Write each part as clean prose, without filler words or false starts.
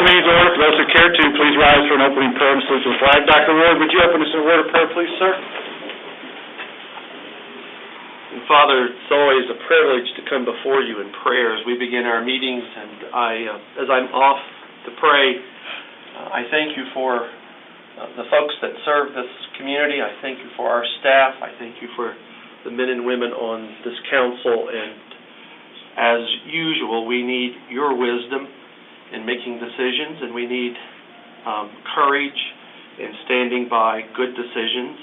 meeting's order. For those who care to, please rise for an opening prayer and salute to the flag. Dr. Ward, would you open us in a word of prayer, please, sir? And Father, it's always a privilege to come before you in prayer as we begin our meetings. And as I'm off to pray, I thank you for the folks that serve this community. I thank you for our staff. I thank you for the men and women on this council. And as usual, we need your wisdom in making decisions, and we need courage in standing by good decisions.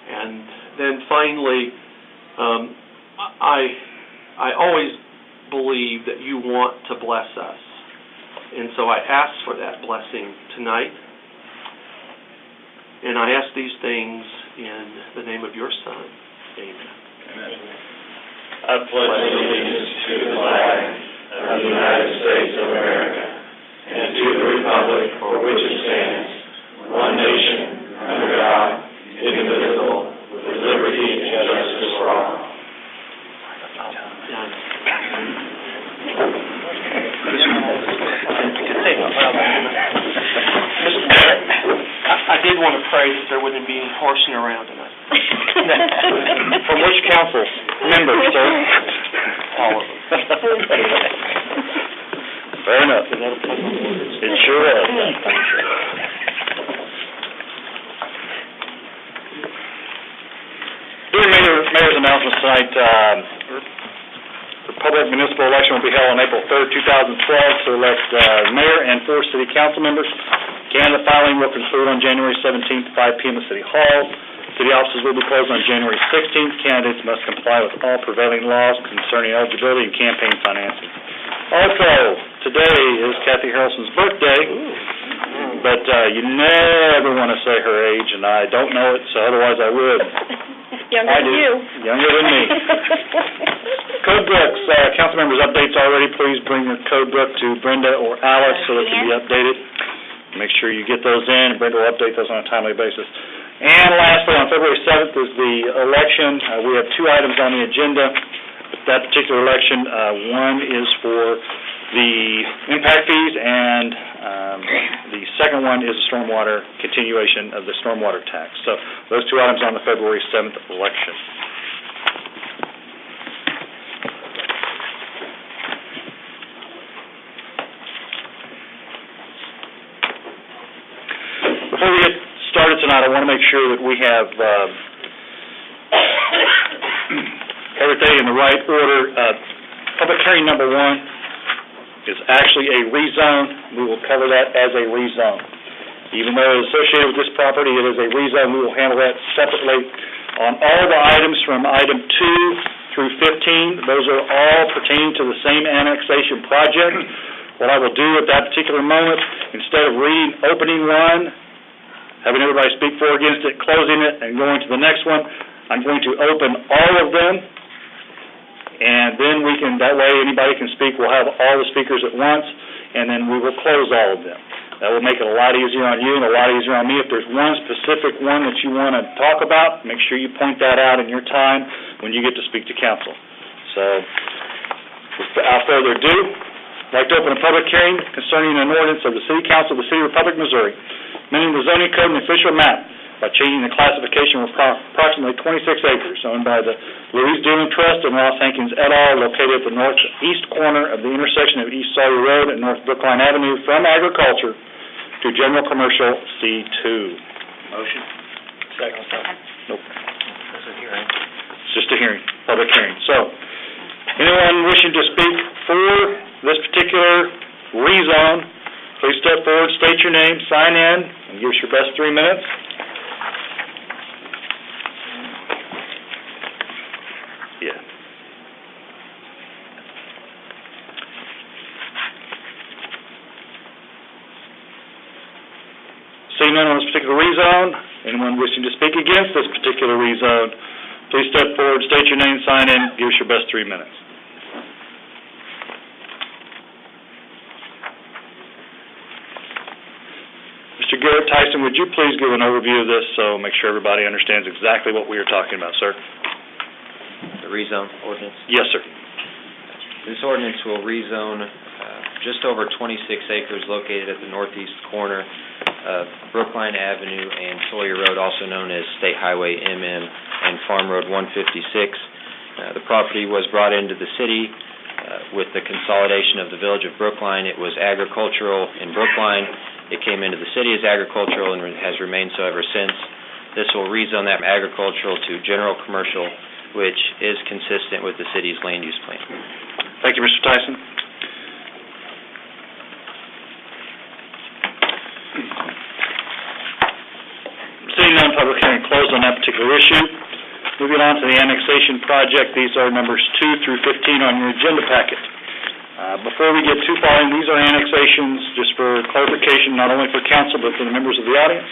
And then finally, I always believe that you want to bless us. And so I ask for that blessing tonight. And I ask these things in the name of your Son. Amen. Amen. I pledge allegiance to the flag of the United States of America and to the republic for which it stands, one nation, under God, indivisible, with liberty and justice for all. I did want to pray that there wouldn't be any horsing around tonight. From which council member, sir? All of them. Fair enough. It sure is. During Mayor's announcement tonight, the public municipal election will be held on April 3rd, 2012 to elect mayor and 4 city council members. Candidate filing will conclude on January 17th, 5 p.m. at City Hall. City offices will be closed on January 16th. Candidates must comply with all prevailing laws concerning eligibility and campaign financing. Also, today is Kathy Harrelson's birthday, but you never want to say her age, and I don't know it, so otherwise I would. Younger than you. Younger than me. Code books, council members' updates already. Please bring your code book to Brenda or Alice so they can be updated. Make sure you get those in, and Brenda will update those on a timely basis. And lastly, on February 7th is the election. We have 2 items on the agenda. That particular election, one is for the impact fees, and the second one is the stormwater continuation of the stormwater tax. So those 2 items on the February 7th election. Before we get started tonight, I want to make sure that we have everything in the right order. Public hearing number 1 is actually a rezone. We will cover that as a rezone. Even though it is associated with this property, it is a rezone. We will handle that separately. On all the items from item 2 through 15, those are all pertaining to the same annexation project. What I will do at that particular moment, instead of reading opening one, having everybody speak for or against it, closing it, and going to the next one, I'm going to open all of them, and then we can, that way anybody can speak. We'll have all the speakers at once, and then we will close all of them. That will make it a lot easier on you and a lot easier on me. If there's one specific one that you want to talk about, make sure you point that out in your time when you get to speak to council. So, without further ado, I'd like to open a public hearing concerning an ordinance of the City Council of the City of Republic, Missouri, amending the zoning code and official map by changing the classification of approximately 26 acres owned by the Louise Doolan Trust and Ross Hankins et al., located at the northeast corner of the intersection of East Sawyer Road and North Brookline Avenue from agriculture to general commercial C2. Motion. Second. Nope. That's a hearing. It's just a hearing, public hearing. So, anyone wishing to speak for this particular rezone, please step forward, state your name, sign in, and give us your best 3 minutes. Yeah. Seeing none on this particular rezone, anyone wishing to speak against this particular rezone, please step forward, state your name, sign in, give us your best 3 minutes. Mr. Garrett Tyson, would you please give an overview of this so make sure everybody understands exactly what we are talking about, sir? The rezone ordinance? Yes, sir. This ordinance will rezone just over 26 acres located at the northeast corner of Brookline Avenue and Sawyer Road, also known as State Highway MM and Farm Road 156. The property was brought into the city with the consolidation of the village of Brookline. It was agricultural in Brookline. It came into the city as agricultural and has remained so ever since. This will rezone that from agricultural to general commercial, which is consistent with the city's land use plan. Thank you, Mr. Tyson. Seeing none, public hearing closed on that particular issue. Moving on to the annexation project, these are numbers 2 through 15 on your agenda packet. Before we get too far in, these are annexations, just for clarification, not only for council but for the members of the audience.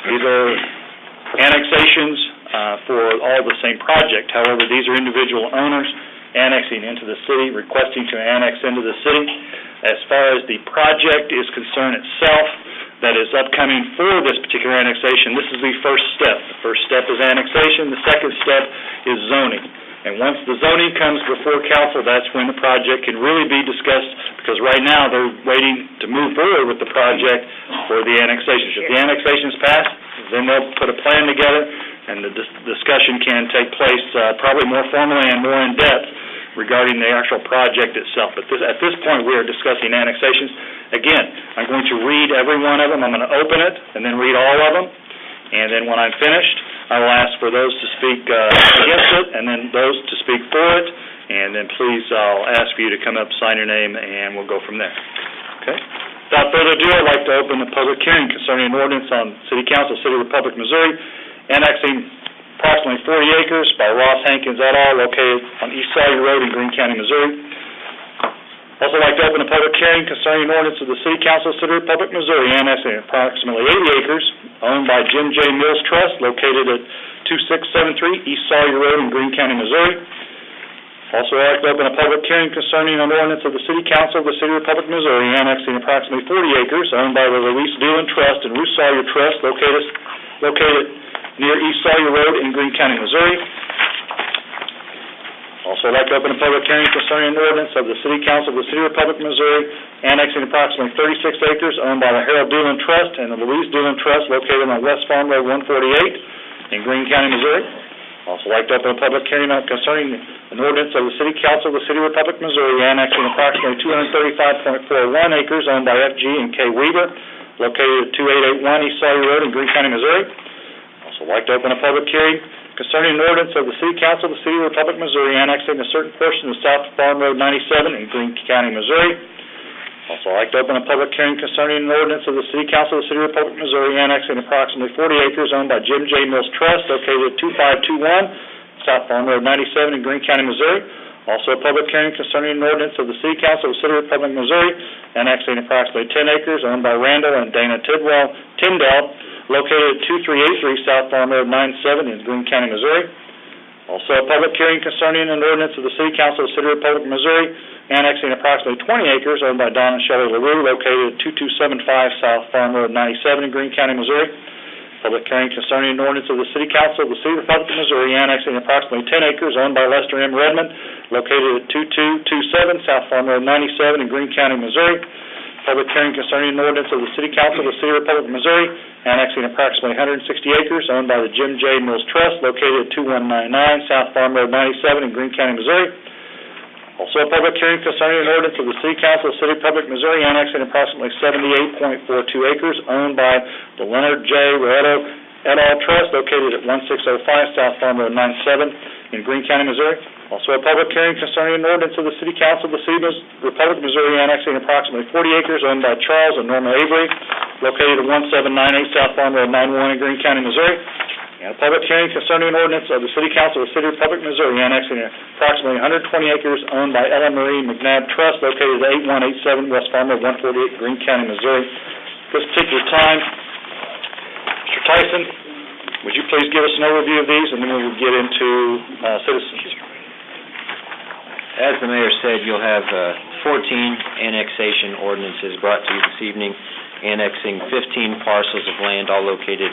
These are annexations for all the same project. However, these are individual owners annexing into the city, requesting to annex into the city. As far as the project is concerned itself, that is upcoming for this particular annexation, this is the first step. The first step is annexation. The second step is zoning. And once the zoning comes before council, that's when the project can really be discussed, because right now they're waiting to move forward with the project for the annexation. If the annexation is passed, then they'll put a plan together, and the discussion can take place probably more formally and more in-depth regarding the actual project itself. But at this point, we are discussing annexations. Again, I'm going to read every one of them. I'm going to open it and then read all of them. And then when I'm finished, I will ask for those to speak against it and then those to speak for it. And then please, I'll ask for you to come up, sign your name, and we'll go from there. Okay? Without further ado, I'd like to open the public hearing concerning an ordinance on City Council, City of Republic, Missouri, annexing approximately 40 acres by Ross Hankins et al., located on East Sawyer Road in Greene County, Missouri. Also like to open a public hearing concerning an ordinance of the City Council of the City of Republic, Missouri, annexing approximately 80 acres owned by Jim J. Mills Trust, located at 2673 East Sawyer Road in Greene County, Missouri. Also like to open a public hearing concerning an ordinance of the City Council of the City of Republic, Missouri, annexing approximately 40 acres owned by the Luis Dillon Trust and Ruth Sawyer Trust, located near East Sawyer Road in Greene County, Missouri. Also, I'd like to open a public hearing concerning an ordinance of the City Council of the City of Republic, Missouri, annexing approximately 36 acres owned by the Harold Dillon Trust and the Louise Dillon Trust, located on West Farm Road 148 in Greene County, Missouri. Also, I'd like to open a public hearing concerning an ordinance of the City Council of the City of Republic, Missouri, annexing approximately 235.41 acres owned by F.G. and K. Weaver, located at 2881 East Sawyer Road in Greene County, Missouri. Also, I'd like to open a public hearing concerning an ordinance of the City Council of the City of Republic, Missouri, annexing a certain portion of South Farm Road 97 in Greene County, Missouri. Also, I'd like to open a public hearing concerning an ordinance of the City Council of the City of Republic, Missouri, annexing approximately 40 acres owned by Jim J. Mills Trust, located at 2521 South Farm Road 97 in Greene County, Missouri. Also, a public hearing concerning an ordinance of the City Council of the City of Republic, Missouri, annexing approximately 10 acres owned by Randall and Dana Tyndall, located at 2383 South Farm Road 97 in Greene County, Missouri. Also, a public hearing concerning an ordinance of the City Council of the City of Republic, Missouri, annexing approximately 20 acres owned by Don and Shelley LaRue, located at 2275 South Farm Road 97 in Greene County, Missouri. Public hearing concerning an ordinance of the City Council of the City of Republic, Missouri, annexing approximately 10 acres owned by Lester M. Redmond, located at 2227 South Farm Road 97 in Greene County, Missouri. Public hearing concerning an ordinance of the City Council of the City of Republic, Missouri, annexing approximately 160 acres owned by the Jim J. Mills Trust, located at 2199 South Farm Road 97 in Greene County, Missouri. Also, a public hearing concerning an ordinance of the City Council of the City of Republic, Missouri, annexing approximately 78.42 acres owned by the Leonard J. Loretto et al. Trust, located at 1605 South Farm Road 97 in Greene County, Missouri. Also, a public hearing concerning an ordinance of the City Council of the City of Republic, Missouri, annexing approximately 40 acres owned by Charles and Norma Avery, located at 1798 South Farm Road 91 in Greene County, Missouri. And a public hearing concerning an ordinance of the City Council of the City of Republic, Missouri, annexing approximately 120 acres owned by Ellen Marie McNabb Trust, located at 8187 West Farm Road 148, Greene County, Missouri. At this particular time, Mr. Tyson, would you please give us an overview of these, and then we will get into citizens. As the mayor said, you'll have 14 annexation ordinances brought to you this evening, annexing 15 parcels of land, all located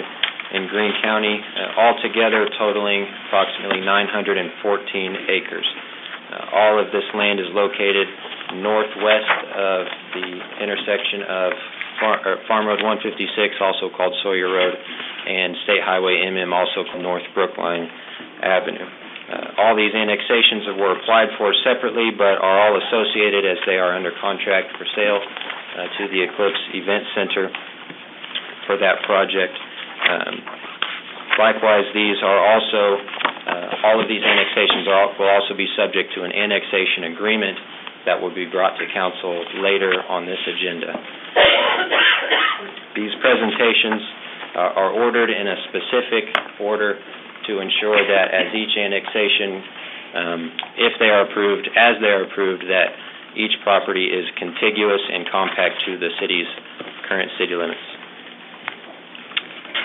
in Greene County, altogether totaling approximately 914 acres. All of this land is located northwest of the intersection of Farm Road 156, also called Sawyer Road, and State Highway MM, also called North Brookline Avenue. All these annexations were applied for separately, but are all associated as they are under contract for sale to the Eclipse Event Center for that project. Likewise, these are also, all of these annexations will also be subject to an annexation agreement that will be brought to council later on this agenda. These presentations are ordered in a specific order to ensure that as each annexation, if they are approved, as they are approved, that each property is contiguous and compact to the city's current city limits.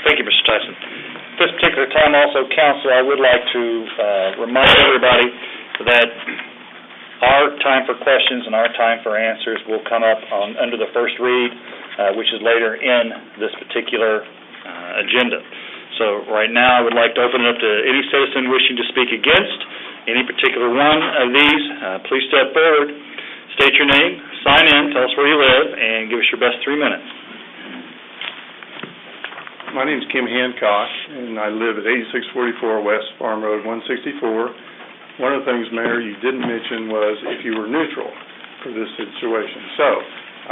Thank you, Mr. Tyson. At this particular time also, council, I would like to remind everybody that our time for questions and our time for answers will come up under the first read, which is later in this particular agenda. So right now, I would like to open it up to any citizen wishing to speak against any particular one of these. Please step forward, state your name, sign in, tell us where you live, and give us your best 3 minutes. My name is Kim Hancock, and I live at 8644 West Farm Road 164. One of the things, Mayor, you didn't mention was if you were neutral for this situation. So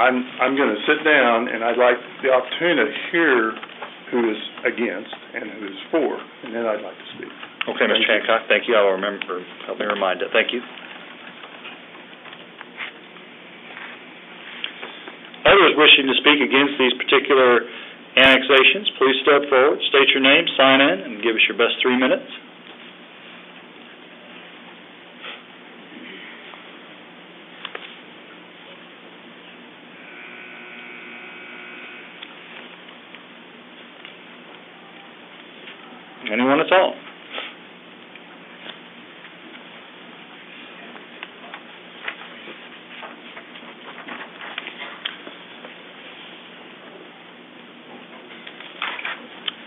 I'm going to sit down, and I'd like the opportunity to hear who is against and who is for, and then I'd like to speak. Okay, Mr. Hancock, thank you. I will remember, help me remind it. Thank you. Others wishing to speak against these particular annexations, please step forward, state your name, sign in, and give us your best 3 minutes. Anyone at all?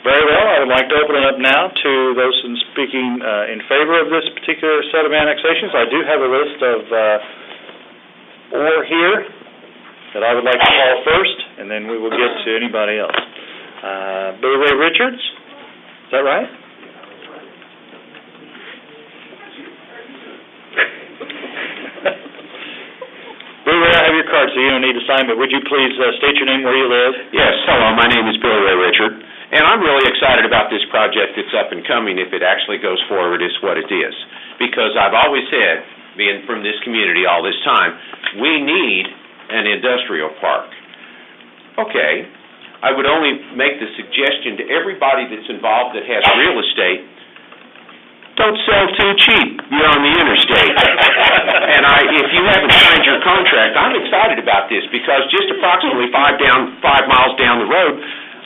Very well. I would like to open it up now to those speaking in favor of this particular set of annexations. I do have a list of 4 here that I would like to call first, and then we will get to anybody else. Billy Ray Richards, is that right? Billy Ray, I have your card, so you don't need to sign, but would you please state your name, where you live? Yes, hello, my name is Billy Ray Richard, and I'm really excited about this project that's up and coming. If it actually goes forward, is what it is. Because I've always said, being from this community all this time, we need an industrial park. Okay, I would only make the suggestion to everybody that's involved that has real estate, don't sell too cheap. You're on the interstate. And if you haven't signed your contract, I'm excited about this because just approximately 5 miles down the road,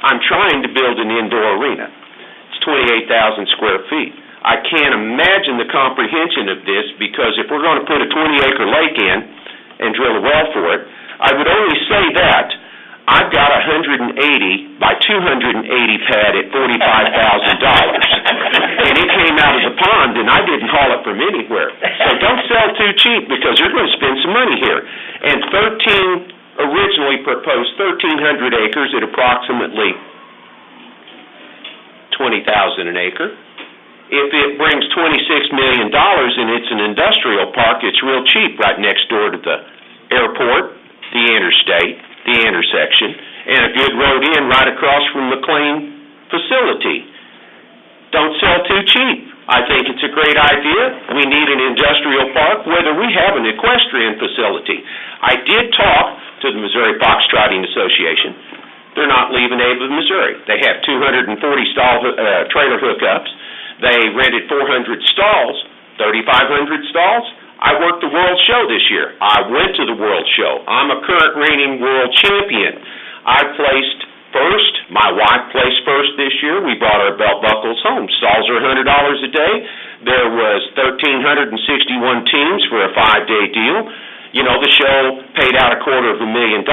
I'm trying to build an indoor arena. It's 28,000 square feet. I can't imagine the comprehension of this because if we're going to put a 20-acre lake in and drill a well for it, I would only say that I've got a 180 by 280 pad at $45,000. And it came out of the pond, and I didn't haul it from anywhere. So don't sell too cheap because you're going to spend some money here. And originally proposed 1,300 acres at approximately $20,000 an acre. If it brings $26 million and it's an industrial park, it's real cheap right next door to the airport, the interstate, the intersection, and a good road in right across from McLean facility. Don't sell too cheap. I think it's a great idea. We need an industrial park, whether we have an equestrian facility. I did talk to the Missouri Foxtrotting Association. They're not leaving Ava, Missouri. They have 240 trailer hookups. They rented 400 stalls, 3,500 stalls. I worked the World Show this year. I went to the World Show. I'm a current reigning world champion. I placed first. My wife placed first this year. We brought our belt buckles home. Stalls are $100 a day. There was 1,361 teams for a 5-day deal. You know, the show paid out $250,000.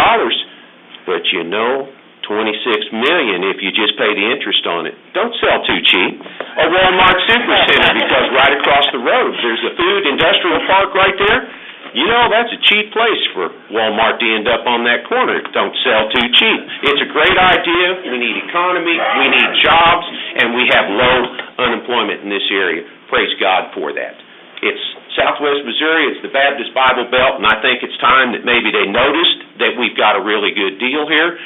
But you know, $26 million if you just pay the interest on it. Don't sell too cheap. A Walmart Supercenter, because right across the road there's a food industrial park right there. You know, that's a cheap place for Walmart to end up on that corner. Don't sell too cheap. It's a great idea. We need economy, we need jobs, and we have low unemployment in this area. Praise God for that. It's Southwest Missouri, it's the Baptist Bible Belt, and I think it's time that maybe they noticed that we've got a really good deal here.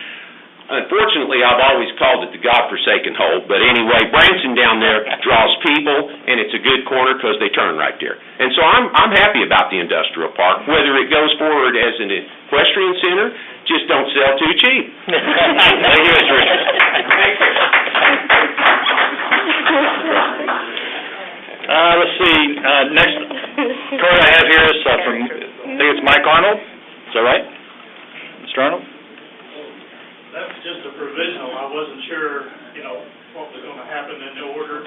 Unfortunately, I've always called it the God-forsaken hole, but anyway, Branson down there draws people, and it's a good corner because they turn right there. And so I'm happy about the industrial park, whether it goes forward as an equestrian center, just don't sell too cheap. Thank you, Mr. Richards. Let's see, next card I have here is from, I think it's Mike Arnold, is that right? Mr. Arnold? That was just a provisional. I wasn't sure, what was going to happen in the order,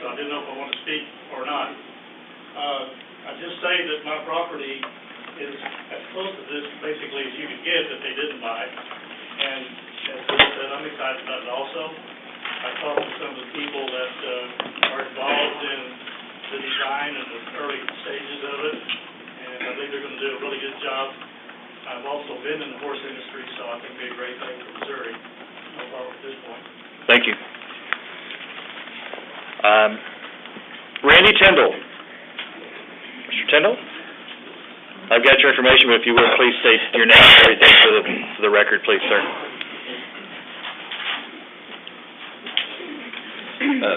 so I didn't know if I want to speak or not. I just say that my property is as close to this basically as you could get that they didn't buy. And as Bill said, I'm excited about it also. I talked to some of the people that are involved in the design and the early stages of it, and I think they're going to do a really good job. I've also been in the horse industry, so I think it'd be a great thing for Missouri. No problem at this point. Thank you. Randy Tyndall. Mr. Tyndall? I've got your information, but if you would, please state your name and everything for the record, please, sir.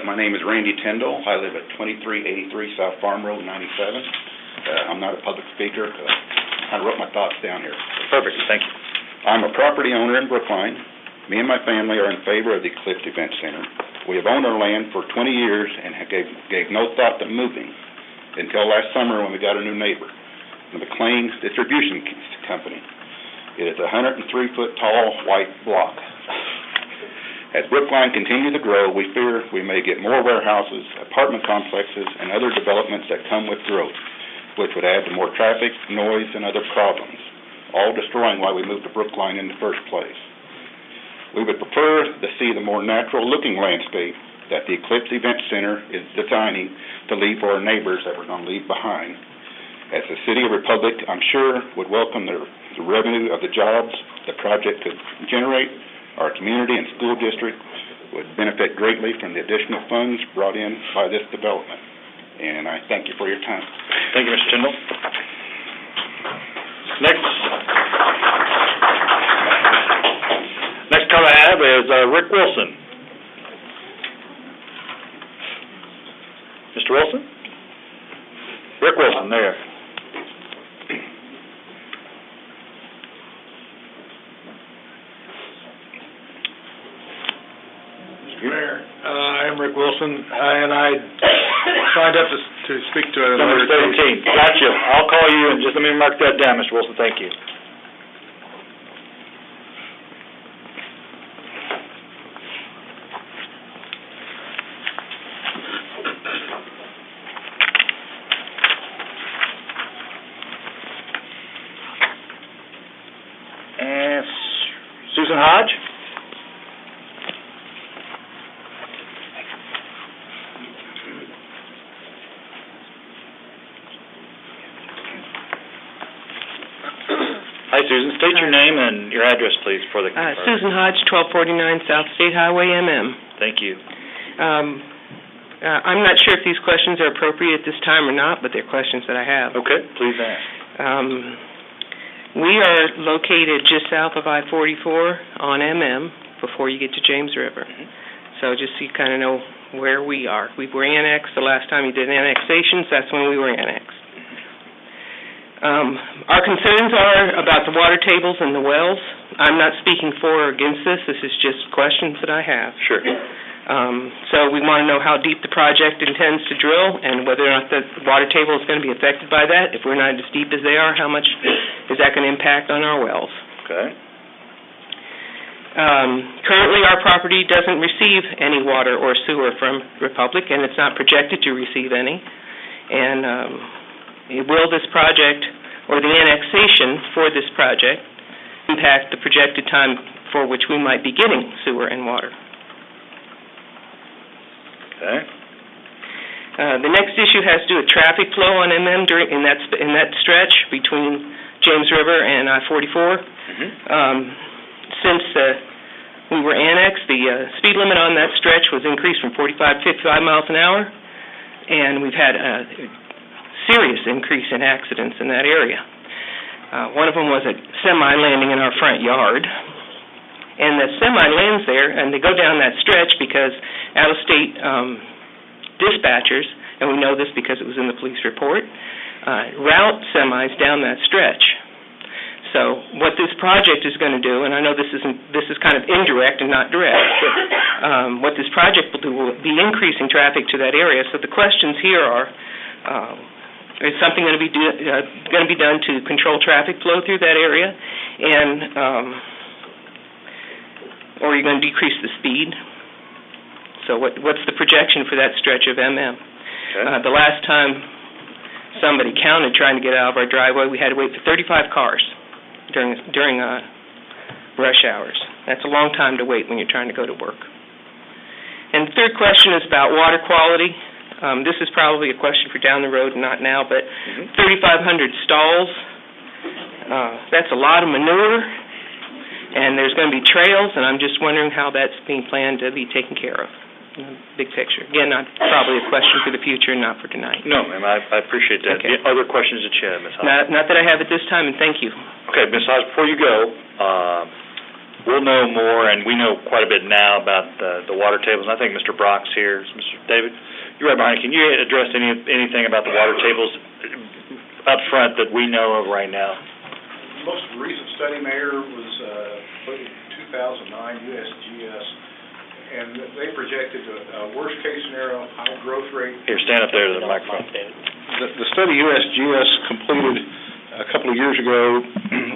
My name is Randy Tyndall. I live at 2383 South Farm Road, 97. I'm not a public speaker. I wrote my thoughts down here. Perfect, thank you. I'm a property owner in Brookline. Me and my family are in favor of the Eclipse Event Center. We have owned our land for 20 years and gave no thought to moving until last summer when we got a new neighbor, the McLean Distribution Company. It is a 103-foot tall white block. As Brookline continues to grow, we fear we may get more warehouses, apartment complexes, and other developments that come with growth, which would add to more traffic, noise, and other problems, all destroying why we moved to Brookline in the first place. We would prefer to see the more natural-looking landscape that the Eclipse Event Center is designing to leave for our neighbors that we're going to leave behind. As the City of Republic, I'm sure, would welcome the revenue of the jobs the project could generate, our community and school district would benefit greatly from the additional funds brought in by this development. And I thank you for your time. Thank you, Mr. Tyndall. Next call I have is Rick Wilson. Mr. Wilson? Rick Wilson, there. Mr. Mayor, I am Rick Wilson, and I signed up to speak to it. Number 17. Gotcha. I'll call you and just let me mark that down, Mr. Wilson. Thank you. And Susan Hodge? Hi, Susan. State your name and your address, please, for the... Susan Hodge, 1249 South State Highway, MM. Thank you. I'm not sure if these questions are appropriate at this time or not, but they're questions that I have. Okay, please ask. We are located just south of I-44 on MM before you get to James River. So just so you kind of know where we are. We were annexed the last time you did annexations. That's when we were annexed. Our concerns are about the water tables and the wells. I'm not speaking for or against this. This is just questions that I have. Sure. So we want to know how deep the project intends to drill and whether or not the water table is going to be affected by that. If we're not as deep as they are, how much is that going to impact on our wells? Okay. Currently, our property doesn't receive any water or sewer from Republic, and it's not projected to receive any. And will this project, or the annexation for this project, impact the projected time for which we might be getting sewer and water? Okay. The next issue has to do with traffic flow on MM in that stretch between James River and I-44. Since we were annexed, the speed limit on that stretch was increased from 45 to 55 miles an hour, and we've had a serious increase in accidents in that area. One of them was a semi landing in our front yard, and the semi lands there, and they go down that stretch because out-of-state dispatchers, and we know this because it was in the police report, route semis down that stretch. So what this project is going to do, and I know this is kind of indirect and not direct, but what this project will do will be increasing traffic to that area. So the questions here are, is something going to be done to control traffic flow through that area, and or are you going to decrease the speed? So what's the projection for that stretch of MM? Okay. The last time somebody counted trying to get out of our driveway, we had to wait for 35 cars during rush hours. That's a long time to wait when you're trying to go to work. And the third question is about water quality. This is probably a question for down the road, not now, but 3,500 stalls, that's a lot of manure, and there's going to be trails, and I'm just wondering how that's being planned to be taken care of. Big picture. Again, probably a question for the future, not for tonight. No, ma'am, I appreciate that. Okay. Other questions that you have, Ms. Hodges? Not that I have at this time, and thank you. Okay, Ms. Hodges, before you go, we'll know more, and we know quite a bit now about the water tables. And I think Mr. Brock's here. Mr. David, you're right behind. Can you address anything about the water tables up front that we know of right now? The most recent study, Mayor, was put in 2009, USGS, and they projected a worst-case scenario, high growth rate. Here, stand up there to the microphone. The study USGS completed a couple of years ago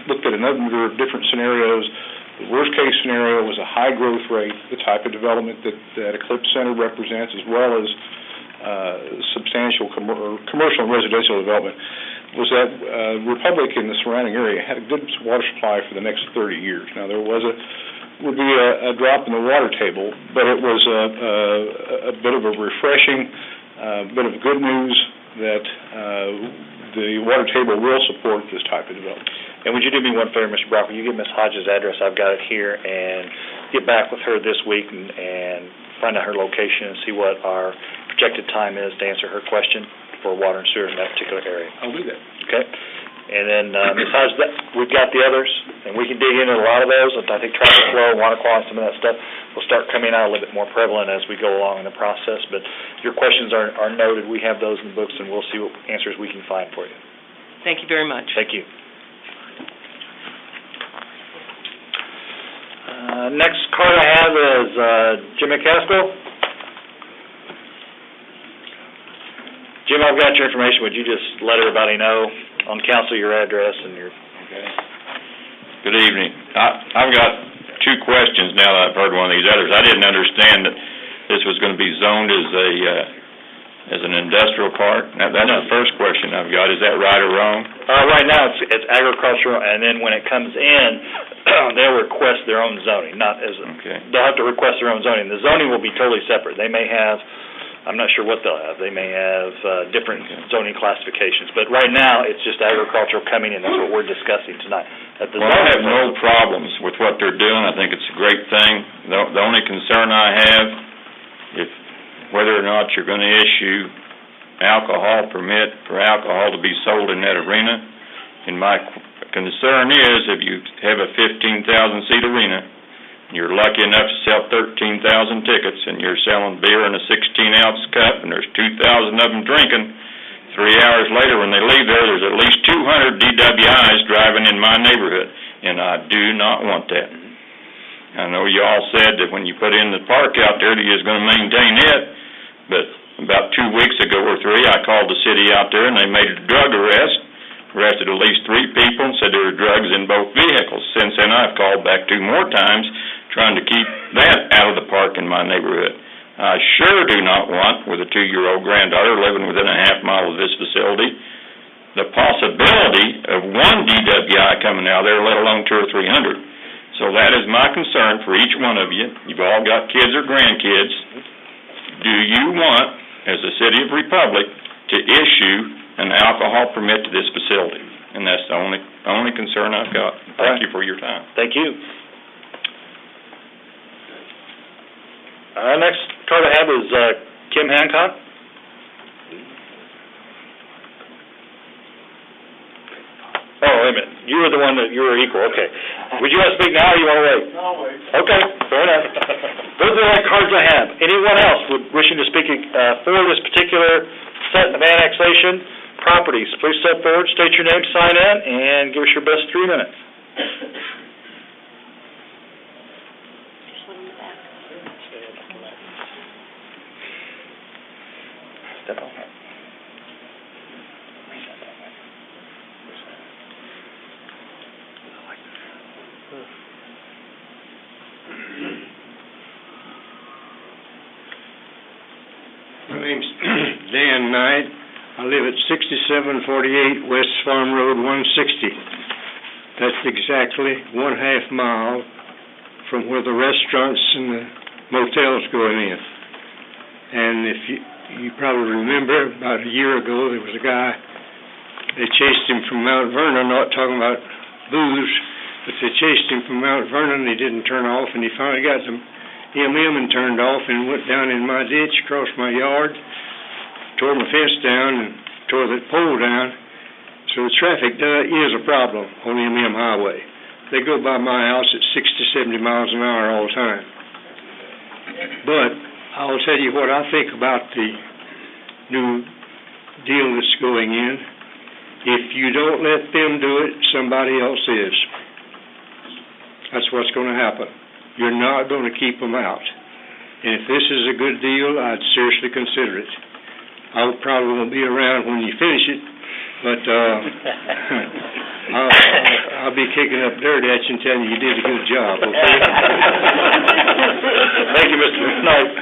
looked at a number of different scenarios. The worst-case scenario was a high growth rate, the type of development that Eclipse Center represents, as well as substantial commercial and residential development, was that Republic and the surrounding area had a good water supply for the next 30 years. Now, there would be a drop in the water table, but it was a bit of a refreshing bit of good news that the water table will support this type of development. And would you do me one favor, Mr. Brock? Will you give Ms. Hodges' address? I've got it here, and get back with her this week and find out her location and see what our projected time is to answer her question for water and sewer in that particular area. I'll do that. Okay? And then, Ms. Hodges, we've got the others, and we can dig into a lot of those. I think traffic flow, water quality, some of that stuff will start coming out a little bit more prevalent as we go along in the process. But your questions are noted. We have those in the books, and we'll see what answers we can find for you. Thank you very much. Thank you. Next card I have is Jim McCaskill. Jim, I've got your information. Would you just let everybody know on council your address and your... Okay. Good evening. I've got two questions now that I've heard one of these others. I didn't understand that this was going to be zoned as an industrial park. Now, that's the first question I've got. Is that right or wrong? Right now, it's agricultural, and then when it comes in, they'll request their own zoning. They'll have to request their own zoning. The zoning will be totally separate. They may have, I'm not sure what they'll have. They may have different zoning classifications. But right now, it's just agricultural coming in. That's what we're discussing tonight. Well, I have no problems with what they're doing. I think it's a great thing. The only concern I have, whether or not you're going to issue alcohol permit for alcohol to be sold in that arena. And my concern is if you have a 15,000-seat arena, you're lucky enough to sell 13,000 tickets, and you're selling beer in a 16-ounce cup, and there's 2,000 of them drinking. 3 hours later, when they leave there's at least 200 DWIs driving in my neighborhood, and I do not want that. I know you all said that when you put in the park out there that you was going to maintain it, but about 2 weeks ago or 3, I called the city out there, and they made a drug arrest, arrested at least 3 people, and said there were drugs in both vehicles. Since then, I've called back 2 more times, trying to keep that out of the park in my neighborhood. I sure do not want, with a 2-year-old granddaughter living within a half mile of this facility, the possibility of 1 DWI coming out there, let alone 200 or 300. So that is my concern for each one of you. You've all got kids or grandkids. Do you want as the City of Republic, to issue an alcohol permit to this facility. And that's the only concern I've got. Thank you for your time. Thank you. Next card I have is Kim Hancock. Oh, wait a minute. You were the one you were equal, okay. Would you want to speak now, or you want to wait? No, wait. Okay, fair enough. Those are the only cards I have. Anyone else wishing to speak for this particular set of annexation properties, please step forward, state your name, sign in, and give us your best 3 minutes. Step on. My name's Dan Knight. I live at 6748 West Farm Road 160. That's exactly 1/2 mile from where the restaurants and the motels going in. And if you probably remember, about a year ago, there was a guy, they chased him from Mount Vernon, not talking about booze, but they chased him from Mount Vernon, he didn't turn off, and he finally got some M&M and turned off and went down in my ditch, across my yard, tore my fence down and tore the pole down. So the traffic is a problem on the M&M Highway. They go by my house at 60, 70 miles an hour all the time. But I'll tell you what I think about the new deal that's going in. If you don't let them do it, somebody else is. That's what's going to happen. You're not going to keep them out. And if this is a good deal, I'd seriously consider it. I probably won't be around when you finish it, but I'll be kicking up dirt at you and telling you you did a good job, okay? Thank you, Mr. Knight.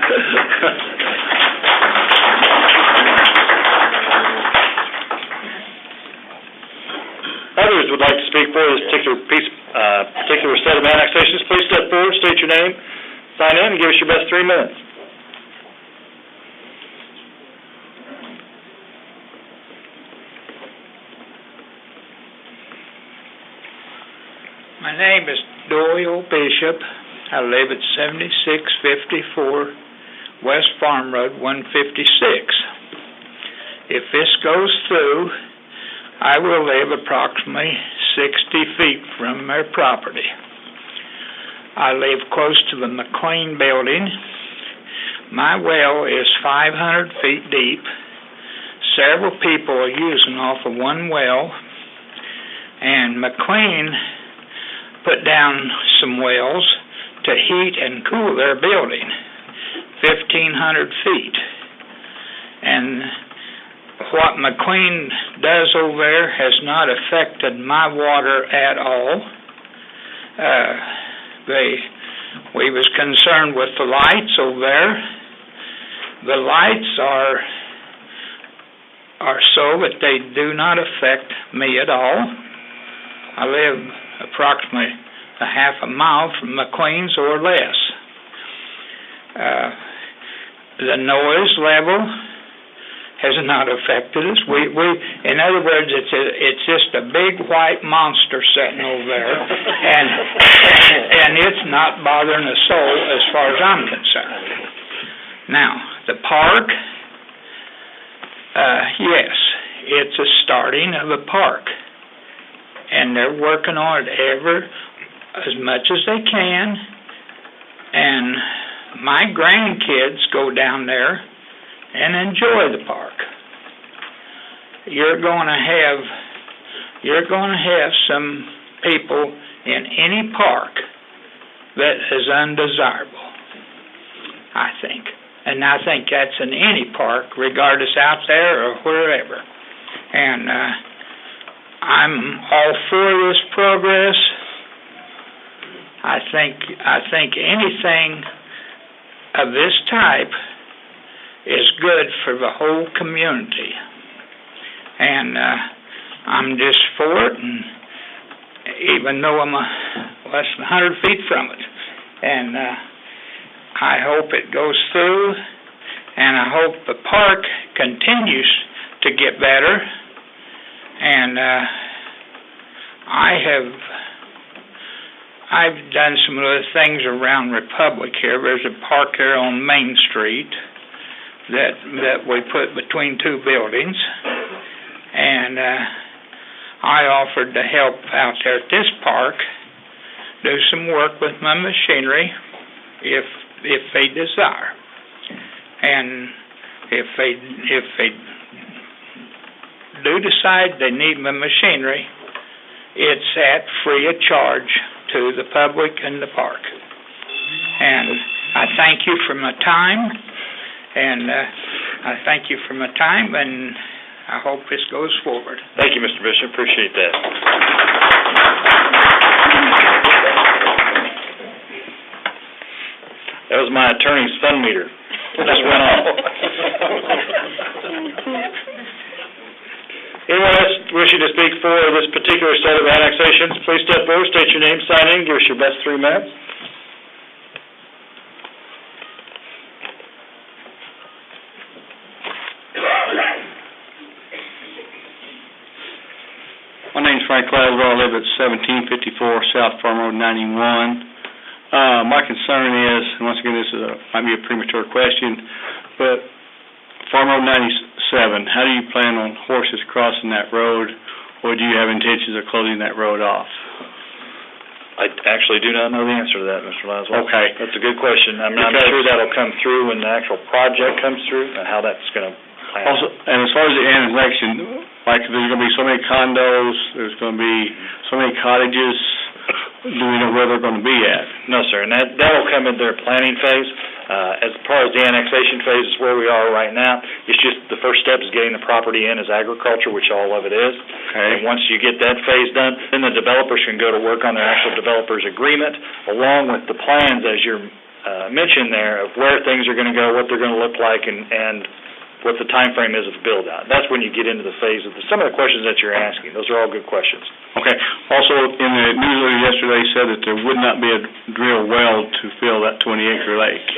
Others would like to speak for this particular set of annexations. Please step forward, state your name, sign in, and give us your best 3 minutes. My name is Doyle Bishop. I live at 7654 West Farm Road 156. If this goes through, I will live approximately 60 feet from their property. I live close to the McLean building. My well is 500 feet deep. Several people are using off of one well, and McLean put down some wells to heat and cool their building, 1,500 feet. And what McLean does over there has not affected my water at all. We was concerned with the lights over there. The lights are so that they do not affect me at all. I live approximately a half a mile from McLean's or less. The noise level has not affected us. In other words, it's just a big white monster sitting over there, and it's not bothering a soul as far as I'm concerned. Now, the park, yes, it's a starting of a park, and they're working on it as much as they can, and my grandkids go down there and enjoy the park. You're going to have some people in any park that is undesirable, I think. And I think that's in any park, regardless out there or wherever. And I'm all for this progress. I think anything of this type is good for the whole community. And I'm just for it, and even though I'm less than 100 feet from it. And I hope it goes through, and I hope the park continues to get better. And I've done some other things around Republic here. There's a park here on Main Street that we put between two buildings, and I offered to help out there at this park, do some work with my machinery if they desire. And if they do decide they need my machinery, it's at free of charge to the public and the park. And I thank you for my time, and I hope this goes forward. Thank you, Mr. Bishop, appreciate that. That was my attorney's fund meter. Just went off. Anyone else wishing to speak for this particular set of annexations, please step forward, state your name, sign in, give us your best 3 minutes. My name's Frank Laswell. I live at 1754 South Farm Road 91. My concern is, and once again, this might be a premature question, but Farm Road 97, how do you plan on horses crossing that road, or do you have intentions of closing that road off? I actually do not know the answer to that, Mr. Laswell. Okay. That's a good question. I'm sure that'll come through when the actual project comes through, and how that's going to plan. Also, and as far as the annexation, like there's going to be so many condos, there's going to be so many cottages, do we know where they're going to be at? No, sir, and that'll come in their planning phase. As far as the annexation phase is where we are right now, it's just the first step is getting the property in as agriculture, which all of it is. Okay. And once you get that phase done, then the developers can go to work on their actual developer's agreement, along with the plans, as you're mentioned there, of where things are going to go, what they're going to look like, and what the time frame is of the build-out. That's when you get into the phase of some of the questions that you're asking. Those are all good questions. Okay. Also, in the newsletter yesterday said that there would not be a drill well to fill that 20-acre lake.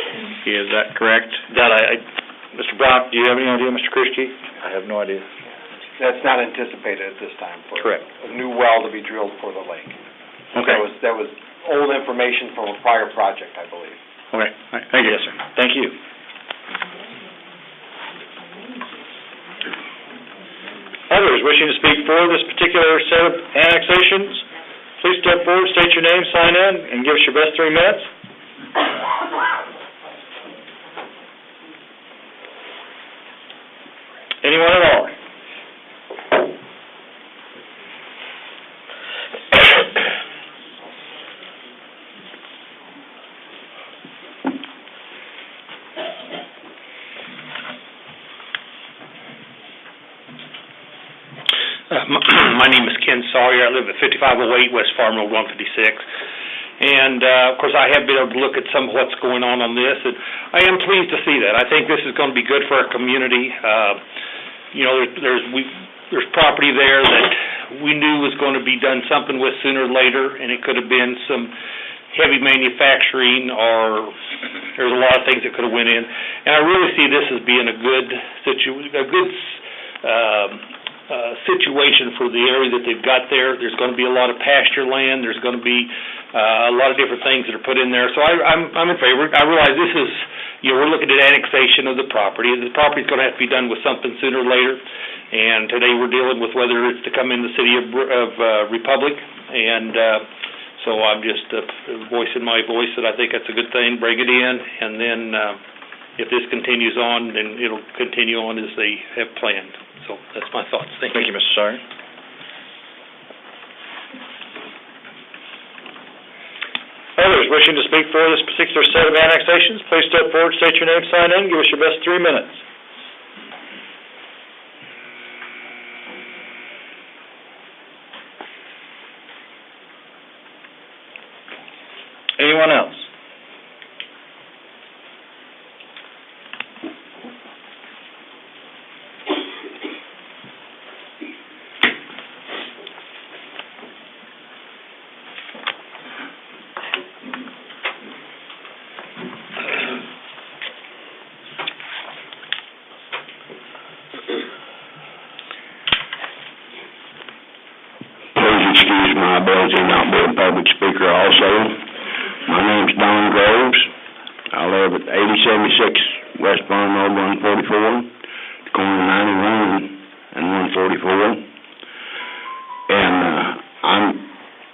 Is that correct? Mr. Brock, do you have any idea, Mr. Christie? I have no idea. That's not anticipated at this time for Correct. a new well to be drilled for the lake. Okay. That was old information from a prior project, I believe. Okay. All right. Thank you. Yes, sir. Thank you. Others wishing to speak for this particular set of annexations, please step forward, state your name, sign in, and give us your best 3 minutes. Anyone at all? My name is Ken Sawyer. I live at 5508 West Farm Road 156. And, of course, I have been able to look at some of what's going on this, and I am pleased to see that. I think this is going to be good for our community. There's property there that we knew was going to be done something with sooner or later, and it could have been some heavy manufacturing, or there's a lot of things that could have went in. And I really see this as being a good situation for the area that they've got there. There's going to be a lot of pasture land. There's going to be a lot of different things that are put in there. So I'm in favor. I realize this is, we're looking at annexation of the property, and the property's going to have to be done with something sooner or later. And today we're dealing with whether it's to come in the city of Republic. And so I'm just voicing my voice that I think that's a good thing. Bring it in, and then if this continues on, then it'll continue on as they have planned. So that's my thoughts. Thank you. Thank you, Mr. Sawyer. Others wishing to speak for this particular set of annexations, please step forward, state your name, sign in, give us your best 3 minutes. Anyone else? my ability not to be a public speaker also. My name's Don Groves. I live at 8076 West Farm Road 144, corner 91 and 144. And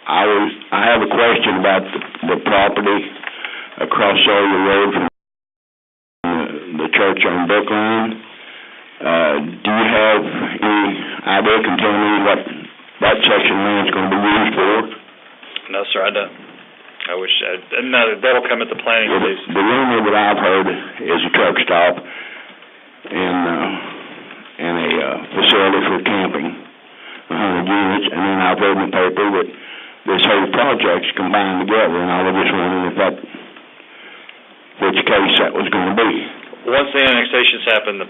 I have a question about the property across Sawyer Road from the church on Brookline. Do you have any idea, can tell me what that section of land's going to be used for? No, sir, I don't. I wish, no, that'll come at the planning phase. The rumor that I've heard is a truck stop and a facility for camping, 100 units, and then I've read in the paper that this whole project's combined together, and I was just wondering which case that was going to be. Once the annexations happen, the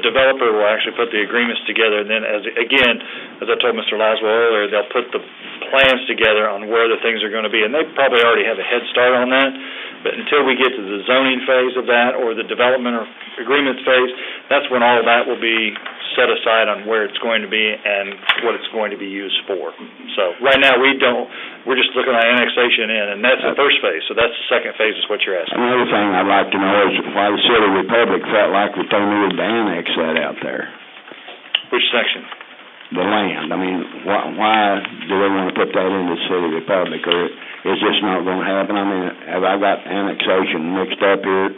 developer will actually put the agreements together, and then as I told Mr. Laswell earlier, they'll put the plans together on where the things are going to be, and they probably already have a head start on that, but until we get to the zoning phase of that, or the development or agreements phase, that's when all of that will be set aside on where it's going to be and what it's going to be used for. So right now, we're just looking at annexation in, and that's the first phase, so that's the second phase is what you're asking. Another thing I'd like to know is why the City Republic felt like that they needed to annex that out there. Which section? The land. I mean, why do they want to put that in the City Republic, or is this not going to happen? I mean, have I got annexation mixed up here?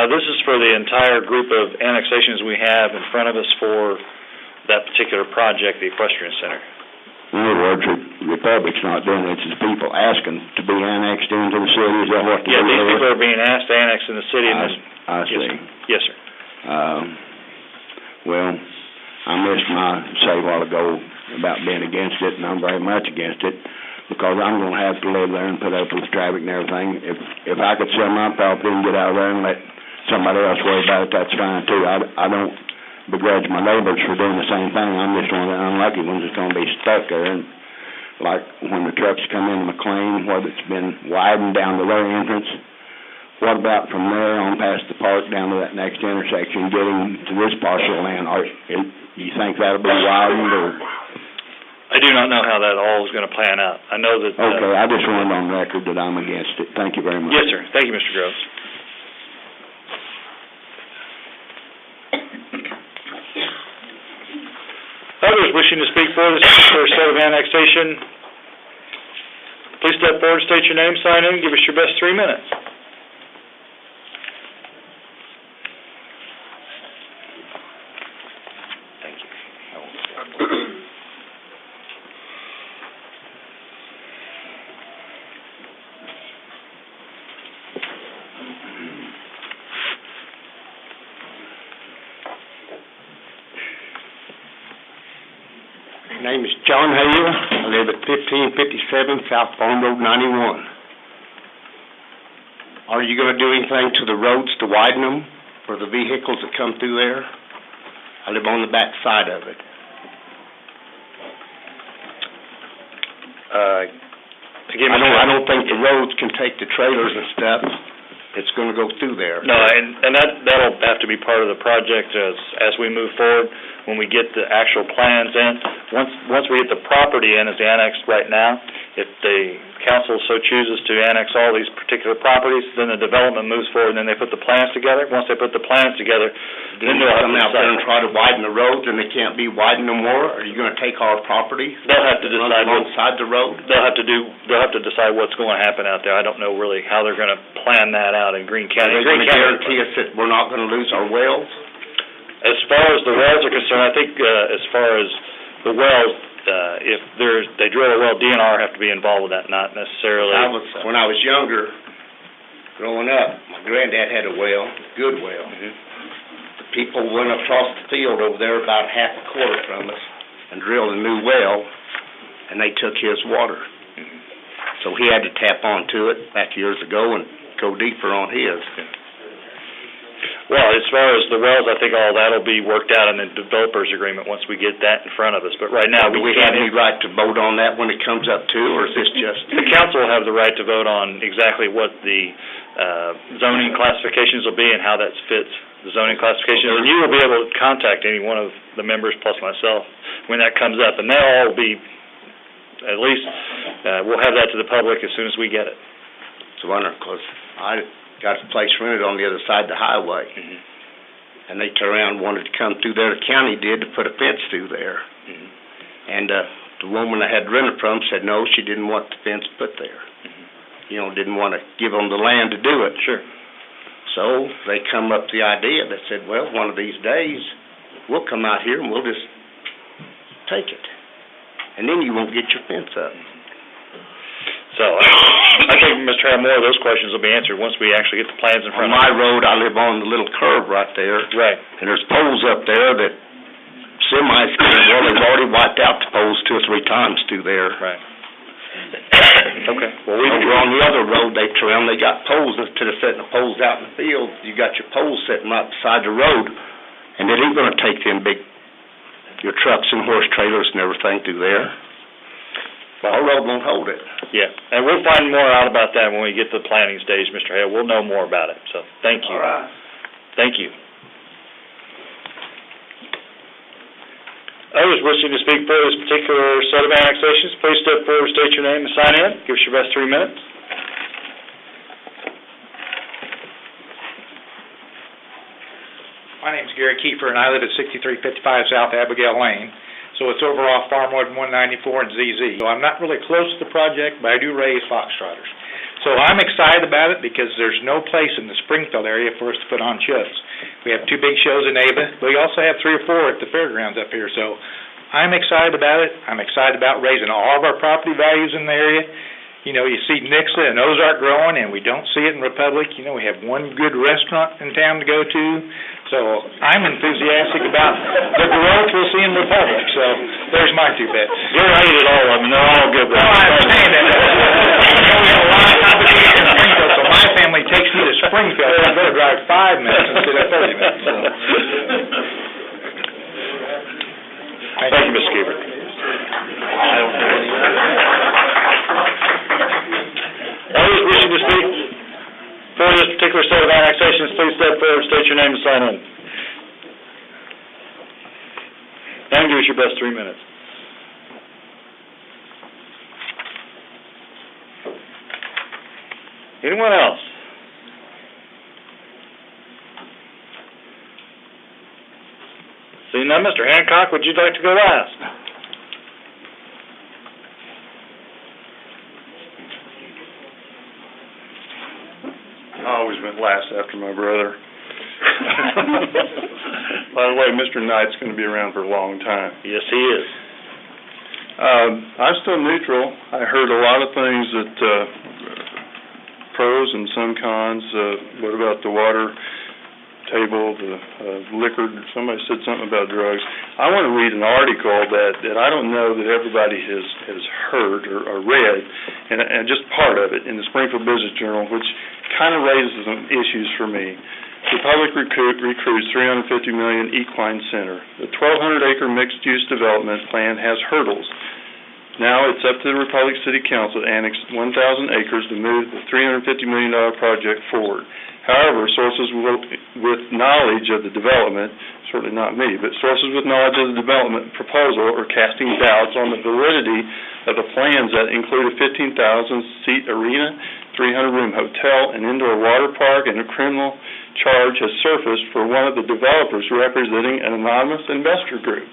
This is for the entire group of annexations we have in front of us for that particular project, the Equestrian Center. In other words, the Republic's not doing it, it's people asking to be annexed into the city, is that what they're doing? Yeah, these people are being asked to annex in the city. I see. Yes, sir. Well, I missed my say a while ago about being against it, and I'm very much against it, because I'm going to have to live there and put up with traffic and everything. If I could sell my property and get out of there and let somebody else worry about it, that's fine too. I don't begrudge my neighbors for doing the same thing. I'm just one of the unlucky ones that's going to be stuck there. And like when the trucks come into McLean, whether it's been widened down to their entrance, what about from there on past the park down to that next intersection, getting to this parcel of land? Do you think that'll be widened, or? I do not know how that all is going to plan out. I know that... Okay, I just wanted on record that I'm against it. Thank you very much. Yes, sir. Thank you, Mr. Groves. Others wishing to speak for this first set of annexation, please step forward, state your name, sign in, give us your best 3 minutes. Thank you. My name is John Hale. I live at 1557 South Farm Road 91. Are you going to do anything to the roads to widen them for the vehicles that come through there? I live on the back side of it. I don't think the roads can take the trailers and stuff. It's going to go through there. No, and that'll have to be part of the project as we move forward, when we get the actual plans in. Once we get the property in as annexed right now, if the council so chooses to annex all these particular properties, then the development moves forward, and then they put the plans together. Once they put the plans together, then they'll have to come out there and try to widen the roads, and they can't be widened no more? Are you going to take our property? They'll have to decide alongside the road. They'll have to decide what's going to happen out there. I don't know really how they're going to plan that out in Greene County. Are they going to guarantee us that we're not going to lose our wells? As far as the wells are concerned, I think as far as the wells, if they drill a well, DNR have to be involved with that, not necessarily. When I was younger, growing up, my granddad had a well, good well. Mm-hmm. The people went across the field over there about half a quarter from us and drilled a new well, and they took his water. Mm-hmm. So he had to tap onto it back years ago and go deeper on his. Well, as far as the wells, I think all that'll be worked out in the developer's agreement once we get that in front of us. But right now, do we have any right to vote on that when it comes up too, or is this just... The council will have the right to vote on exactly what the zoning classifications will be and how that fits the zoning classifications. And you will be able to contact any one of the members plus myself when that comes up. And they'll all be at least, we'll have that to the public as soon as we get it. It's wonderful, 'cause I got a place rented on the other side of the highway, and they turned around and wanted to come through there, the county did, to put a fence through there. And the woman I had rented from said no, she didn't want the fence put there. You know, didn't want to give them the land to do it. Sure. So they come up with the idea, they said, well, one of these days, we'll come out here and we'll just take it. And then you won't get your fence up. So, I think, Mr. Hammond, more of those questions will be answered once we actually get the plans in On front of us. my road, I live on the little curve right there. Right. And there's poles up there that semis, well, they've already wiped out the poles 2 or 3 times through there. Right. Okay. Well, Over on the other road, they turned around, they got poles, instead of setting the poles out in the field, you got your poles sitting right beside the road, and it ain't gonna take them big, your trucks and horse trailers and everything through there. Our road won't hold it. Yeah, and we'll find more out about that when we get to the planning stage, Mr. Hale. We'll know more about it, so thank you. All right. Thank you. Others wishing to speak for this particular set of annexations, please step forward, state your name, and sign in. Give us your best 3 minutes. My name's Gary Kiefer, and I live at 6355 South Abigail Lane. So it's over off Farm Road 194 and ZZ. So I'm not really close to the project, but I do raise foxtrotters. So I'm excited about it because there's no place in the Springfield area for us to put on shows. We have 2 big shows in Ava, but we also have 3 or 4 at the fairgrounds up here. So I'm excited about it. I'm excited about raising all of our property values in the area. You know, you see Nixa and Ozark growing, and we don't see it in Republic. You know, we have one good restaurant in town to go to. So I'm enthusiastic about the growth we'll see in Republic. So there's my 2 bits. You're right at all. I mean, they're all good. Well, I understand that. You know, we have a lot of competition in Springfield, so my family takes me to Springfield. I better drive 5 minutes instead of 30 minutes. So. Thank you, Mr. Kiefer. Others wishing to speak for this particular set of annexations, please step forward, state your name, and sign in. And give us your best 3 minutes. Anyone else? Seeing none, Mr. Hancock, would you like to go last? I always went last after my brother. By the way, Mr. Knight's going to be around for a long time. Yes, he is. I'm still neutral. I heard a lot of things that, pros and some cons. What about the water table, the liquor? Somebody said something about drugs. I want to read an article that I don't know that everybody has heard or read, and just part of it in the Springfield Business Journal, which kind of raises some issues for me. Republic recruits $350 million equine center. The 1,200-acre mixed-use development plan has hurdles. Now it's up to the Republic City Council to annex 1,000 acres to move the $350 million project forward. However, sources with knowledge of the development, certainly not me, but sources with knowledge of the development proposal are casting doubts on the validity of the plans that include a 15,000-seat arena, 300-room hotel, an indoor water park, and a criminal charge has surfaced for one of the developers representing an anonymous investor group.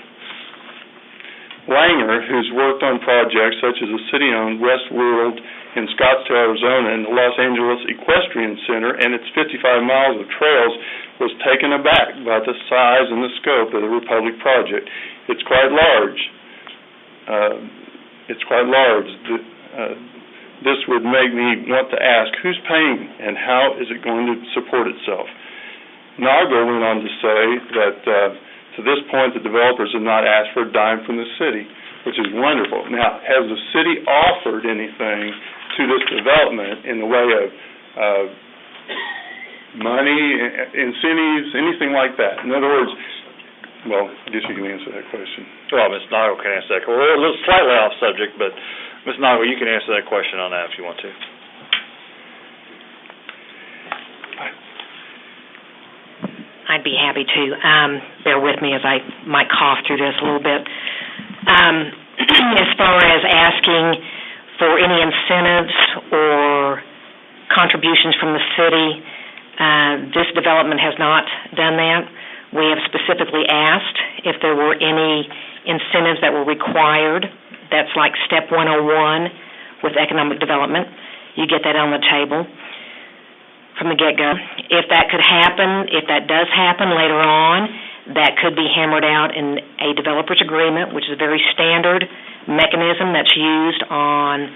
Langer, who's worked on projects such as the city-owned West World in Scottsdale, Arizona, and the Los Angeles Equestrian Center and its 55 miles of trails, was taken aback by the size and the scope of the Republic project. It's quite large. This would make me want to ask, who's paying and how is it going to support itself? Nago went on to say that to this point the developers have not asked for a dime from the city, which is wonderful. Now, has the city offered anything to this development in the way of money, incentives, anything like that? In other words, well, I guess you can answer that question. Well, Ms. Nago can answer that. We're a little slightly off subject, but Ms. Nago, you can answer that question on that if you want to. I'd be happy to. Bear with me as I might cough through this a little bit. as far as asking for any incentives or contributions from the city, this development has not done that. We have specifically asked if there were any incentives that were required. That's like step 101 with economic development. You get that on the table from the get-go. If that could happen, if that does happen later on, that could be hammered out in a developer's agreement, which is a very standard mechanism that's used on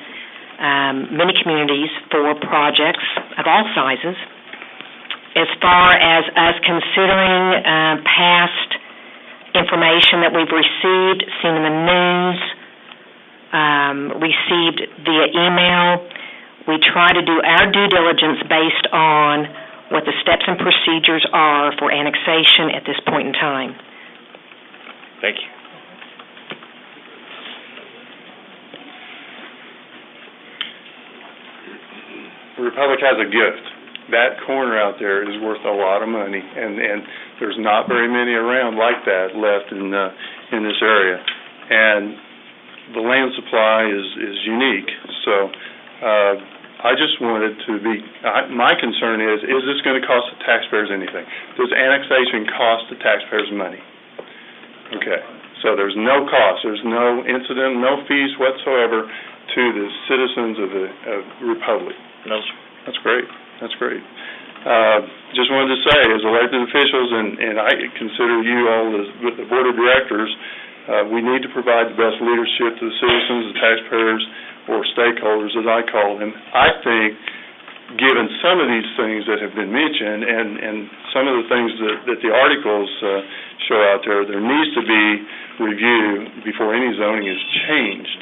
many communities for projects of all sizes. As far as us considering past information that we've received, seen in the news, received via email, we try to do our due diligence based on what the steps and procedures are for annexation at this point in time. Thank you. The Republic has a gift. That corner out there is worth a lot of money, and there's not very many around like that left in this area. And the land supply is unique. So I just wanted to be, my concern is this going to cost the taxpayers anything? Does annexation cost the taxpayers money? Okay, so there's no cost, there's no incident, no fees whatsoever to the citizens of the Republic. No, sir. That's great, that's great. Just wanted to say, as elected officials, and I consider you all as the Board of Directors, we need to provide the best leadership to the citizens, the taxpayers, or stakeholders, as I call them. I think, given some of these things that have been mentioned and some of the things that the articles show out there, there needs to be review before any zoning is changed.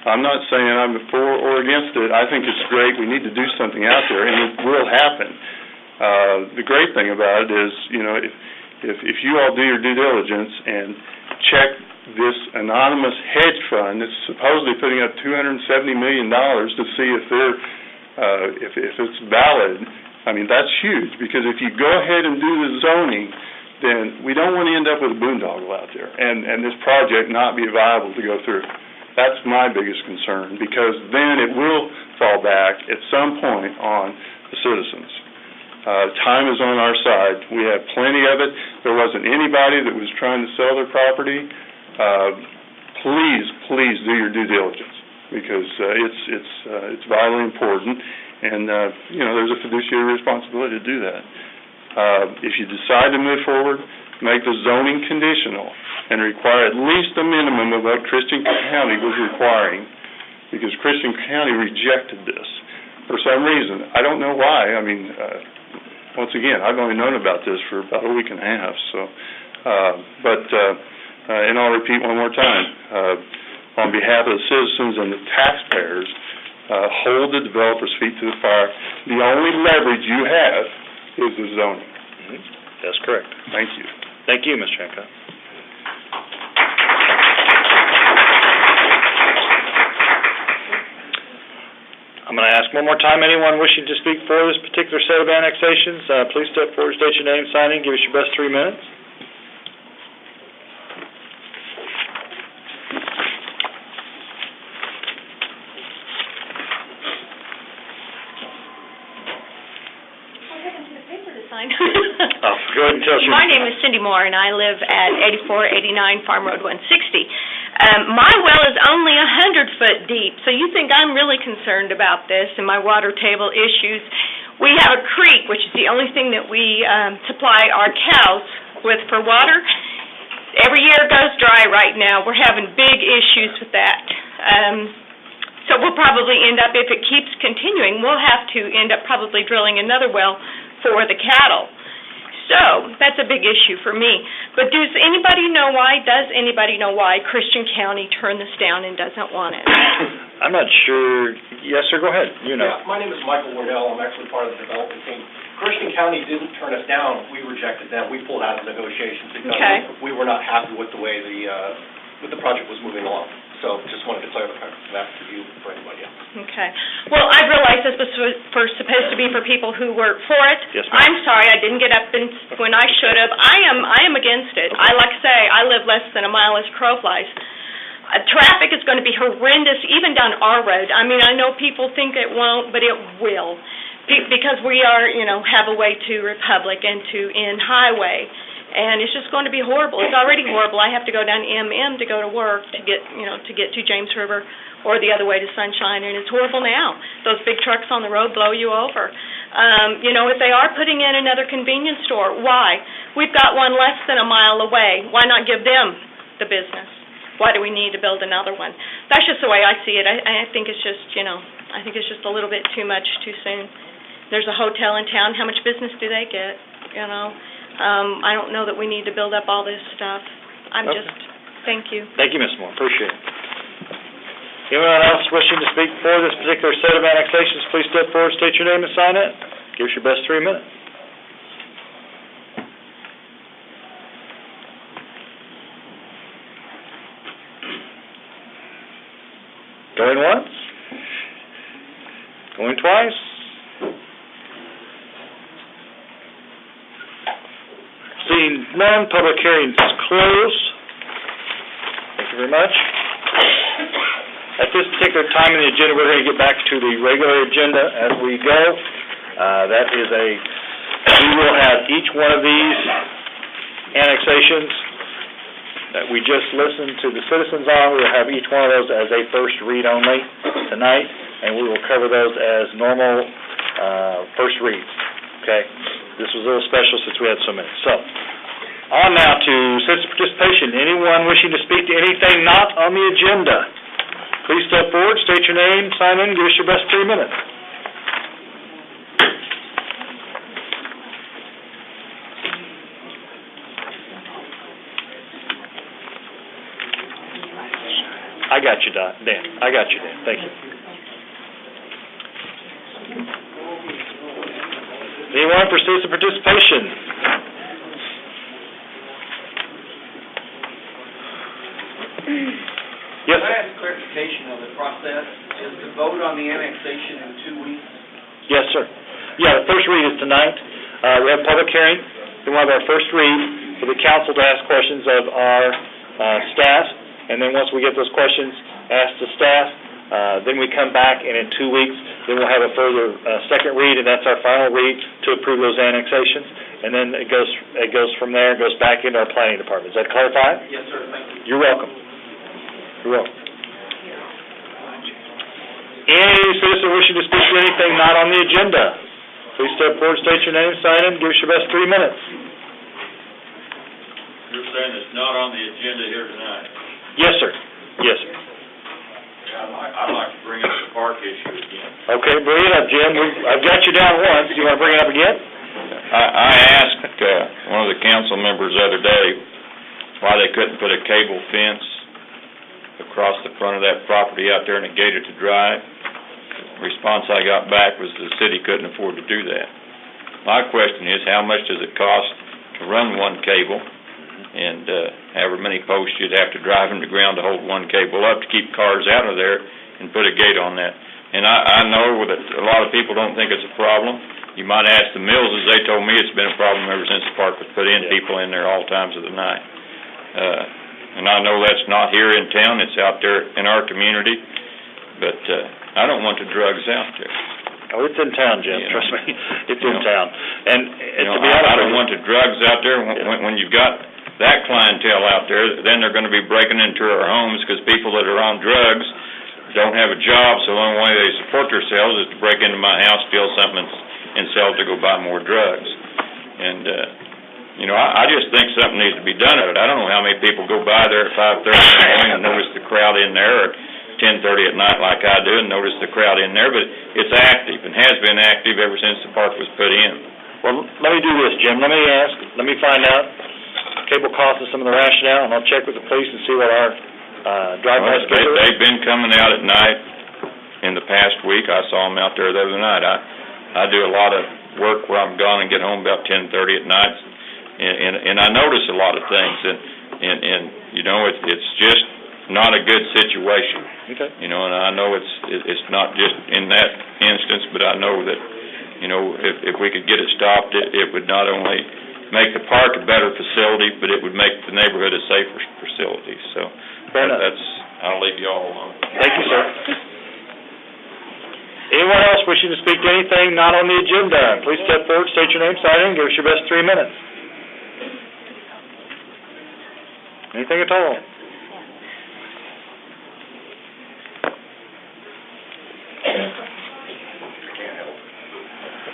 I'm not saying I'm for or against it. I think it's great. We need to do something out there, and it will happen. The great thing about it is, you know, if you all do your due diligence and check this anonymous hedge fund that's supposedly putting up $270 million to see if they're if it's valid, I mean, that's huge, because if you go ahead and do the zoning, then we don't want to end up with a boondoggle out there and this project not be viable to go through. That's my biggest concern, because then it will fall back at some point on the citizens. Time is on our side. We have plenty of it. There wasn't anybody that was trying to sell their property. Please do your due diligence, because it's vitally important, and you know, there's a fiduciary responsibility to do that. If you decide to move forward, make the zoning conditional and require at least a minimum of what Christian County was requiring, because Christian County rejected this for some reason. I don't know why. I mean, once again, I've only known about this for about a week and a half. So, and I'll repeat one more time, on behalf of the citizens and the taxpayers, hold the developers' feet to the fire. The only leverage you have is the zoning. Mm-hmm. That's correct. Thank you. Thank you, Mr. Hancock. I'm going to ask one more time, anyone wishing to speak for this particular set of annexations, please step forward, state your name, sign in, give us your best 3 minutes. Go ahead and tell us your My name is Cindy Moore, and I live at 8489 Farm Road 160. My well is only 100 foot deep, so you think I'm really concerned about this and my water table issues. We have a creek, which is the only thing that we supply our cows with for water. Every year it goes dry right now. We're having big issues with that. So we'll probably end up, if it keeps continuing, we'll have to end up probably drilling another well for the cattle. So that's a big issue for me. But does anybody know why Christian County turned this down and doesn't want it? I'm not sure. Yes, sir, go ahead. You know. Yeah, my name is Michael Wardell. I'm actually part of the development team. Christian County didn't turn us down. We rejected them. We pulled out of negotiations because we were not happy with the way the project was moving along. So just wanted to clarify that to you for anybody else. Okay. Well, I realize this was supposed to be for people who were for it. Yes, ma'am. I'm sorry I didn't get up when I should have. I am against it. I like to say I live less than a mile as crow flies. Traffic is going to be horrendous, even down our road. I mean, I know people think it won't, but it will, because we are, have a way to Republic and to N Highway, and it's just going to be horrible. It's already horrible. I have to go down MM to go to work to get to James River or the other way to Sunshine, and it's horrible now. Those big trucks on the road blow you over. If they are putting in another convenience store, why? We've got one less than a mile away. Why not give them the business? Why do we need to build another one? That's just the way I see it. I think it's just, I think it's just a little bit too much too soon. There's a hotel in town. How much business do they get? I don't know that we need to build up all this stuff. Thank you. Thank you, Ms. Moore. Appreciate it. Anyone else wishing to speak for this particular set of annexations, please step forward, state your name, and sign in. Give us your best 3 minutes. Going once? Going twice? Seeing none, public hearing is closed. Thank you very much. At this particular time in the agenda, we're going to get back to the regular agenda as we go. We will have each one of these annexations that we just listened to the citizens on. We will have each one of those as a first read only tonight, and we will cover those as normal first reads. Okay? This was a little special since we had so many. So, on now to citizen participation. Anyone wishing to speak to anything not on the agenda, please step forward, state your name, sign in, give us your best 3 minutes. I got you, Dan. I got you, Dan. Thank you. Anyone for citizen participation? Yes, Can I ask clarification of the process? Is the vote on the annexation in 2 weeks? Yes, sir. Yeah, the first read is tonight. We have a public hearing. Then we'll have our first read for the council to ask questions of our staff. And then once we get those questions asked to staff, then we come back, and in 2 weeks, then we'll have a further second read, and that's our final read to approve those annexations. And then it goes from there, goes back into our planning department. Does that clarify? Yes, sir. Thank you. You're welcome. You're welcome. Any citizen wishing to speak to anything not on the agenda, please step forward, state your name, sign in, give us your best 3 minutes. You're saying it's not on the agenda here tonight? Yes, sir. Yes, sir. I'd like to bring up the park issue again. Okay, bring it up, Jim. I've got you down once. You want to bring it up again? I asked one of the council members the other day why they couldn't put a cable fence across the front of that property out there and a gated to drive. The response I got back was the city couldn't afford to do that. My question is, how much does it cost to run one cable, and however many posts you'd have to drive in the ground to hold one cable up to keep cars out of there and put a gate on that? And I know that a lot of people don't think it's a problem. You might ask the Millses, they told me it's been a problem ever since the park was put in, people in there all times of the night. And I know that's not here in town, it's out there in our community, but I don't want the drugs out there. Oh, it's in town, Jim, trust me, it's in town. And to be honest, I don't want the drugs out there. When you've got that clientele out there, then they're going to be breaking into our homes, because people that are on drugs don't have a job, so the only way they support themselves is to break into my house, steal something, and sell to go buy more drugs. And I just think something needs to be done of it. I don't know how many people go by there at 5:30 in the morning and notice the crowd in there, or 10:30 at night like I do and notice the crowd in there, but it's active and has been active ever since the park was put in. Well, let me do this, Jim. Let me find out cable costs and some of the rationale, and I'll check with the police and see what our drive-by schedule is. They've been coming out at night in the past week. I saw them out there the other night. I do a lot of work where I'm gone and get home about 10:30 at night, and I notice a lot of things, and it's just not a good situation. Okay. And I know it's not just in that instance, but I know that if we could get it stopped, it would not only make the park a better facility, but it would make the neighborhood a safer facility. So that's I'll leave you all alone. Thank you, sir. Anyone else wishing to speak to anything not on the agenda, please step forward, state your name, sign in, give us your best 3 minutes. Anything at all?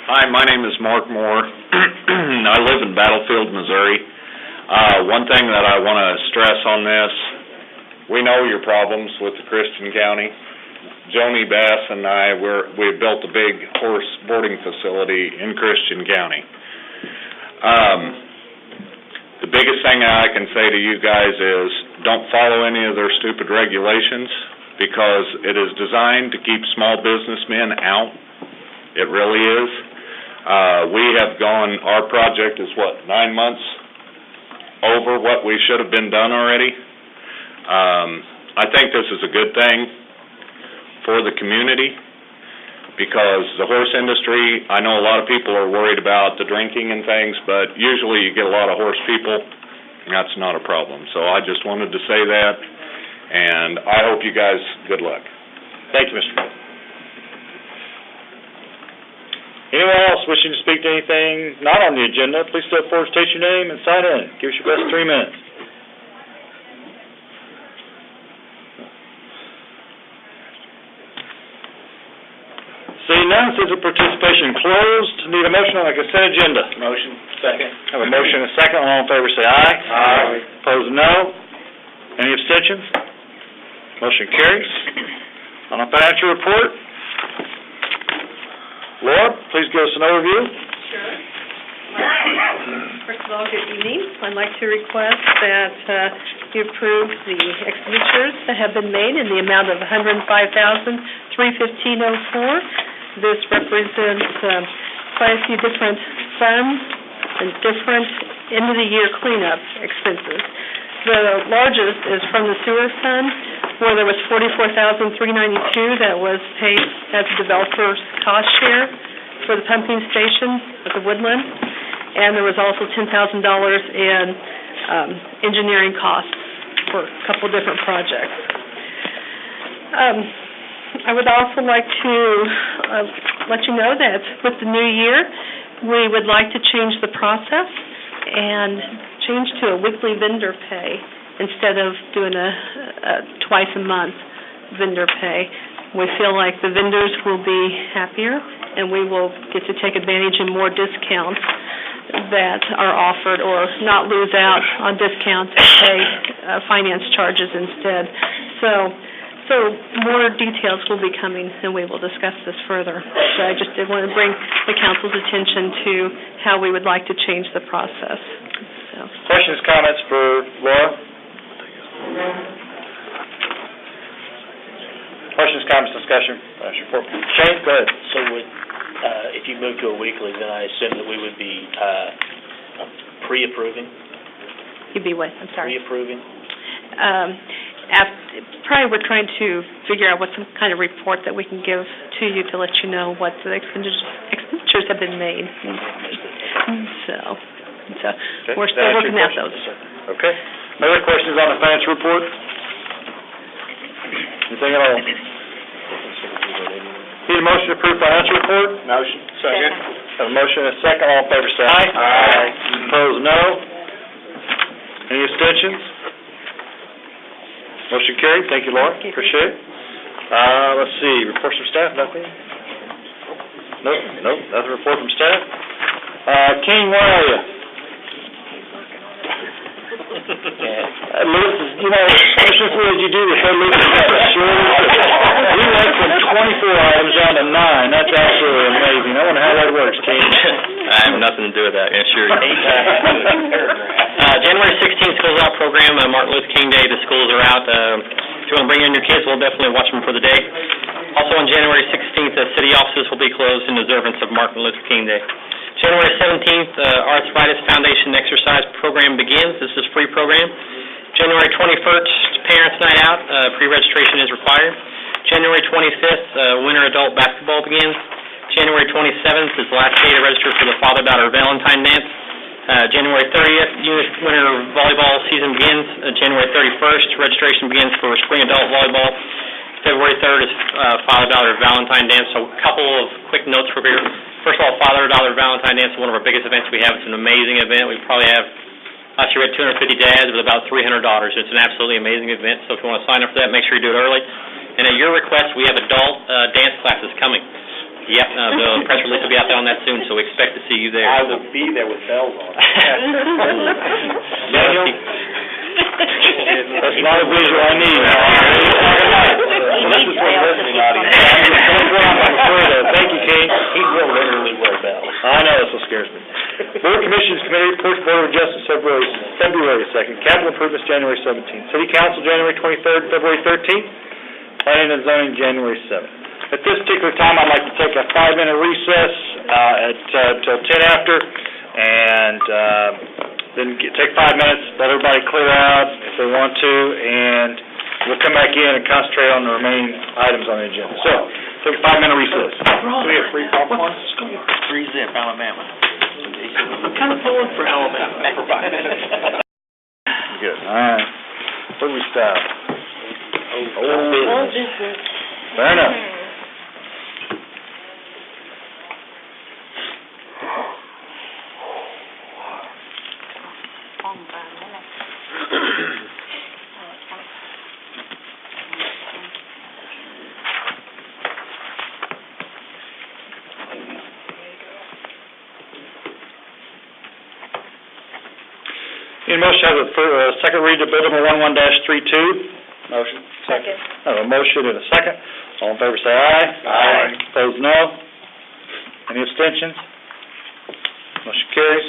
Hi, my name is Mark Moore. I live in Battlefield, Missouri. One thing that I want to stress on this, we know your problems with the Christian County. Joni Bass and I, we built a big horse boarding facility in Christian County. The biggest thing I can say to you guys is don't follow any of their stupid regulations because it is designed to keep small businessmen out. It really is. We have gone, our project is 9 months over what we should have been done already. I think this is a good thing for the community because the horse industry, I know a lot of people are worried about the drinking and things, but usually you get a lot of horse people, and that's not a problem. So I just wanted to say that, and I hope you guys good luck. Thank you, Mr. Moore. Anyone else wishing to speak to anything not on the agenda, please step forward, state your name, and sign in. Give us your best 3 minutes. Seeing none, since the participation closed, need a motion on the consent agenda. Motion. Second. Have a motion and a second. All in favor say aye. Aye. Opposed, no. Any abstentions? Motion carries. On a financial report, Laura, please give us an overview. Sure. First of all, good evening. I'd like to request that you approve the expenditures that have been made in the amount of $105,315.04. This represents quite a few different funds and different end-of-the-year cleanup expenses. The largest is from the sewer fund, where there was $44,392 that was paid as a developer's cost share for the pumping station at the Woodland, and there was also $10,000 in engineering costs for a couple different projects. I would also like to let you know that with the new year, we would like to change the process and change to a weekly vendor pay instead of doing a twice a month vendor pay. We feel like the vendors will be happier and we will get to take advantage of more discounts that are offered or not lose out on discounts and pay finance charges instead. So more details will be coming, and we will discuss this further. So I just did want to bring the council's attention to how we would like to change the process. So. Questions, comments for Laura? Questions, comments, discussion? Shane, go ahead. So if you move to a weekly, then I assume that we would be pre-approving? You'd be what? I'm sorry. Pre-approving? Probably we're trying to figure out what some kind of report that we can give to you to let you know what the expenditures have been made. So okay. We're still looking at those. Okay. Other questions on the finance report? Anything at all? Need a motion to approve financial report? Motion. Second. Have a motion and a second. All in favor say aye. Aye. Opposed, no. Any abstentions? Motion carried. Thank you, Laura. Appreciate it. Let's see. Reports from staff, nothing? Nope. Nothing report from staff. King, where are you? Lewis, Commissioner, what did you do to Head Lewis? We went from 24 items down to 9. That's absolutely amazing. I wonder how that works, King. I have nothing to do with that, yeah, sure. January 16th Schools Out program, Martin Luther King Day, the schools are out. If you want to bring in your kids, we'll definitely watch them for the day. Also on January 16th, city offices will be closed in observance of Martin Luther King Day. January 17th, Arthritis Foundation Exercise Program begins. This is a free program. January 21st, Parents Night Out. Pre-registration is required. January 25th, Winter Adult Basketball begins. January 27th is the last day to register for the Father-Daughter Valentine Dance. January 30th, winter volleyball season begins. January 31st, registration begins for spring adult volleyball. February 3rd is Father Daughter Valentine Dance. So a couple of quick notes for here. First of all, Father Daughter Valentine Dance is one of our biggest events we have. It's an amazing event. We probably have, last year we had 250 dads with about 300 daughters. It's an absolutely amazing event. So if you want to sign up for that, make sure you do it early. And at your request, we have adult dance classes coming. Yep, the press release will be out there on that soon, so we expect to see you there. I will be there with bells on. Daniel? That's not a visual I need. This is for the listening audience. Thank you, King. He will literally wear bells. I know, that's what scares me. Board Commissions Committee reports Board of Adjustments February 2nd. Capital Improvements January 17th. City Council January 23rd, February 13th. Planning and Zoning January 7th. At this particular time, I'd like to take a 5-minute recess till 10 after, and then take 5 minutes, let everybody clear out if they want to, and we'll come back in and concentrate on the remaining items on the agenda. So, take a 5-minute recess. Do we have free popcorn? Free zip, Alabama. I'm kind of pulling for Alabama for 5 minutes. Good. All right. Where do we stop? Old business. Fair enough. Need a motion to have a second read of Bill number 11-32. Motion. Second. I have a motion and a second. All in favor say aye. Aye. Opposed, no. Any abstentions? Motion carries.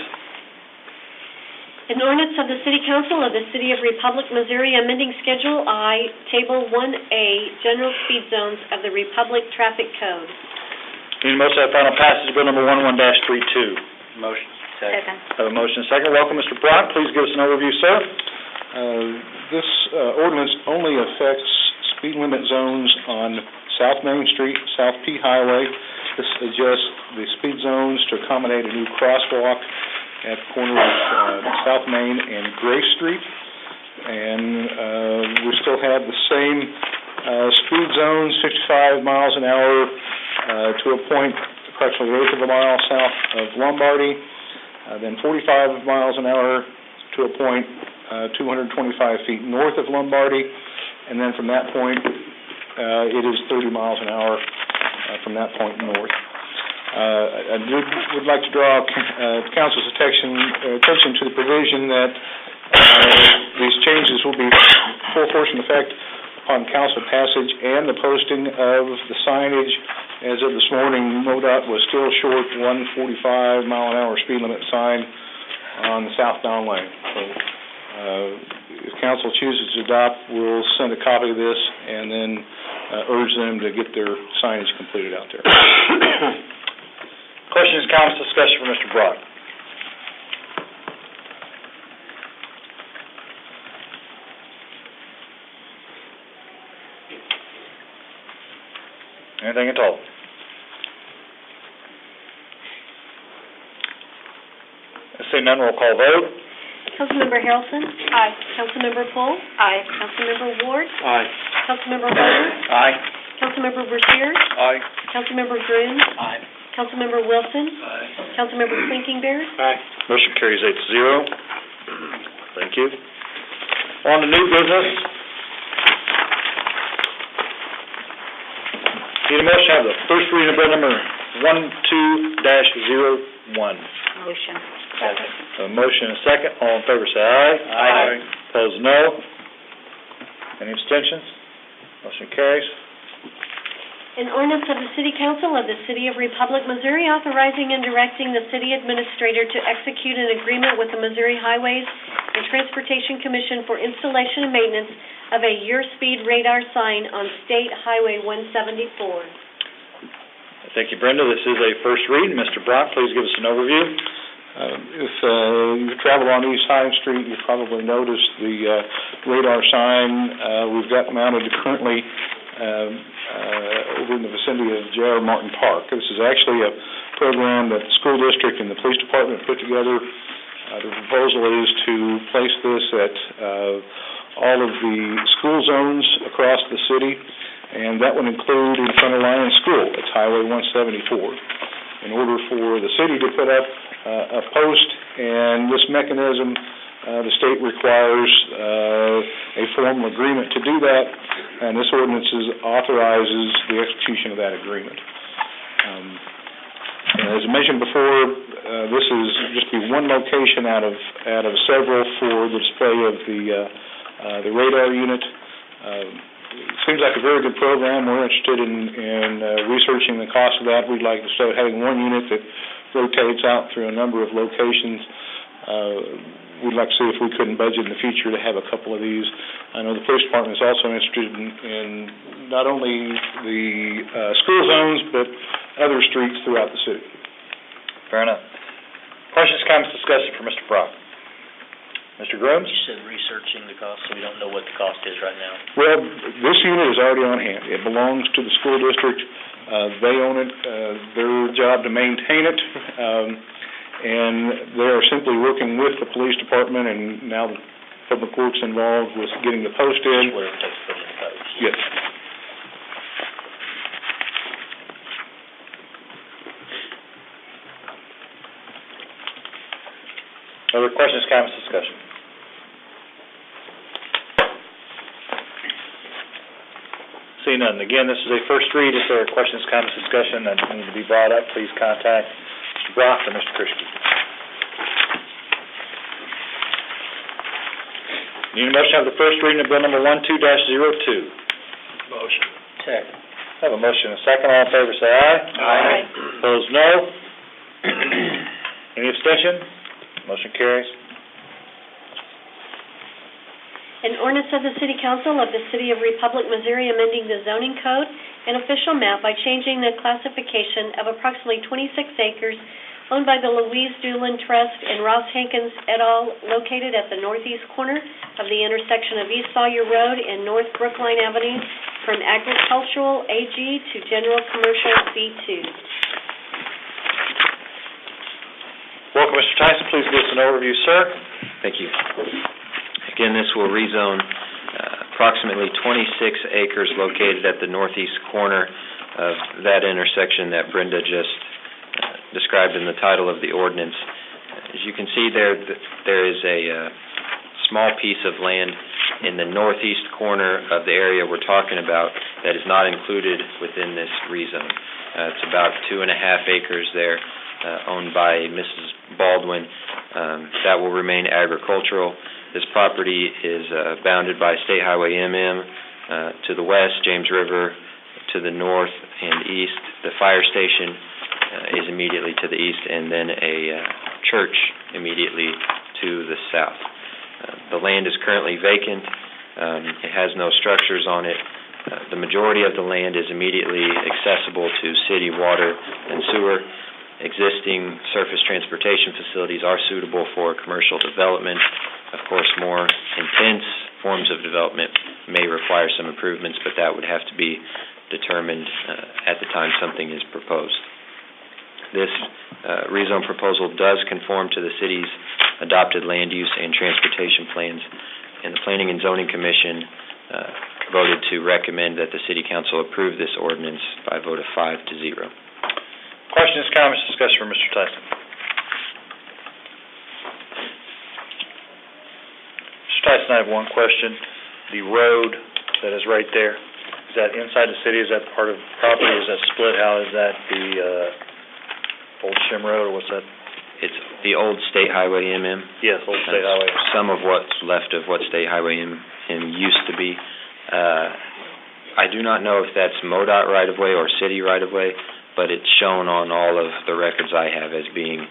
An ordinance of the City Council of the City of Republic, Missouri, amending Schedule I, Table 1A, General Speed Zones of the Republic Traffic Code. Need a motion to have final passage of Bill number 11-32. Motion. Second. I have a motion and a second. Welcome, Mr. Brock. Please give us an overview, sir. This ordinance only affects speed limit zones on South Main Street, South P Highway. This adjusts the speed zones to accommodate a new crosswalk at the corner of South Main and Grace Street. And we still have the same speed zones, 55 miles an hour to a point approximately an eighth of a mile south of Lombardy, then 45 miles an hour to a point 225 feet north of Lombardy, and then from that point it is 30 miles an hour from that point north. I would like to draw Council's attention to the provision that these changes will be full force in effect upon council passage and the posting of the signage. As of this morning, MoDOT was still short 145 mile an hour speed limit sign on the southbound lane. So if council chooses to adopt, we'll send a copy of this and then urge them to get their signage completed out there. Questions, comments, discussion for Mr. Brock? Anything at all? I see none, roll call vote. Councilmember Harrelson? Aye. Councilmember Poole? Aye. Councilmember Ward? Aye. Councilmember Horner? Aye. Councilmember Bertier? Aye. Councilmember Gruen? Aye. Councilmember Wilson? Aye. Councilmember Klinkenberg? Aye. Motion carries 8-0. Thank you. On to new business. Need a motion to have the first reading of bill number 12-01. Motion. Second. A motion and a second. All in favor say aye. Aye. Opposed, no. Any abstentions? Motion carries. An ordinance of the City Council of the City of Republic, Missouri, authorizing and directing the city administrator to execute an agreement with the Missouri Highways and Transportation Commission for installation and maintenance of a year-speed radar sign on State Highway 174. Thank you, Brenda. This is a first read. Mr. Brock, please give us an overview. If you've traveled on East High Street, you've probably noticed the radar sign we've got mounted currently over in the vicinity of J.R. Martin Park. This is actually a program that the school district and the police department put together The proposal is to place this at all of the school zones across the city, and that would include in front of Lion School. It's Highway 174. In order for the city to put up a post and this mechanism, the state requires a formal agreement to do that, and this ordinance authorizes the execution of that agreement. And as I mentioned before, this is just be one location out of several for the display of the radar unit. It seems like a very good program. We're interested in researching the cost of that. We'd like to start having one unit that rotates out through a number of locations. We'd like to see if we couldn't budget in the future to have a couple of these. I know the police department is also interested in not only the school zones, but other streets throughout the city. Fair enough. Questions, comments, discussion for Mr. Brock? Mr. Grooms? You said researching the cost, so we don't know what the cost is right now. Well, this unit is already on hand. It belongs to the school district. They own it. Their job to maintain it. And they are simply working with the police department and now the Public Works involved with getting the post in. Whatever it takes to put in the post. Yes. Other questions, comments, discussion? Seeing none. Again, this is a first read. If there are questions, comments, discussion that need to be brought up, please contact Mr. Brock or Mr. Krischke. Need a motion of the first reading of bill number 12-02. Motion. Second. I have a motion and a second. All in favor, say aye. Aye. Opposed, no. Any abstention? Motion carries. An ordinance of the City Council of the City of Republic, Missouri, amending the zoning code and official map by changing the classification of approximately 26 acres owned by the Louise Doolin Trust and Ross Hankins et al., located at the northeast corner of the intersection of East Sawyer Road and North Brookline Avenue, from agricultural AG to general commercial B2. Welcome, Mr. Tyson. Please give us an overview, sir. Thank you. Again, this will rezone approximately 26 acres located at the northeast corner of that intersection that Brenda just described in the title of the ordinance. As you can see there is a small piece of land in the northeast corner of the area we're talking about that is not included within this rezone. It's about 2.5 acres there, owned by Mrs. Baldwin. That will remain agricultural. This property is bounded by State Highway MM to the west, James River to the north and east. The fire station is immediately to the east, and then a church immediately to the south. The land is currently vacant. It has no structures on it. The majority of the land is immediately accessible to city water and sewer. Existing surface transportation facilities are suitable for commercial development. Of course, more intense forms of development may require some improvements, but that would have to be determined at the time something is proposed. This rezone proposal does conform to the city's adopted land use and transportation plans, and the Planning and Zoning Commission voted to recommend that the City Council approve this ordinance by a vote of 5-0. Questions, comments, discussion for Mr. Tyson? Mr. Tyson, I have one question. The road that is right there, is that inside the city? Is that part of the property? Is that split? How is that the old Shim Road, or what's that? It's the old State Highway MM. Yes, old State Highway. Some of what's left of what State Highway MM used to be. I do not know if that's MoDOT right-of-way or city right-of-way, but it's shown on all of the records I have as being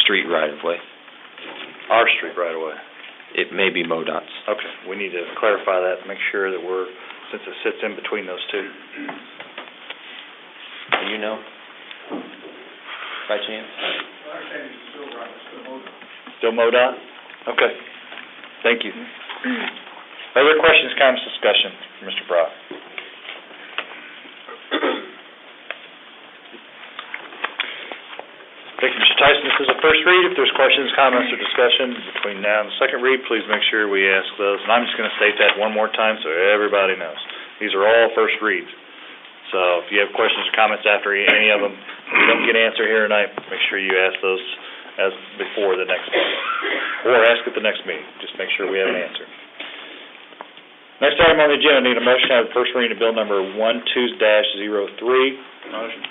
street right-of-way. Our street right-of-way? It may be MoDOT's. Okay, we need to clarify that, make sure that since it sits in between those two. Do you know, by chance? Still MoDOT? Okay, thank you. Other questions, comments, discussion for Mr. Brock? Thank you, Mr. Tyson. This is a first read. If there's questions, comments, or discussion between now and the second read, please make sure we ask those. And I'm just going to state that one more time so everybody knows. These are all first reads. So if you have questions or comments after any of them, if you don't get an answer here tonight, make sure you ask those as before the next meeting. Or ask at the next meeting. Just make sure we have an answer. Next item on the agenda, need a motion to have the first reading of bill number 12-03. Motion.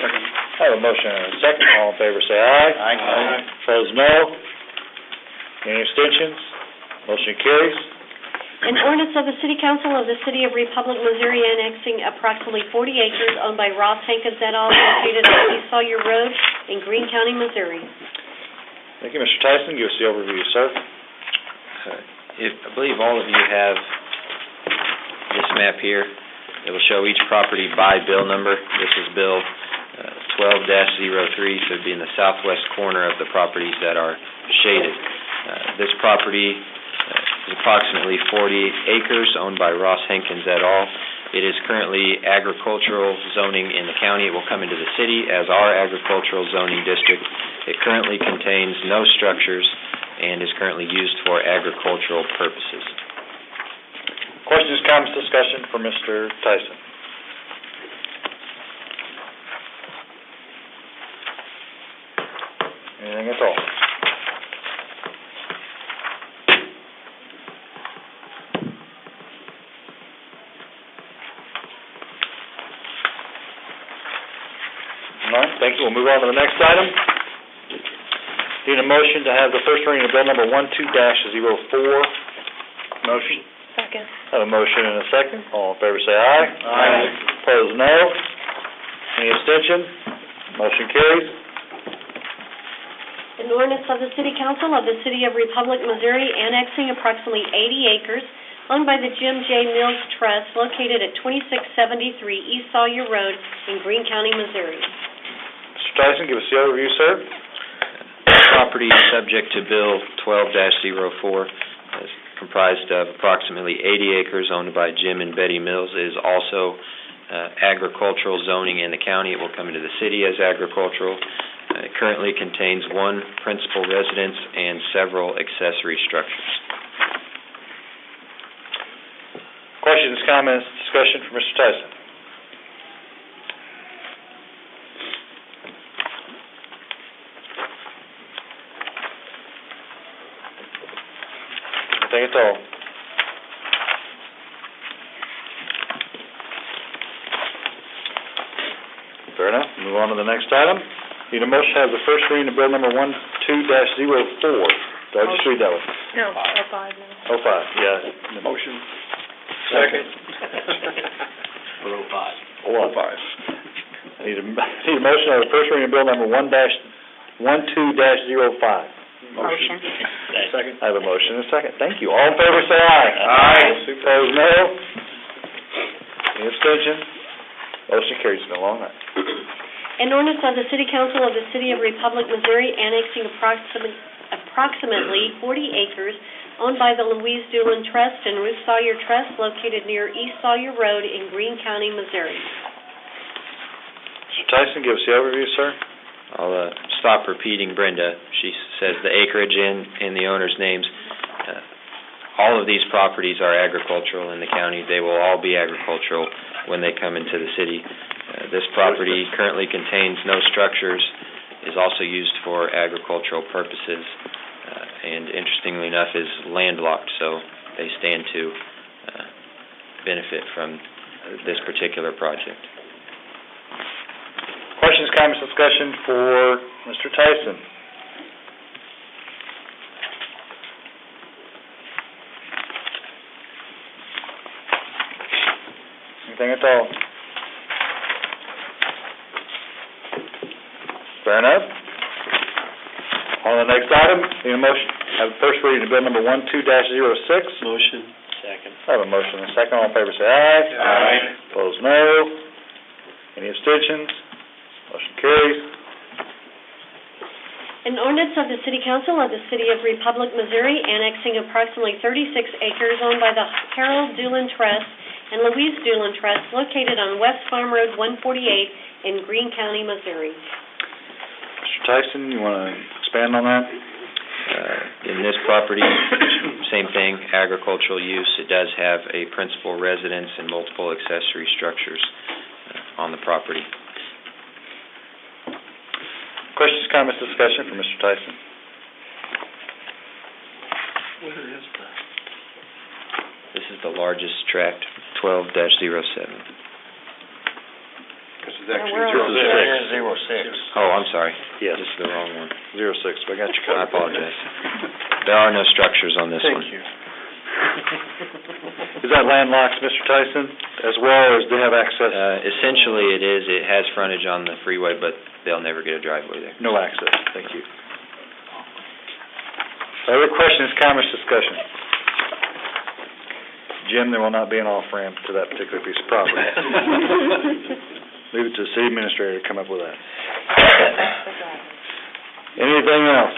Second. I have a motion and a second. All in favor, say aye. Aye. Opposed, no. Any abstentions? Motion carries. An ordinance of the City Council of the City of Republic, Missouri annexing approximately 40 acres owned by Ross Hankins et al. Located on East Sawyer Road in Greene County, Missouri. Thank you, Mr. Tyson. Give us the overview, sir. I believe all of you have this map here. It will show each property by bill number. This is Bill 12-03, so it'd be in the southwest corner of the properties that are shaded. This property is approximately 40 acres owned by Ross Hankins et al. It is currently agricultural zoning in the county. It will come into the city as our agricultural zoning district. It currently contains no structures and is currently used for agricultural purposes. Questions, comments, discussion for Mr. Tyson? Anything at all? None? Thank you. We'll move on to the next item. Need a motion to have the first reading of bill number 12-04. Motion. Second. Have a motion and a second. All in favor say aye. Aye. Opposed, no. Any abstention? Motion carries. An ordinance of the City Council of the City of Republic, Missouri annexing approximately 80 acres owned by the Jim J. Mills Trust located at 2673 East Sawyer Road in Greene County, Missouri. Mr. Tyson, give us the overview, sir. Property subject to Bill 12-04 is comprised of approximately 80 acres owned by Jim and Betty Mills. It is also agricultural zoning in the county. It will come into the city as agricultural. It currently contains one principal residence and several accessory structures. Questions, comments, discussion for Mr. Tyson? Anything at all? Fair enough. Move on to the next item. Need a motion to have the first reading of bill number 12-04. Did I just read that one? No, 05 now. 05, yeah. The motion. Second. For 05. 05. I need a motion to have the first reading of bill number 12-05. Motion. Second. I have a motion and a second. Thank you. All in favor say aye. Aye. Opposed, no. Any abstention? Motion carries. It's been a long night. An ordinance of the City Council of the City of Republic, Missouri annexing approximately 40 acres owned by the Louise Doolin Trust and Ruth Sawyer Trust located near East Sawyer Road in Greene County, Missouri. Mr. Tyson, give us the overview, sir. I'll stop repeating Brenda. She says the acreage in the owner's names. All of these properties are agricultural in the county. They will all be agricultural when they come into the city. This property currently contains no structures, is also used for agricultural purposes, and interestingly enough is landlocked, so they stand to benefit from this particular project. Questions, comments, discussion for Mr. Tyson? Anything at all? Fair enough. On the next item, need a motion, have the first reading of bill number 12-06. Motion. Second. I have a motion and a second. All in favor say aye. Aye. Opposed, no. Any abstentions? Motion carries. An ordinance of the City Council of the City of Republic, Missouri annexing approximately 36 acres owned by the Harold Doolin Trust and Louise Doolin Trust located on West Farm Road 148 in Greene County, Missouri. Mr. Tyson, you want to expand on that? In this property, same thing, agricultural use. It does have a principal residence and multiple accessory structures on the property. Questions, comments, discussion from Mr. Tyson? This is the largest tract, 12-07. This is actually 06. Oh, I'm sorry. Yes. This is the wrong one. 06, but I got you I apologize. There are no structures on this one. Thank you. Is that landlocked, Mr. Tyson, as well, or does they have access? Essentially, it is. It has frontage on the freeway, but they'll never get a driveway there. No access, thank you. Other questions, comments, discussion? Jim, there will not be an off-ramp to that particular piece of property. Leave it to the city administrator to come up with that. Anything else?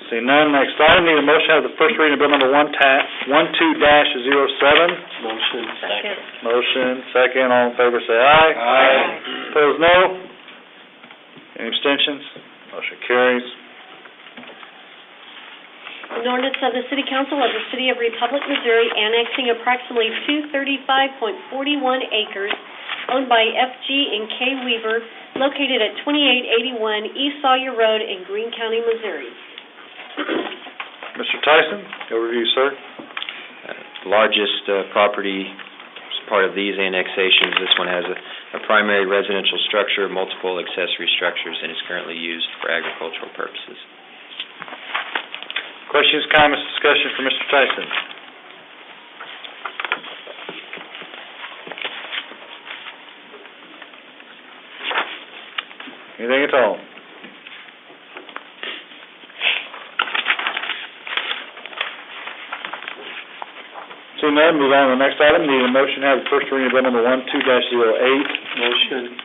See none, next item, need a motion to have the first reading of bill number 12-07. Motion. Second. Motion, second, all in favor say aye. Aye. Opposed, no. Any abstentions? Motion carries. An ordinance of the City Council of the City of Republic, Missouri, annexing approximately 235.41 acres owned by F.G. and K. Weaver, located at 2881 East Sawyer Road in Greene County, Missouri. Mr. Tyson, overview, sir. Largest property as part of these annexations. This one has a primary residential structure, multiple accessory structures, and is currently used for agricultural purposes. Questions, comments, discussion for Mr. Tyson? Anything at all? Seeing none, move on to the next item. Need a motion to have the first reading of bill number 12-08. Motion.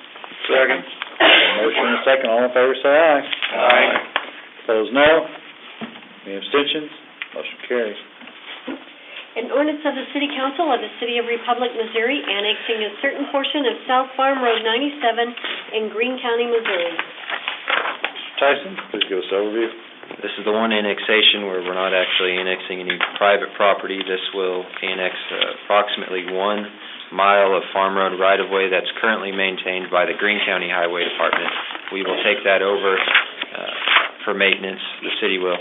Second. Motion and second. All in favor say aye. Aye. Opposed, no. Any abstentions? Motion carries. An ordinance of the City Council of the City of Republic, Missouri, annexing a certain portion of South Farm Road 97 in Greene County, Missouri. Mr. Tyson, please give us an overview. This is the one annexation where we're not actually annexing any private property. This will annex approximately 1 mile of Farm Road right-of-way that's currently maintained by the Greene County Highway Department. We will take that over for maintenance, the city will.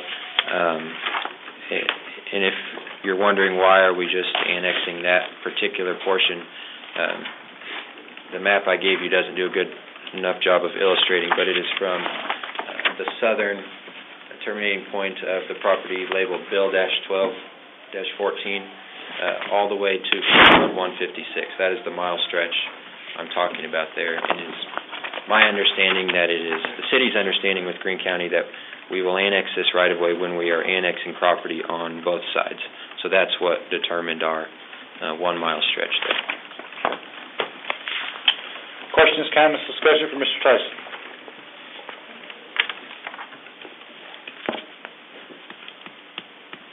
And if you're wondering why are we just annexing that particular portion, the map I gave you doesn't do a good enough job of illustrating, but it is from the southern terminating point of the property labeled Bill-12-14 all the way to Road 156. That is the mile stretch I'm talking about there. And it's my understanding that it is the city's understanding with Greene County that we will annex this right-of-way when we are annexing property on both sides. So that's what determined our 1 mile stretch there. Questions, comments, discussion for Mr. Tyson?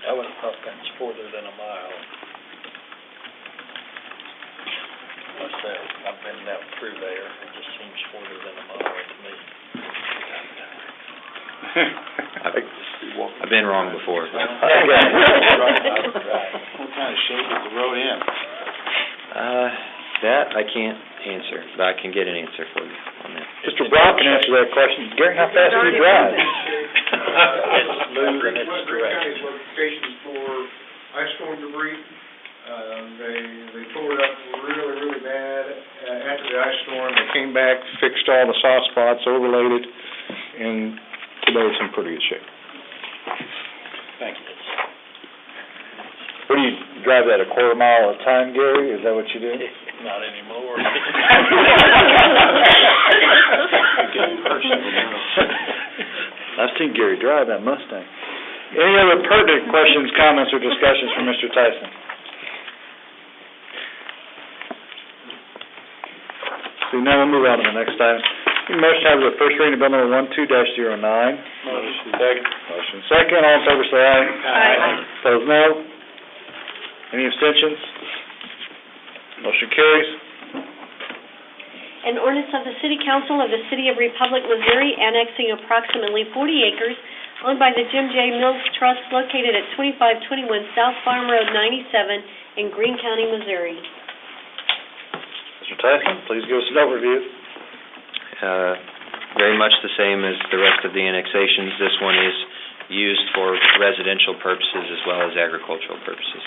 I would have thought that's further than a mile. Must say, I've been out through there, it just seems further than a mile to me. I've been wrong before. What kind of shape is the road in? That I can't answer, but I can get an answer for you on that. Mr. Brown can answer that question. Gary, how fast do you drive? It's smooth and it's direct. Notifications for ice storm debris. They tore it up really, really bad after the ice storm. They came back, fixed all the soft spots, overlaid it, and today it's in pretty good shape. Thank you. What do you drive that, a quarter mile at a time, Gary? Is that what you do? Not anymore. I've seen Gary drive that Mustang. Any other pertinent questions, comments, or discussions from Mr. Tyson? See, now we'll move on to the next item. Motion to have the first reading of bill number 12-09. Motion. Second. Motion second. All in favor say aye. Aye. Opposed, no. Any abstentions? Motion carries. An ordinance of the City Council of the City of Republic, Missouri, annexing approximately 40 acres owned by the Jim J. Mills Trust located at 2521 South Farm Road 97 in Greene County, Missouri. Mr. Tyson, please give us an overview. Very much the same as the rest of the annexations. This one is used for residential purposes as well as agricultural purposes.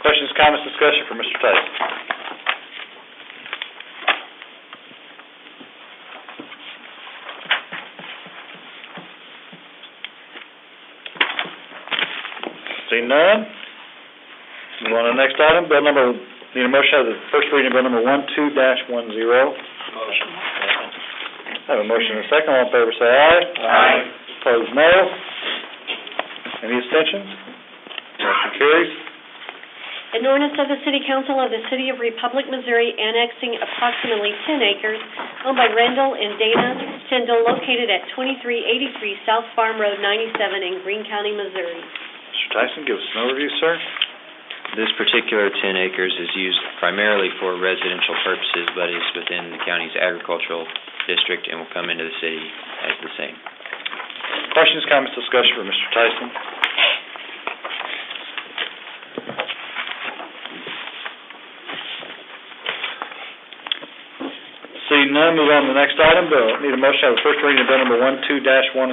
Questions, comments, discussion for Mr. Tyson? Seeing none, move on to the next item. Need a motion of the first reading of bill number 12-10. Motion. I have a motion and a second. All in favor say aye. Aye. Opposed, no. Any abstentions? Motion carries. An ordinance of the City Council of the City of Republic, Missouri, annexing approximately 10 acres owned by Randall and Dana Tyndall located at 2383 South Farm Road 97 in Greene County, Missouri. Mr. Tyson, give us an overview, sir. This particular 10 acres is used primarily for residential purposes, but is within the county's agricultural district and will come into the city as the same. Questions, comments, discussion for Mr. Tyson? Seeing none, move on to the next item. Need a motion to have the first reading of bill number 12-11.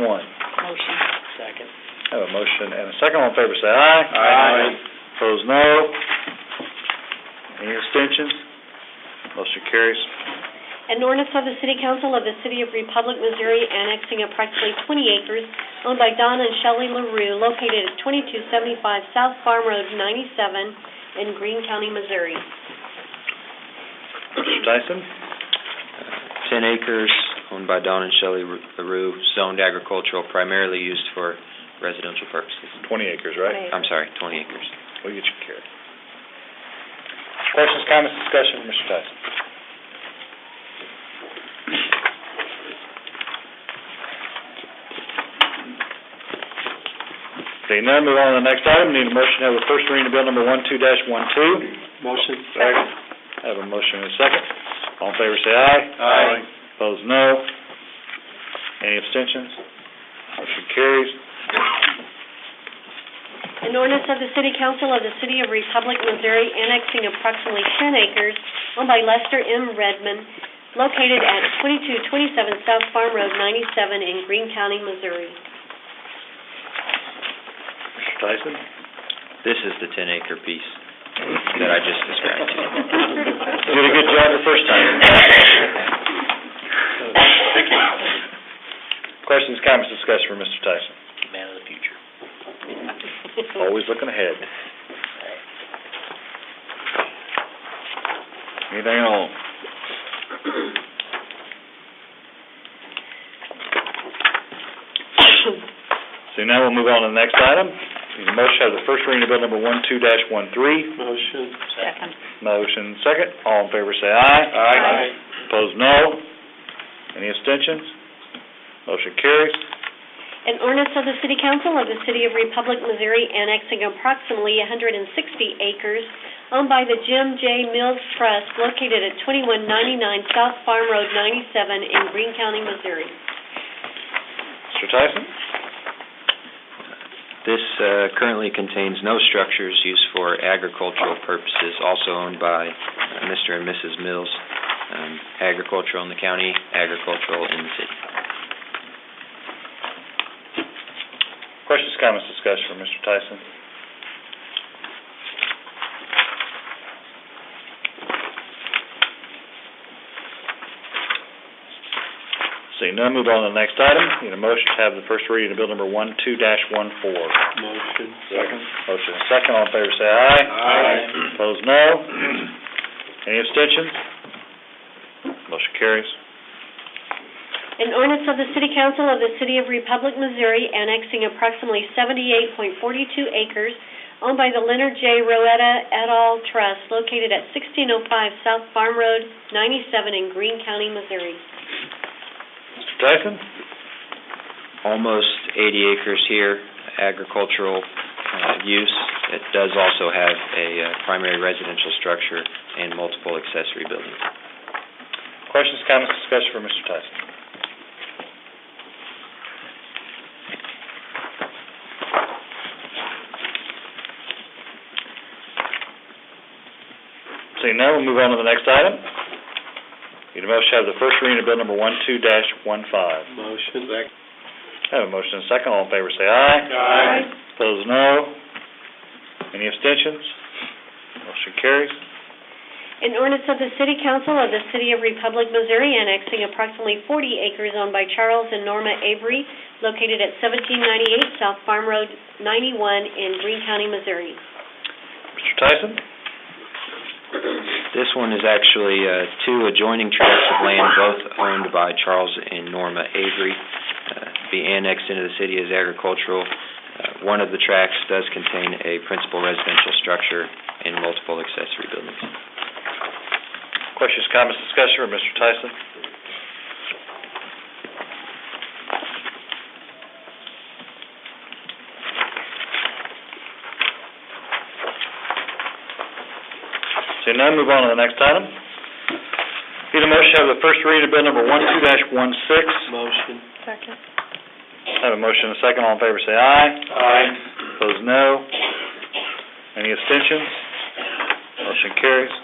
Motion. Second. I have a motion and a second. All in favor say aye. Aye. Opposed, no. Any abstentions? Motion carries. An ordinance of the City Council of the City of Republic, Missouri, annexing approximately 20 acres owned by Don and Shelley LaRue located at 2275 South Farm Road 97 in Greene County, Missouri. Mr. Tyson? 10 acres owned by Don and Shelley LaRue, zoned agricultural, primarily used for residential purposes. 20 acres, right? I'm sorry, 20 acres. We'll get you carried. Questions, comments, discussion for Mr. Tyson? Seeing none, move on to the next item. Need a motion to have the first reading of bill number 12-12. Motion. Second. I have a motion and a second. All in favor say aye. Aye. Opposed, no. Any abstentions? Motion carries. An ordinance of the City Council of the City of Republic, Missouri, annexing approximately 10 acres owned by Lester M. Redmond located at 2227 South Farm Road 97 in Greene County, Missouri. Mr. Tyson? This is the 10-acre piece that I just described to you. You did a good job the first time. Thank you. Questions, comments, discussion for Mr. Tyson? Man of the future. Always looking ahead. Anything at all? So now we'll move on to the next item. Need a motion to have the first reading of bill number 12-13. Motion. Second. Motion second. All in favor say aye. Aye. Opposed, no. Any abstentions? Motion carries. An ordinance of the City Council of the City of Republic, Missouri, annexing approximately 160 acres owned by the Jim J. Mills Trust located at 2199 South Farm Road 97 in Greene County, Missouri. Mr. Tyson? This currently contains no structures used for agricultural purposes, also owned by Mr. and Mrs. Mills, agricultural in the county, agricultural in the city. Questions, comments, discussion for Mr. Tyson? Seeing none, move on to the next item. Need a motion to have the first reading of bill number 12-14. Motion. Second. Motion and second. All in favor say aye. Aye. Opposed, no. Any abstentions? Motion carries. An ordinance of the City Council of the City of Republic, Missouri, annexing approximately 78.42 acres owned by the Leonard J. Roetta et al. Trust located at 1605 South Farm Road 97 in Greene County, Missouri. Mr. Tyson? Almost 80 acres here, agricultural use. It does also have a primary residential structure and multiple accessory buildings. Questions, comments, discussion for Mr. Tyson? Seeing none, we'll move on to the next item. Need a motion to have the first reading of bill number 12-15. Motion. I have a motion and a second. All in favor say aye. Aye. Opposed, no. Any abstentions? Motion carries. An ordinance of the City Council of the City of Republic, Missouri, annexing approximately 40 acres owned by Charles and Norma Avery, located at 1798 South Farm Road 91 in Greene County, Missouri. Mr. Tyson? This one is actually two adjoining tracts of land, both owned by Charles and Norma Avery, be annexed into the city as agricultural. One of the tracts does contain a principal residential structure and multiple accessory buildings. Questions, comments, discussion for Mr. Tyson? Seeing none, move on to the next item. Need a motion to have the first reading of bill number 12-16. Motion. Second. I have a motion and a second. All in favor say aye. Aye. Opposed, no. Any abstentions? Motion carries.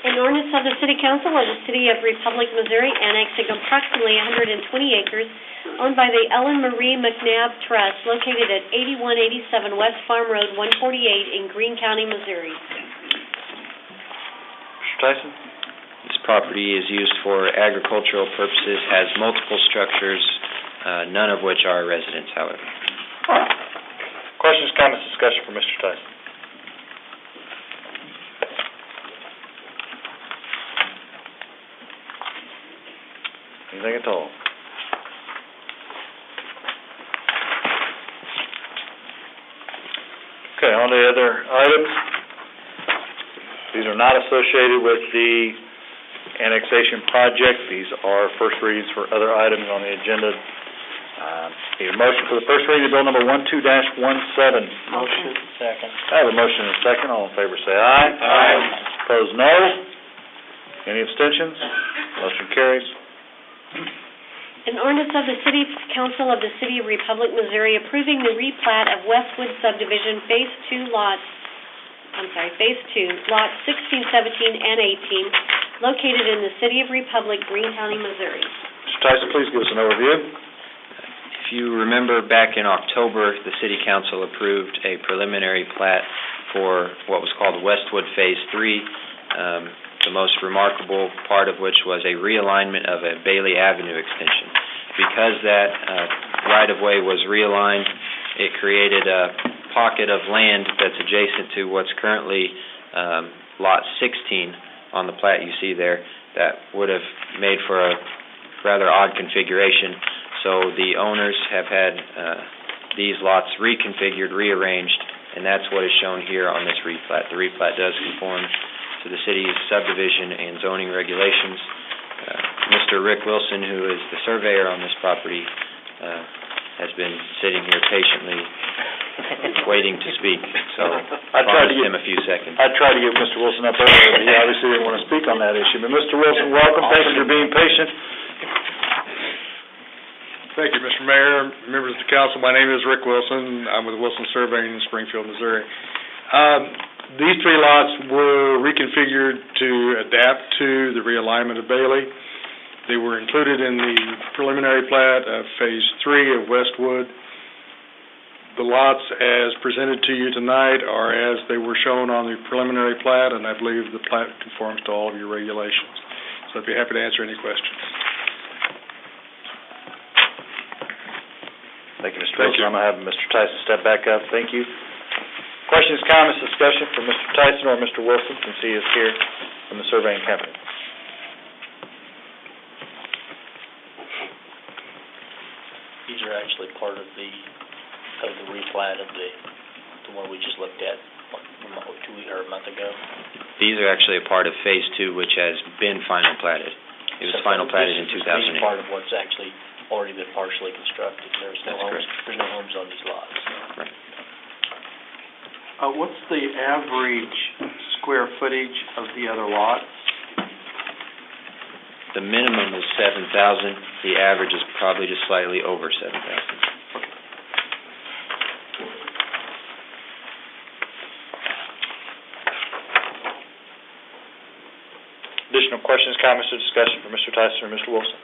An ordinance of the City Council of the City of Republic, Missouri, annexing approximately 120 acres owned by the Ellen Marie McNabb Trust, located at 8187 West Farm Road 148 in Greene County, Missouri. Mr. Tyson? This property is used for agricultural purposes, has multiple structures, none of which are residents, however. Questions, comments, discussion for Mr. Tyson? Anything at all? Okay, on to the other items. These are not associated with the annexation project. These are first reads for other items on the agenda. Need a motion for the first reading of bill number 12-17. Motion. Second. I have a motion and a second. All in favor say aye. Aye. Opposed, no. Any abstentions? Motion carries. An ordinance of the City Council of the City of Republic, Missouri, approving the replat of Westwood Subdivision Phase 2, lots 16, 17, and 18, located in the City of Republic, Greene County, Missouri. Mr. Tyson, please give us an overview. If you remember, back in October, the City Council approved a preliminary plat for what was called Westwood Phase 3, the most remarkable part of which was a realignment of a Bailey Avenue extension. Because that right-of-way was realigned, it created a pocket of land that's adjacent to what's currently Lot 16 on the plat you see there that would have made for a rather odd configuration. So the owners have had these lots reconfigured, rearranged, and that's what is shown here on this replat. The replat does conform to the city's subdivision and zoning regulations. Mr. Rick Wilson, who is the surveyor on this property, has been sitting here patiently waiting to speak, so I promised him a few seconds. I tried to get Mr. Wilson up earlier, but he obviously didn't want to speak on that issue. But Mr. Wilson, welcome. Thank you for being patient. Thank you, Mr. Mayor, members of the council. My name is Rick Wilson. I'm with Wilson Surveying in Springfield, Missouri. These three lots were reconfigured to adapt to the realignment of Bailey. They were included in the preliminary plat of Phase 3 of Westwood. The lots as presented to you tonight are as they were shown on the preliminary plat, and I believe the plat conforms to all of your regulations. So I'd be happy to answer any questions. Thank you, Mr. Wilson. I'm going to have Mr. Tyson step back up. Thank you. Questions, comments, discussion for Mr. Tyson or Mr. Wilson, since he is here from the surveying company. These are actually part of the replat of the one we just looked at a month ago. These are actually a part of Phase 2, which has been final platted. It was final platted in 2008. This is part of what's actually already been partially constructed. There's no homes. Correct. There's no homes on these lots. Right. What's the average square footage of the other lots? The minimum is 7,000, the average is probably just slightly over 7,000. Additional questions, comments, or discussion for Mr. Tyson or Mr. Wilson?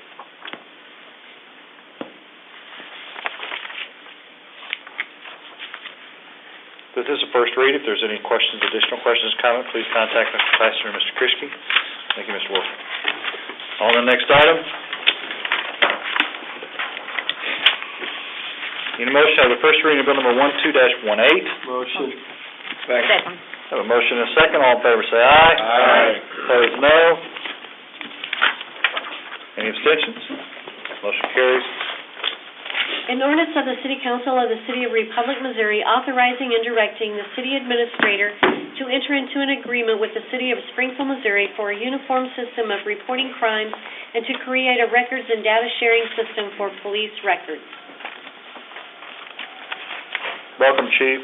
This is a first read. If there's any questions, additional questions, comments, please contact Mr. Tyson or Mr. Krischke. Thank you, Mr. Wilson. On to the next item. Need a motion of the first reading of bill number 12-18. Motion. Second. Have a motion and a second. All in favor say aye. Aye. Opposed, no. Any abstentions? Motion carries. An ordinance of the City Council of the City of Republic, Missouri, authorizing and directing the city administrator to enter into an agreement with the City of Springfield, Missouri for a uniform system of reporting crimes and to create a records and data sharing system for police records. Welcome, Chief.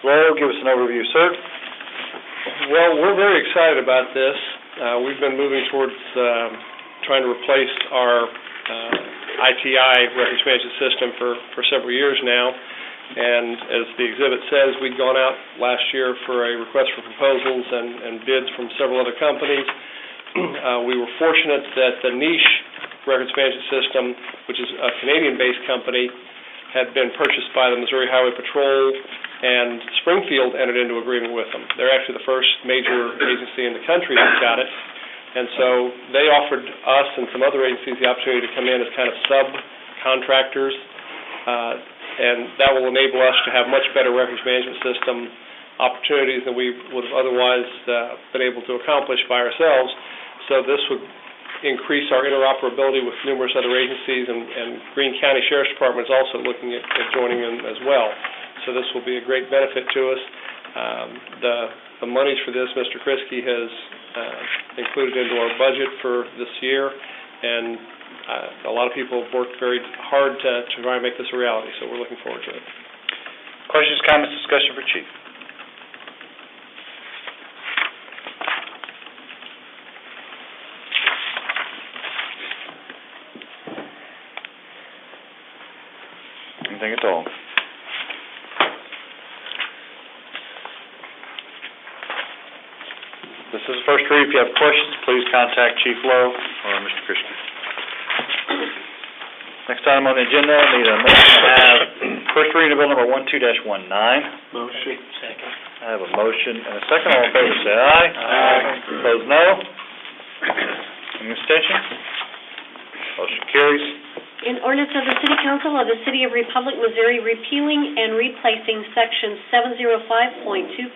Lowe, give us an overview, sir. Well, we're very excited about this. We've been moving towards trying to replace our ITI records management system for several years now. And as the exhibit says, we'd gone out last year for a request for proposals and bids from several other companies. We were fortunate that the Niche records management system, which is a Canadian-based company, had been purchased by the Missouri Highway Patrol, and Springfield entered into agreement with them. They're actually the first major agency in the country that's got it. And so they offered us and some other agencies the opportunity to come in as kind of subcontractors, and that will enable us to have much better records management system opportunities than we would have otherwise been able to accomplish by ourselves. So this would increase our interoperability with numerous other agencies, and Greene County Sheriff's Department is also looking at joining in as well. So this will be a great benefit to us. The monies for this, Mr. Krischke has included into our budget for this year, and a lot of people have worked very hard to try and make this a reality, so we're looking forward to it. Questions, comments, discussion for Chief? Anything at all? This is the first read. If you have questions, please contact Chief Lowe or Mr. Krischke. Next item on the agenda, I need a motion to have first reading of bill number 12-19. Motion. Second. I have a motion and a second. All in favor say aye. Aye. Opposed, no. Any abstentions? Motion carries. An ordinance of the City Council of the City of Republic, Missouri, repealing and replacing Section 705.240,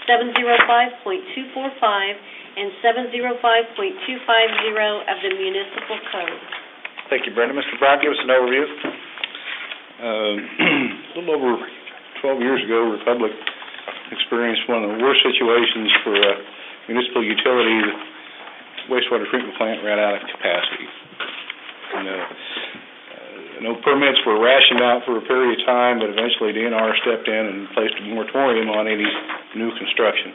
705.245, and 705.250 of the Municipal Code. Thank you, Brenda. Mr. Brown, give us an overview. A little over 12 years ago, Republic experienced one of the worst situations for a municipal utility. The wastewater treatment plant ran out of capacity. No permits were rationed out for a period of time, but eventually DNR stepped in and placed a moratorium on any new construction.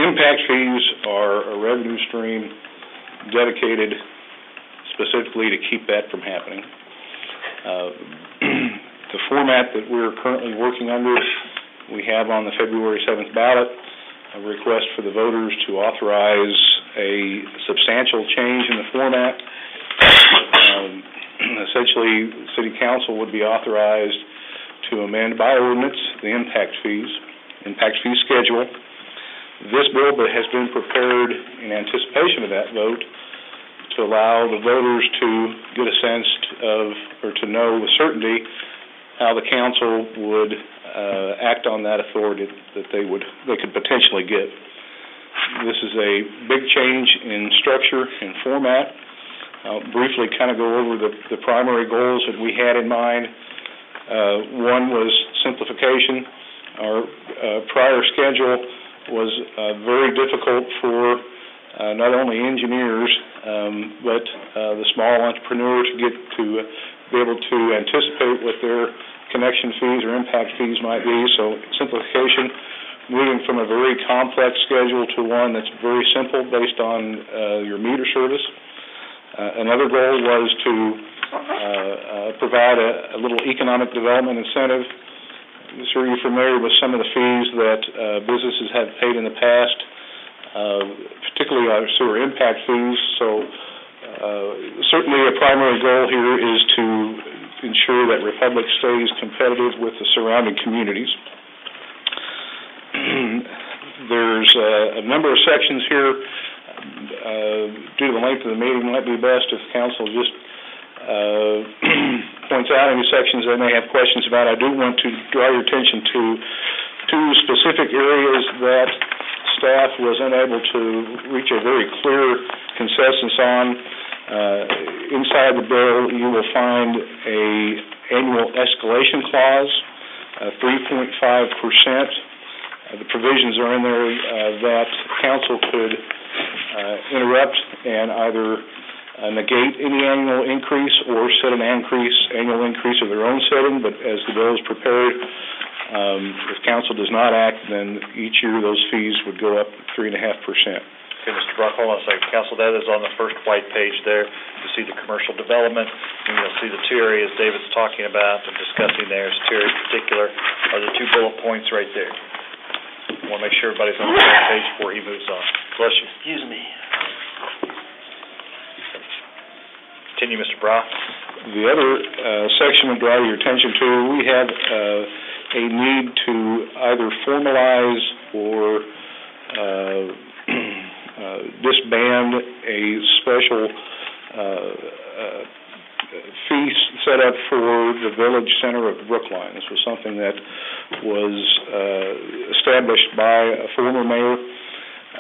Impact fees are a revenue stream dedicated specifically to keep that from happening. The format that we're currently working under, we have on the February 7th ballot a request for the voters to authorize a substantial change in the format. Essentially, the City Council would be authorized to amend by ordinance the impact fee schedule. This bill has been prepared in anticipation of that vote to allow the voters to get a sense of, or to know with certainty, how the council would act on that authority that they could potentially get. This is a big change in structure and format. I'll briefly kind of go over the primary goals that we had in mind. One was simplification. Our prior schedule was very difficult for not only engineers, but the small entrepreneur to be able to anticipate what their connection fees or impact fees might be. So simplification moving from a very complex schedule to one that's very simple based on your meter service. Another goal was to provide a little economic development incentive. I'm sure you're familiar with some of the fees that businesses have paid in the past, particularly our sewer impact fees. So certainly a primary goal here is to ensure that Republic stays competitive with the surrounding communities. There's a number of sections here. Due to the length of the meeting, it might be best if council just points out any sections they may have questions about. I do want to draw your attention to two specific areas that staff was unable to reach a very clear consensus on. Inside the bill, you will find a annual escalation clause, 3.5%. The provisions are in there that council could interrupt and either negate any annual increase or set an annual increase of their own setting, but as the bill is prepared, if council does not act, then each year those fees would go up 3.5%. Okay, Mr. Brock, hold on a second. Council, that is on the first white page there. You'll see the commercial development, and you'll see the two areas David's talking about and discussing there. Two areas in particular are the two bullet points right there. I want to make sure everybody's on the same page before he moves on. Bless you. Excuse me. Continue, Mr. Brock. The other section would draw your attention to, we have a need to either formalize or disband a special fee set up for the village center of Brookline. This was something that was established by a former mayor,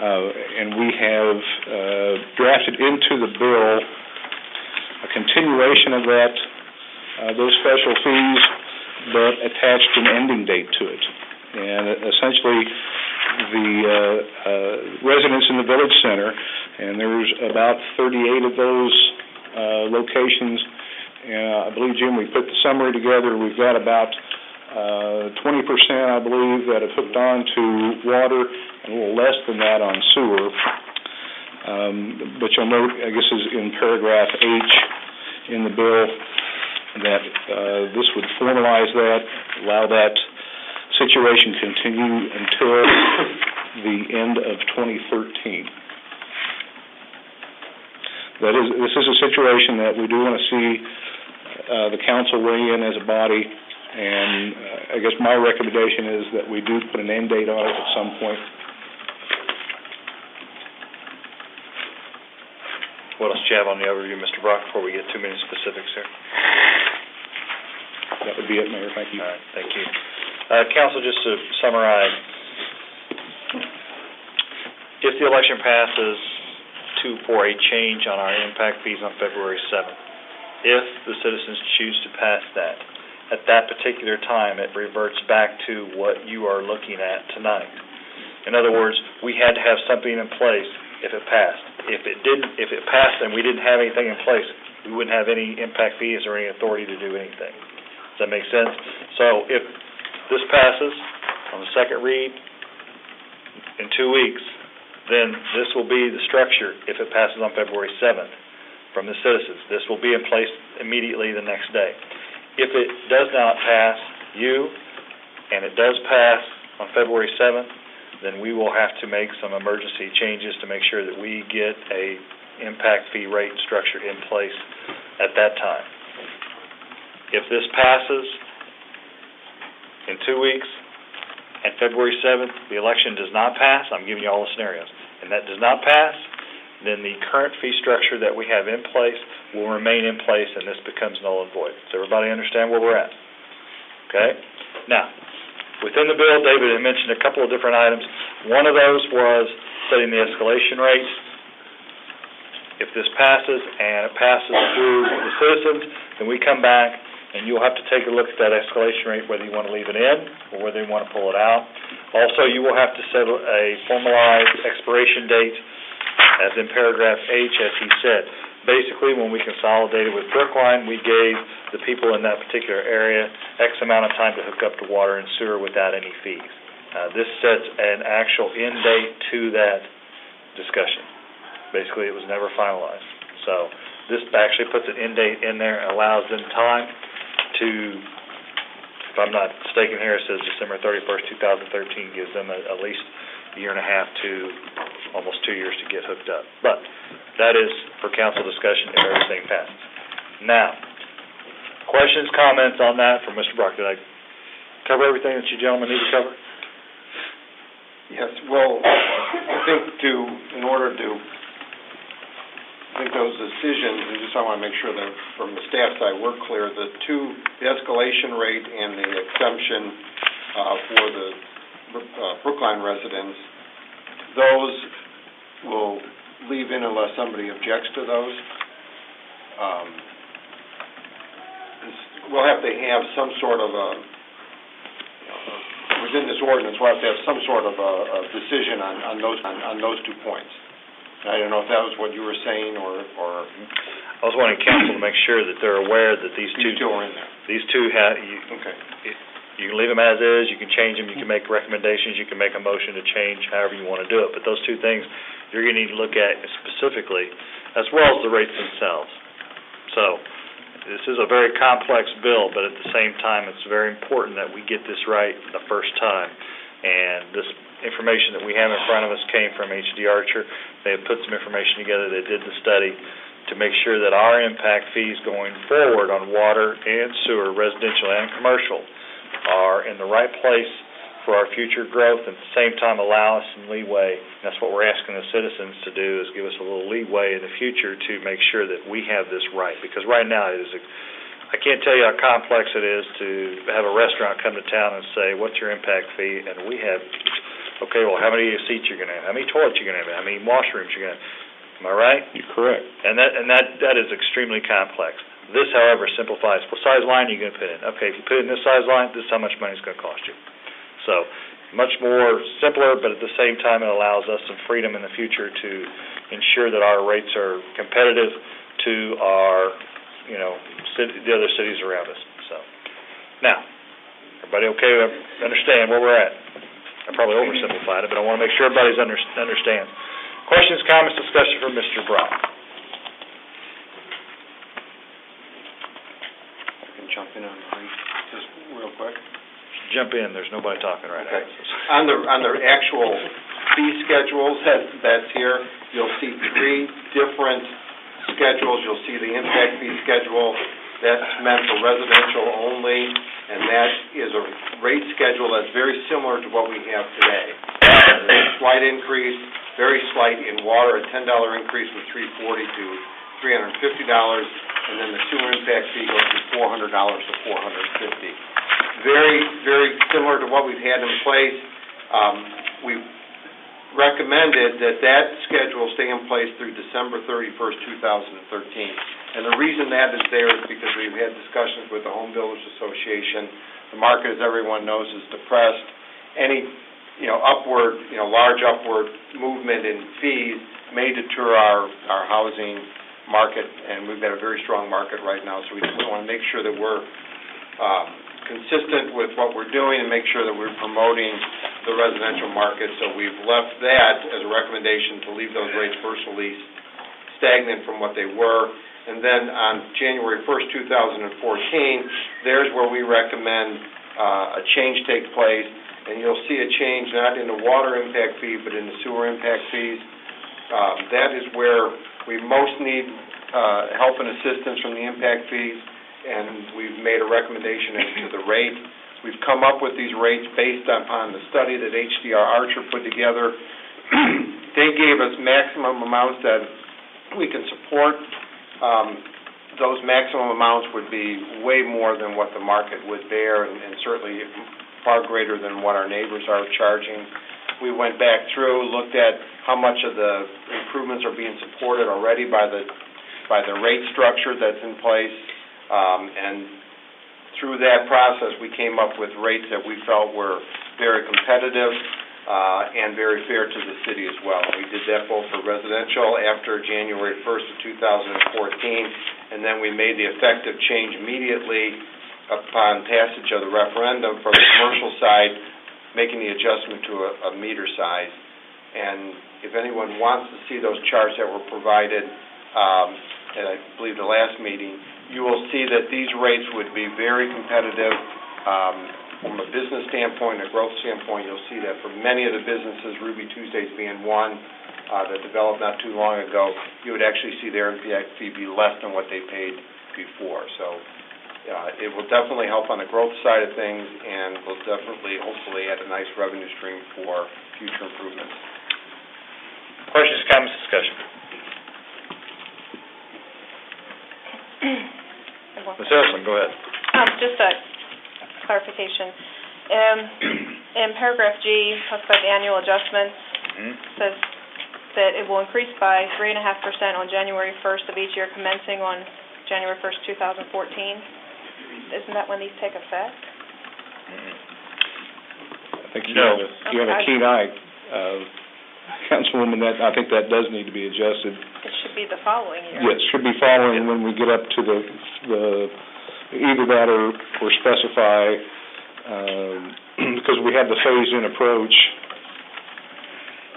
and we have drafted into the bill a continuation of that, those special fees, but attached an ending date to it. And essentially, the residents in the village center, and there's about 38 of those locations, and I believe, Jim, we put the summary together. We've got about 20%, I believe, that have hooked on to water, and a little less than that on sewer. But you'll note, I guess, is in paragraph H in the bill, that this would formalize that, allow that situation continue until the end of 2013. This is a situation that we do want to see the council weigh in as a body, and I guess my recommendation is that we do put an end date on it at some point. What else do you have on the overview, Mr. Brock, before we get too many specifics here? That would be it, Mayor. Thank you. All right, thank you. Council, just to summarize, if the election passes for a change on our impact fees on February 7th, if the citizens choose to pass that, at that particular time, it reverts back to what you are looking at tonight. In other words, we had to have something in place if it passed. If it passed and we didn't have anything in place, we wouldn't have any impact fees or any authority to do anything. Does that make sense? So if this passes on the second read in 2 weeks, then this will be the structure if it passes on February 7th from the citizens. This will be in place immediately the next day. If it does not pass you, and it does pass on February 7th, then we will have to make some emergency changes to make sure that we get a impact fee rate structure in place at that time. If this passes in 2 weeks and February 7th, the election does not pass, I'm giving you all the scenarios, and that does not pass, then the current fee structure that we have in place will remain in place and this becomes null and void. Does everybody understand where we're at? Okay? Now, within the bill, David had mentioned a couple of different items. One of those was setting the escalation rate. If this passes and it passes through the citizens, then we come back and you'll have to take a look at that escalation rate, whether you want to leave it in or whether you want to pull it out. Also, you will have to set a formalized expiration date, as in paragraph H, as he said. Basically, when we consolidated with Brookline, we gave the people in that particular area X amount of time to hook up to water and sewer without any fees. This sets an actual end date to that discussion. Basically, it was never finalized. So this actually puts an end date in there, allows them time to, if I'm not mistaken here, it says December 31st, 2013, gives them at least a year and a half to almost 2 years to get hooked up. But that is for council discussion if everything passes. Now, questions, comments on that from Mr. Brock? Did I cover everything that you gentlemen need to cover? Yes, well, I think in order to make those decisions, and just I want to make sure that from the staff side we're clear, the escalation rate and the exemption for the Brookline residents, those will leave in unless somebody objects to those. We'll have to have some sort of within this ordinance, we'll have to have some sort of a decision on those 2 points. I don't know if that was what you were saying, or I was wanting council to make sure that they're aware that these two are in there. These two you can leave them as is, you can change them, you can make recommendations, you can make a motion to change however you want to do it. But those 2 things you're going to need to look at specifically, as well as the rates themselves. So this is a very complex bill, but at the same time, it's very important that we get this right the first time. And this information that we have in front of us came from H.D. Archer. They have put some information together. They did the study to make sure that our impact fees going forward on water and sewer, residential and commercial, are in the right place for our future growth, and at the same time allow us some leeway. That's what we're asking the citizens to do, is give us a little leeway in the future to make sure that we have this right. Because right now, I can't tell you how complex it is to have a restaurant come to town and say, what's your impact fee? And we have, okay, well, how many seats you're going to have? How many toilets you're going to have? How many washrooms you're going to have? Am I right? You're correct. And that is extremely complex. This, however, simplifies. What size line are you going to put in? Okay, if you put in this size line, this is how much money it's going to cost you. So much more simpler, but at the same time it allows us some freedom in the future to ensure that our rates are competitive to our, the other cities around us. So now, everybody okay? Understand where we're at? I probably oversimplified it, but I want to make sure everybody understands. Questions, comments, discussion for Mr. Brock? I can jump in on just real quick. Jump in. There's nobody talking right now. On the actual fee schedules that's here, you'll see 3 different schedules. You'll see the impact fee schedule. That's meant for residential only, and that is a rate schedule that's very similar to what we have today. There's a slight increase, very slight in water, a $10 increase from $340 to $350, and then the sewer impact fee goes from $400 to $450. Very, very similar to what we've had in place. We've recommended that schedule stay in place through December 31st, 2013. And the reason that is there is because we've had discussions with the Home Builders Association. The market, as everyone knows, is depressed. Any, large upward movement in fees may deter our housing market, and we've got a very strong market right now, so we just want to make sure that we're consistent with what we're doing and make sure that we're promoting the residential market. So we've left that as a recommendation to leave those rates virtually stagnant from what they were. And then on January 1st, 2014, there's where we recommend a change take place. And you'll see a change not in the water impact fee, but in the sewer impact fees. That is where we most need help and assistance from the impact fees, and we've made a recommendation as to the rate. We've come up with these rates based upon the study that HDR Archer put together. They gave us maximum amounts that we can support. Those maximum amounts would be way more than what the market would bear, and certainly far greater than what our neighbors are charging. We went back through, looked at how much of the improvements are being supported already by the rate structure that's in place, and through that process we came up with rates that we felt were very competitive and very fair to the city as well. We did that both for residential after January 1st of 2014, and then we made the effective change immediately upon passage of the referendum for the commercial side, making the adjustment to a meter size. And if anyone wants to see those charts that were provided, at I believe the last meeting, you will see that these rates would be very competitive. From a business standpoint, a growth standpoint, you'll see that for many of the businesses, Ruby Tuesdays being one, that developed not too long ago, you would actually see their impact fee be less than what they paid before. So it will definitely help on the growth side of things, and will definitely, hopefully, add a nice revenue stream for future improvements. Questions, comments, discussion? Ms. Ellison, go ahead. Just a clarification. In paragraph G, talks about the annual adjustments. Says that it will increase by 3.5% on January 1st of each year, commencing on January 1st, 2014. Isn't that when these take effect? I think you have a keen eye, Councilwoman. I think that does need to be adjusted. It should be the following year. Yes, should be following when we get up to the either that or specify, because we have the phase-in approach.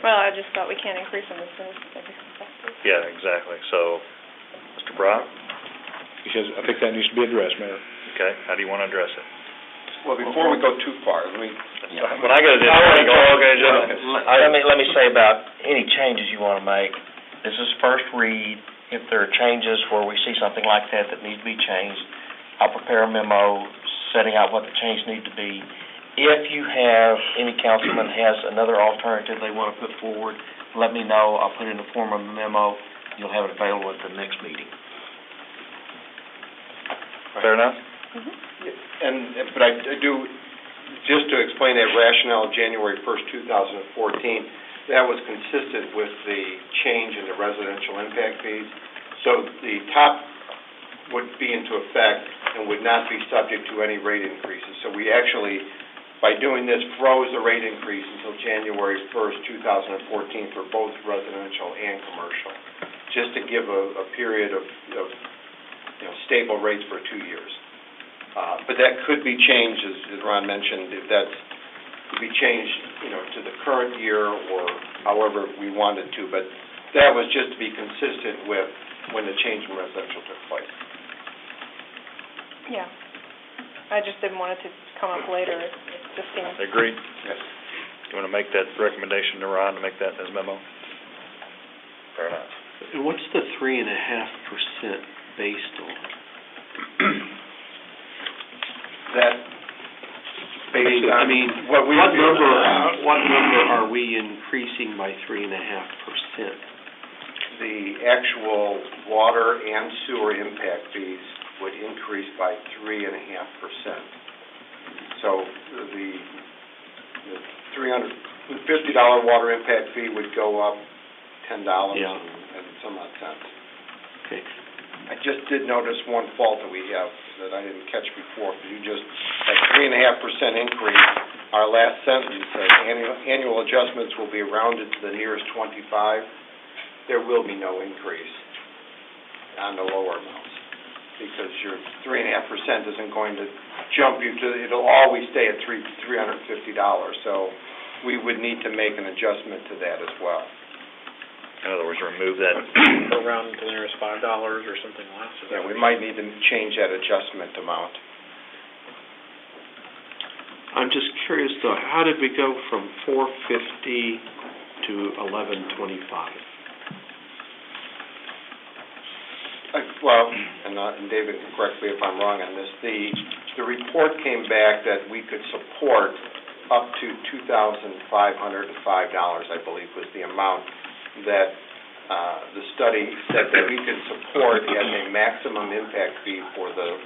Well, I just thought we can't increase them as soon as they become effective. Yeah, exactly. So, Mr. Brown? Because I think that needs to be addressed, Mayor. Okay, how do you want to address it? Well, before we go too far, let me... When I go to this, let me say about any changes you want to make. This is first read. If there are changes where we see something like that needs to be changed, I'll prepare a memo setting out what the change need to be. If you have, any councilman has another alternative they want to put forward, let me know. I'll put it in the form of a memo. You'll have it available at the next meeting. Fair enough? But I do, just to explain that rationale of January 1st, 2014, that was consistent with the change in the residential impact fees. So the top would be into effect and would not be subject to any rate increases. So we actually, by doing this, froze the rate increase until January 1st, 2014 for both residential and commercial, just to give a period of stable rates for 2 years. But that could be changed, as Ron mentioned, if that's could be changed, to the current year or however we wanted to. But that was just to be consistent with when the change in residential took place. Yeah. I just didn't want it to come up later. It just seems... Agreed. Yes. You want to make that recommendation to Ron to make that in his memo? Fair enough. And what's the 3.5% based on? That based on, what number are we increasing by 3.5%? The actual water and sewer impact fees would increase by 3.5%. So the $350 water impact fee would go up $10 and some odd cents. Okay. I just did notice one fault that we have that I didn't catch before. That 3.5% increase, our last sentence says annual adjustments will be rounded to the nearest 25. There will be no increase on the lower amounts because your 3.5% isn't going to jump you to, it'll always stay at $350. So we would need to make an adjustment to that as well. In other words, remove that. Go around to the nearest $5 or something less. Yeah, we might need to change that adjustment amount. I'm just curious, though, how did we go from $450 to $1125? Well, and David can correct me if I'm wrong on this, the report came back that we could support up to $2,505, I believe, was the amount that the study said that we could support as a maximum impact fee for the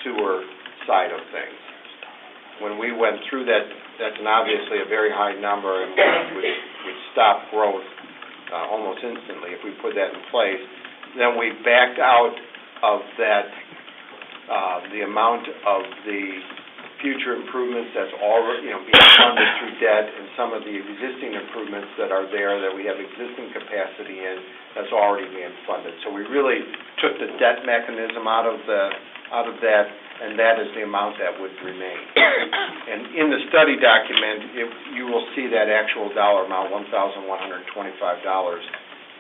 sewer side of things. When we went through that, that's obviously a very high number and would stop growth almost instantly if we put that in place. Then we backed out of that the amount of the future improvements that's already being funded through debt and some of the existing improvements that are there that we have existing capacity in that's already being funded. So we really took the debt mechanism out of the out of that, and that is the amount that would remain. And in the study document, you will see that actual dollar amount, $1,125,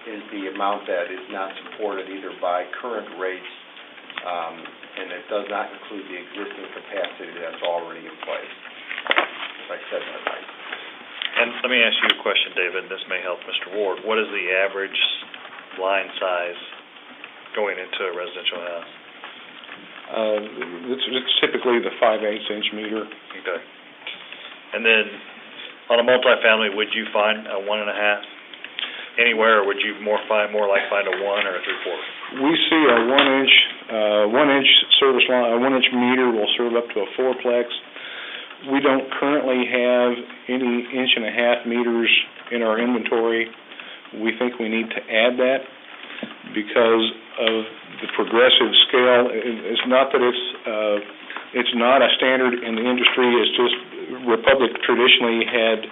is the amount that is not supported either by current rates, and it does not include the existing capacity that's already in place, as I said in the night. And let me ask you a question, David, and this may help Mr. Ward. What is the average line size going into a residential house? It's typically the 5/8-inch meter. Okay. And then, on a multifamily, would you find a 1.5 anywhere, or would you more like find a 1 or a 3/4? We see a 1-inch service line, a 1-inch meter will serve up to a fourplex. We don't currently have any 1.5-inch meters in our inventory. We think we need to add that because of the progressive scale. It's not that it's not a standard in the industry. It's just Republic traditionally had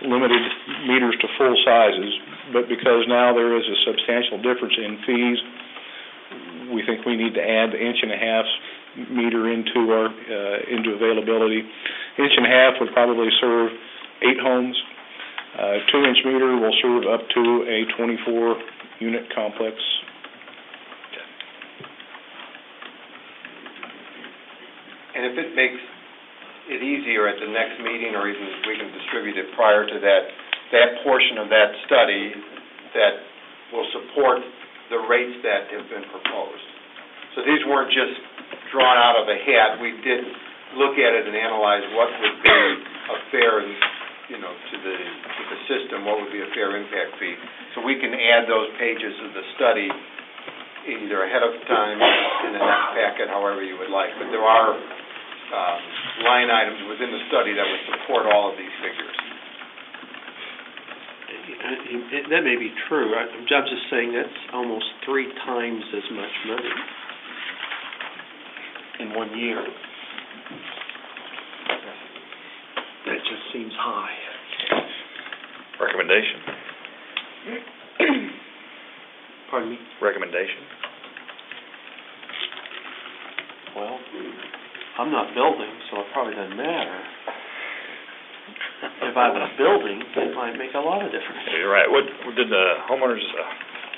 limited meters to full sizes, but because now there is a substantial difference in fees, we think we need to add the 1.5-inch meter into our into availability. 1.5-inch would probably serve 8 homes. 2-inch meter will serve up to a 24-unit complex. And if it makes it easier at the next meeting, or even we can distribute it prior to that portion of that study that will support the rates that have been proposed. So these weren't just drawn out of a hat. We did look at it and analyze what would be a fair, to the system, what would be a fair impact fee. So we can add those pages of the study either ahead of time in the next packet, however you would like. But there are line items within the study that would support all of these figures. That may be true. I'm just saying that's almost 3 times as much money in 1 year. That just seems high. Recommendation? Pardon me? Recommendation? Well, I'm not building, so it probably doesn't matter. If I was building, it might make a lot of difference. You're right. What did the homeowners,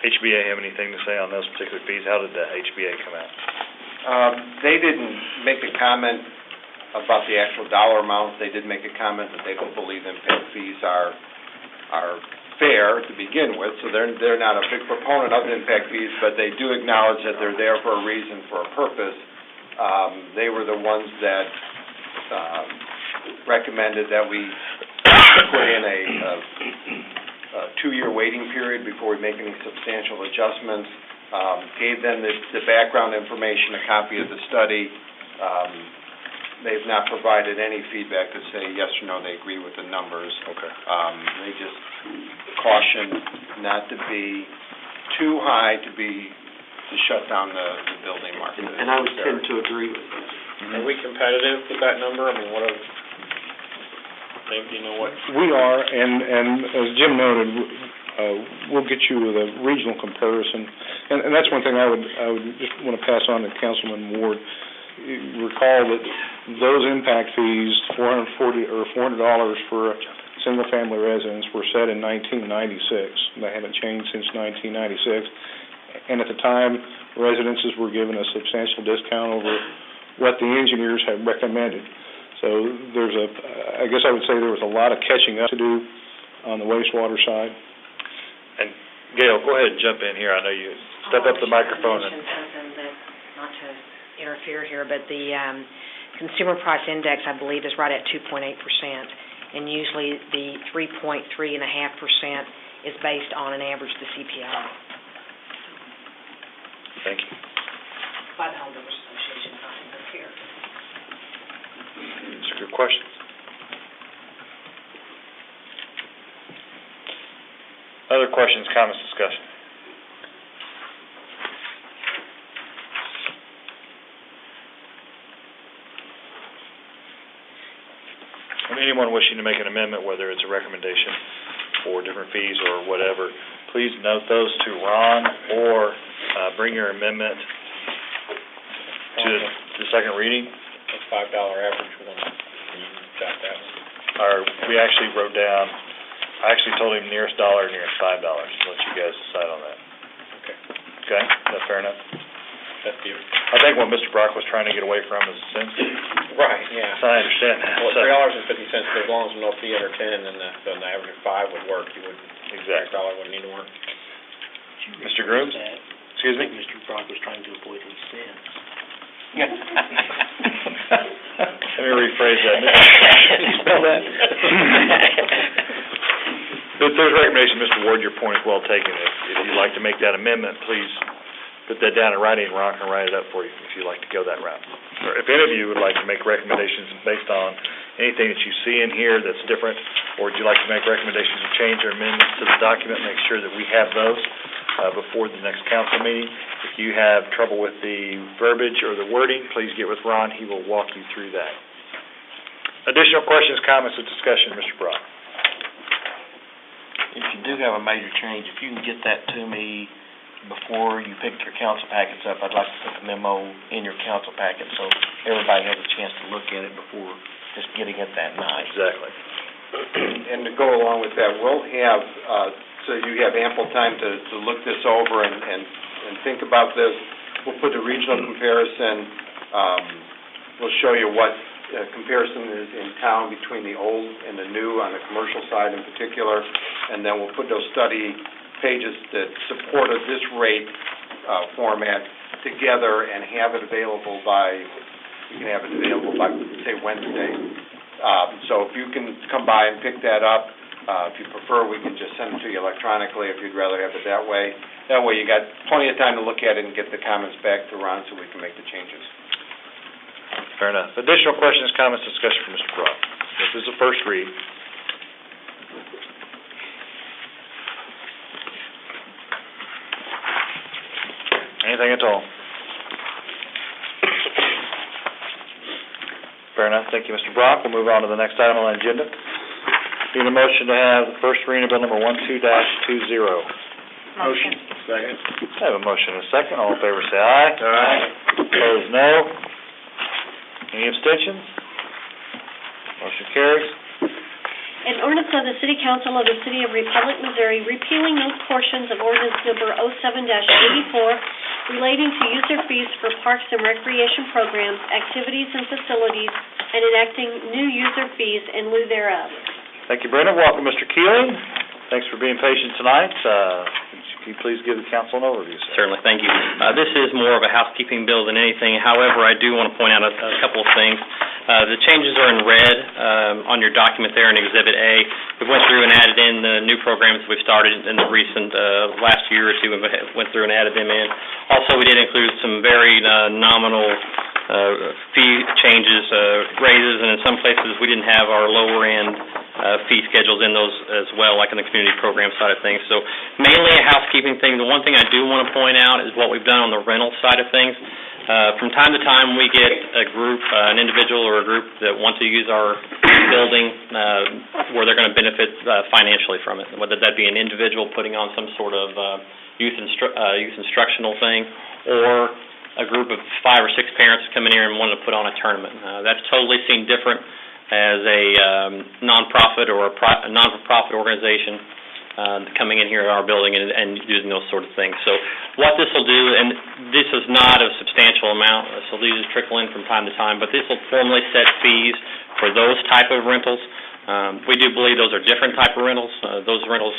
HBA, have anything to say on those particular fees? How did the HBA come out? They didn't make a comment about the actual dollar amounts. They did make a comment that they don't believe impact fees are fair to begin with, so they're not a big proponent of impact fees, but they do acknowledge that they're there for a reason, for a purpose. They were the ones that recommended that we put in a 2-year waiting period before we make any substantial adjustments. Gave them the background information, a copy of the study. They've not provided any feedback to say yes or no, they agree with the numbers. Okay. They just caution not to be too high to shut down the building market. And I would tend to agree with that. Are we competitive with that number? I mean, Dave, do you know what? We are, and as Jim noted, we'll get you with a regional comparison. And that's one thing I would just want to pass on to Councilman Ward. Recall that those impact fees, $400 for a single-family residence, were set in 1996. They haven't changed since 1996. And at the time, residences were given a substantial discount over what the engineers had recommended. So I guess I would say there was a lot of catching up to do on the wastewater side. And Gail, go ahead and jump in here. I know you step up the microphone. Not to interfere here, but the consumer price index, I believe, is right at 2.8%, and usually the 3.5% is based on an average of the CPI. Thank you. By the Home Builders Association, not here. These are good questions. Other questions, comments, discussion? And anyone wishing to make an amendment, whether it's a recommendation for different fees or whatever, please note those to Ron or bring your amendment the second reading. A $5 average one, and you got that one. We actually wrote down, I actually told him nearest dollar, nearest $5. Let you guys decide on that. Okay. Okay, is that fair enough? That's the, I think what Mr. Brock was trying to get away from is cents. right, yeah. So I understand that. Well, So- $3.50, as long as no fee under 10, then the average of 5 would work. You wouldn't, Exactly. $5 wouldn't need to work. Mr. Grooms? Excuse me? Mr. Brock was trying to avoid any cents. Let me rephrase that. Can you spell that? The third recommendation, Mr. Ward, your point is well taken. If you'd like to make that amendment, please put that down in writing, and Ron can write it up for you if you'd like to go that route. Or if any of you would like to make recommendations based on anything that you see in here that's different, or would you like to make recommendations to change or amendments to the document, make sure that we have those before the next council meeting. If you have trouble with the verbiage or the wording, please get with Ron. He will walk you through that. Additional questions, comments, or discussion, Mr. Brock? If you do have a major change, if you can get that to me before you pick your council packets up, I'd like to put the memo in your council packet so everybody has a chance to look at it before just getting it that night. Exactly. And to go along with that, we'll have, so you have ample time to look this over and think about this. We'll put a regional comparison. We'll show you what comparison is in town between the old and the new on the commercial side in particular, and then we'll put those study pages that supported this rate format together and have it available by, you can have it available by, say, Wednesday. So if you can come by and pick that up, if you prefer, we can just send it to you electronically if you'd rather have it that way. That way you got plenty of time to look at it and get the comments back to Ron so we can make the changes. Fair enough. Additional questions, comments, discussion from Mr. Brock? This is the first read. Anything at all? Fair enough. Thank you, Mr. Brock. We'll move on to the next item on the agenda. Need a motion to have the first reading of bill number 12-20. Motion. Second. I have a motion and a second. All in favor say aye. Aye. Opposed, no. Any abstentions? Motion carries. An ordinance of the City Council of the City of Republic, Missouri, repealing those portions of ordinance number 07-84 relating to user fees for parks and recreation programs, activities, and facilities, and enacting new user fees in lieu thereof. Thank you, Brenda. Welcome, Mr. Keeling. Thanks for being patient tonight. Can you please give the council an overview, sir? Certainly, thank you. This is more of a housekeeping bill than anything. However, I do want to point out a couple of things. The changes are in red on your document there in Exhibit A. We went through and added in the new programs we've started in the recent last year or two, and went through and added them in. Also, we did include some very nominal fee changes, raises, and in some places we didn't have our lower-end fee schedules in those as well, like in the community program side of things. So mainly a housekeeping thing. The one thing I do want to point out is what we've done on the rental side of things. From time to time, we get a group, an individual or a group that want to use our building where they're going to benefit financially from it, whether that be an individual putting on some sort of youth instructional thing, or a group of 5 or 6 parents come in here and want to put on a tournament. That's totally seen different as a nonprofit or a non-for-profit organization coming in here at our building and using those sort of things. So what this will do, and this is not a substantial amount, so these trickle in from time to time, but this will formally set fees for those type of rentals. We do believe those are different type of rentals. Those rentals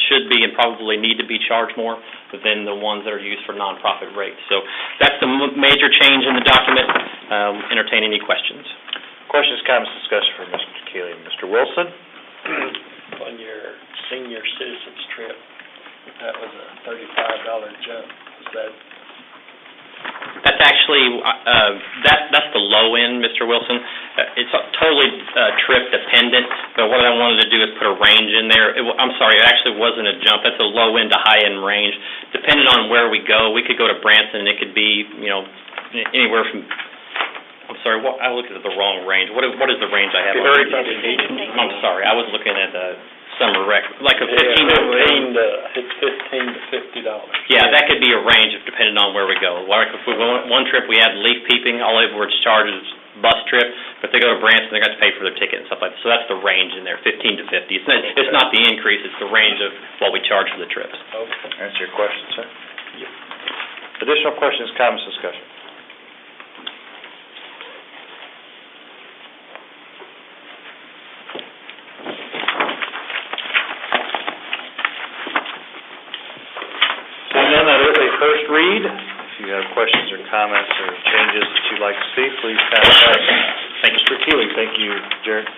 should be and probably need to be charged more than the ones that are used for nonprofit rates. So that's the major change in the document. Entertain any questions. Questions, comments, discussion for Mr. Keeling. Mr. Wilson? On your senior citizens trip, that was a $35 jump. Is that? That's actually, that's the low end, Mr. Wilson. It's totally trip dependent, but what I wanted to do is put a range in there. I'm sorry, it actually wasn't a jump. That's a low end to high end range. Depending on where we go, we could go to Branson and it could be, anywhere from, I'm sorry, I looked at the wrong range. What is the range I have? 35 to 80. I'm sorry, I was looking at summer rec, like a 15 It's $15 to $50. Yeah, that could be a range of depending on where we go. Like if we went one trip, we had leaf peeping, all they were charged is bus trip, but if they go to Branson, they got to pay for their ticket and stuff like that. So that's the range in there, 15 to 50. It's not the increase, it's the range of what we charge for the trips. Okay. Answer your question, sir? Yep. Additional questions, comments, discussion? Seeing none, that is a first read. If you have questions or comments or changes that you'd like to see, please contact Mr. Keeley. Thank you, Jared.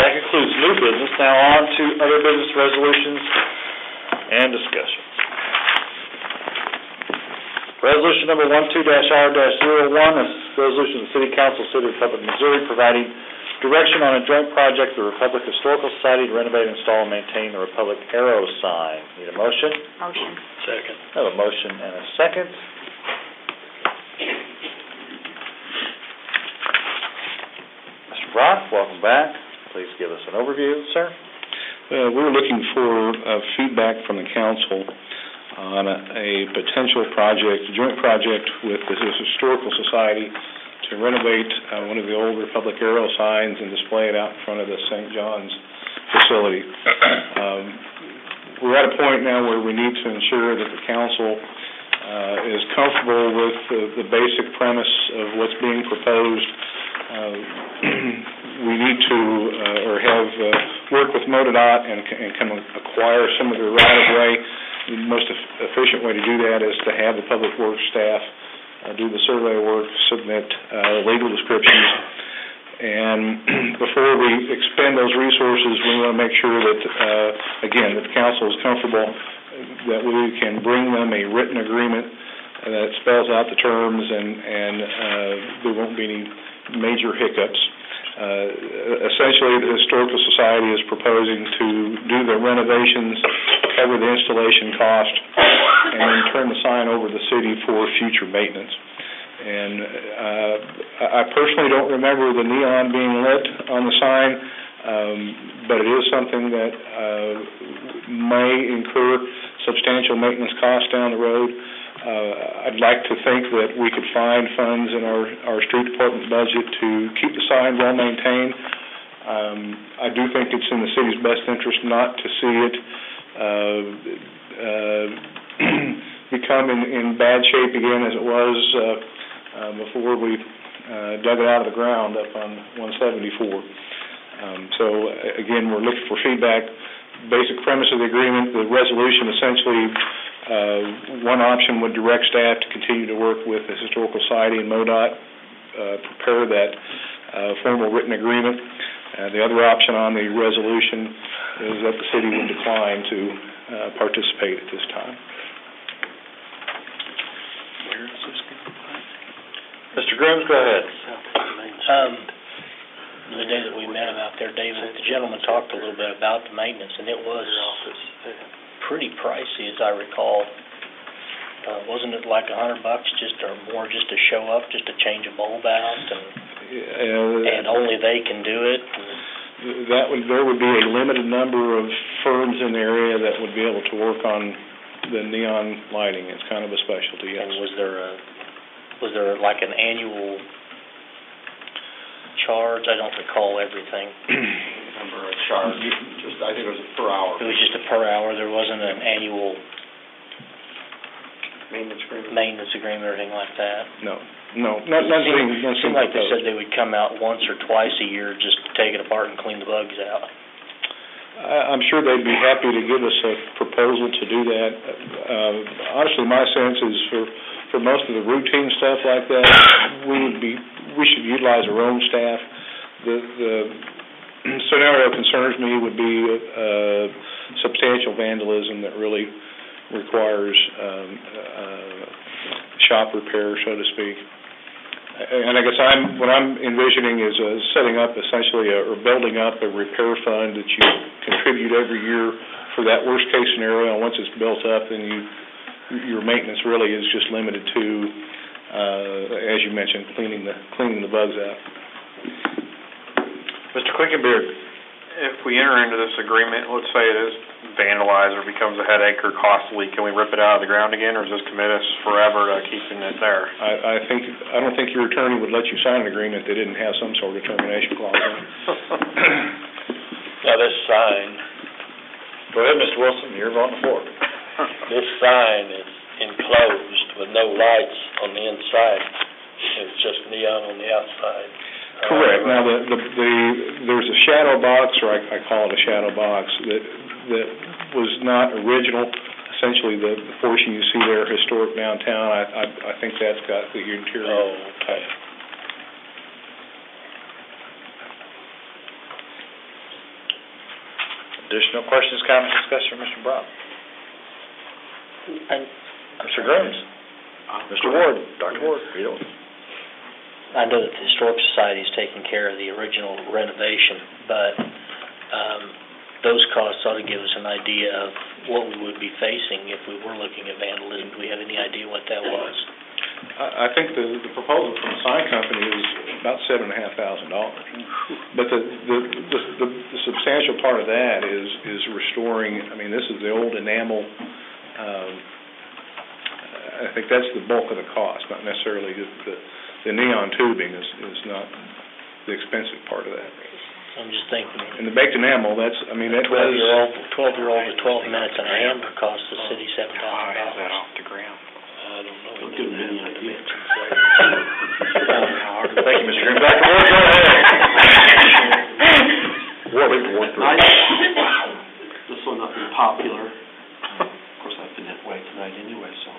That concludes new business. Now on to other business resolutions and discussions. Resolution number 12-R-01 is resolution of the City Council, City of Republic, Missouri, providing direction on a joint project with the Republic Historical Society to renovate, install, and maintain the Republic Arrow sign. Need a motion? Motion. Second. I have a motion and a second. Mr. Brock, welcome back. Please give us an overview, sir. We're looking for feedback from the council on a potential project, a joint project with the Historical Society to renovate one of the old Republic Arrow signs and display it out in front of the St. John's facility. We're at a point now where we need to ensure that the council is comfortable with the basic premise of what's being proposed. We need to work with MoDOT and can acquire some of the right-of-way. The most efficient way to do that is to have the public works staff do the survey work, submit legal descriptions, and before we expend those resources, we want to make sure that, again, that the council is comfortable that we can bring them a written agreement that spells out the terms and there won't be any major hiccups. Essentially, the Historical Society is proposing to do the renovations, cover the installation cost, and then turn the sign over to the city for future maintenance. And I personally don't remember the neon being lit on the sign, but it is something that may incur substantial maintenance costs down the road. I'd like to think that we could find funds in our street department budget to keep the sign well maintained. I do think it's in the city's best interest not to see it become in bad shape again as it was before we dug it out of the ground up on 174. So again, we're looking for feedback. Basic premise of the agreement, the resolution essentially, one option would direct staff to continue to work with the Historical Society and MoDOT, prepare that formal written agreement. The other option on the resolution is that the city would decline to participate at this time. Mr. Grooms, go ahead. The day that we met him out there, David, the gentleman talked a little bit about the maintenance, and it was pretty pricey, as I recall. Wasn't it like $100 just or more just to show up, just to change a bulb out, and only they can do it? There would be a limited number of firms in the area that would be able to work on the neon lighting. It's kind of a specialty, yes. And was there like an annual charge? I don't recall everything. Remember a charge? I think it was per hour. It was just a per hour. There wasn't an annual maintenance agreement or anything like that. No, nothing. It seemed like they said they would come out once or twice a year just to take it apart and clean the bugs out. I'm sure they'd be happy to give us a proposal to do that. Honestly, my sense is for most of the routine stuff like that, we should utilize our own staff. The scenario concerns me would be substantial vandalism that really requires shop repair, so to speak. And I guess what I'm envisioning is setting up essentially or building up a repair fund that you contribute every year for that worst case scenario. And once it's built up, then your maintenance really is just limited to, as you mentioned, cleaning the bugs out. Mr. Quickenbeard. if we enter into this agreement, let's say it is vandalized or becomes a headache or costly, can we rip it out of the ground again, or does this commit us forever to keeping it there? I don't think your attorney would let you sign an agreement that didn't have some sort of termination clause in it. Now, this sign, Go ahead, Mr. Wilson, you're on the floor. this sign is enclosed with no lights on the inside. It's just neon on the outside. Correct. Now, there's a shadow box, or I call it a shadow box, that was not original. Essentially, the portion you see there, historic downtown, I think that's got the interior. Oh, okay. Additional questions, comments, discussion, Mr. Brown? Mr. Grooms? Mr. Ward? Dr. Ward? You don't... I know that the Historic Society is taking care of the original renovation, but those costs ought to give us an idea of what we would be facing if we were looking at vandalism. Do we have any idea what that was? I think the proposal from the sign company is about $7,500. But the substantial part of that is restoring, I mean, this is the old enamel. I think that's the bulk of the cost, not necessarily the neon tubing is not the expensive part of that. I'm just thinking. And the baked enamel, that's, I mean, that was... 12-year-old with 12 minutes in a hamper costs the city $7,000. Why is that off the ground? I don't know. Don't give me any idea. Thank you, Mr. Grooms. Dr. Ward, go ahead. This will not be popular. Of course, I've been that way tonight anyway, so.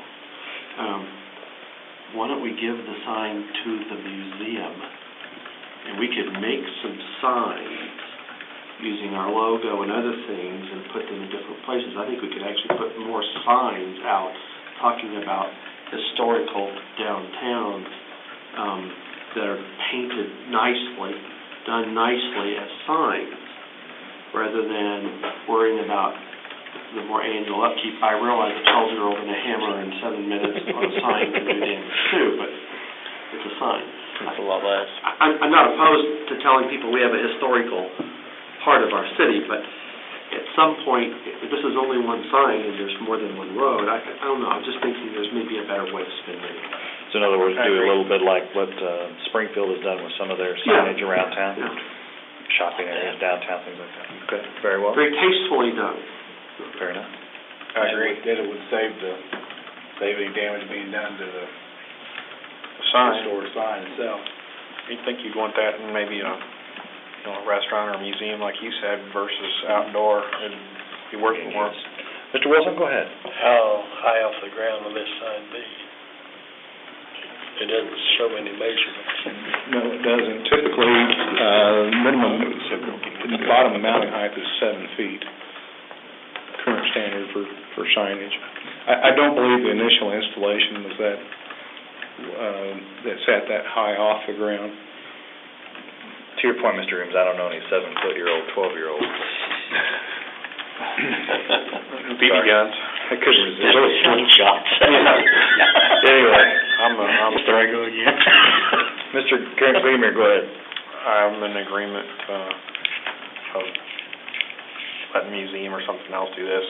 Why don't we give the sign to the museum, and we could make some signs using our logo and other things and put them in different places. I think we could actually put more signs out talking about historical downtown that are painted nicely, done nicely as signs, rather than worrying about the more annual upkeep. I realize a 12-year-old and a hammer in 7 minutes on a sign can do damage too, but it's a sign. It's a lot less. I'm not opposed to telling people we have a historical part of our city, but at some point, if this is only one sign and there's more than one road, I don't know, I'm just thinking there's maybe a better way to spend money. So in other words, do a little bit like what Springfield has done with some of their signage around town? Yeah. Shopping areas, downtown, things like that. Okay, very well. Very tastefully done. Fair enough. I agree that it would save any damage being done to the historic sign itself. You'd think you'd want that in maybe a restaurant or a museum, like you said, versus outdoor. It'd be worth it more. Mr. Wilson, go ahead. How high off the ground will this sign be? It doesn't show any measurements. No, it doesn't. Typically, minimum, the bottom mounting height is 7 feet, current standard for signage. I don't believe the initial installation was that's at that high off the ground. To your point, Mr. Grooms, I don't know any 7-foot-year-old, 12-year-old. BB guns. I couldn't resist. Slingshots. Anyway, There I go again. Mr. Greenmer, go ahead. I'm in agreement of letting museum or something else do this,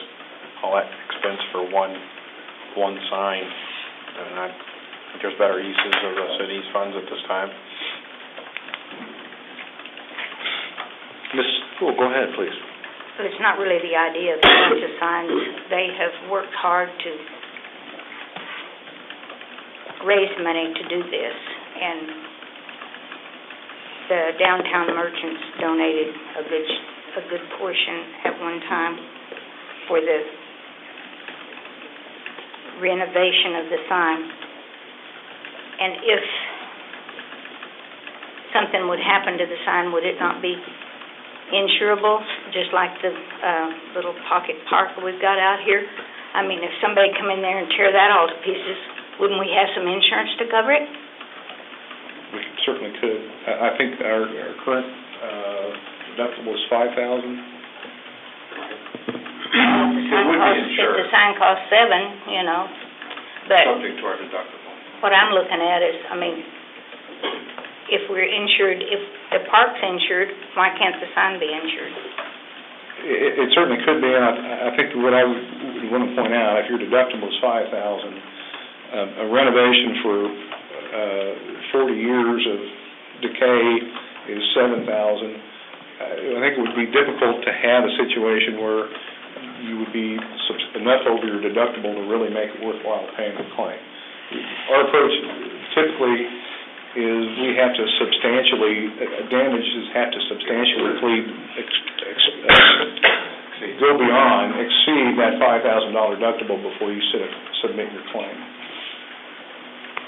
all that expense for one sign. And I think there's better uses of the city's funds at this time. Ms. Poole, go ahead, please. But it's not really the idea of a bunch of signs. They have worked hard to raise money to do this, and the downtown merchants donated a good portion at one time for the renovation of the sign. And if something would happen to the sign, would it not be insurable, just like the little pocket park we've got out here? I mean, if somebody come in there and tear that all to pieces, wouldn't we have some insurance to cover it? We certainly could. I think our current deductible is $5,000. If the sign costs $7,000, but Subject to our deductible. what I'm looking at is, I mean, if we're insured, if the park's insured, why can't the sign be insured? It certainly could be, and I think what I would want to point out, if your deductible is $5,000, a renovation for 40 years of decay is $7,000. I think it would be difficult to have a situation where you would be enough over your deductible to really make it worthwhile paying the claim. Our approach typically is we have to damages have to substantially exceed that $5,000 deductible before you submit your claim.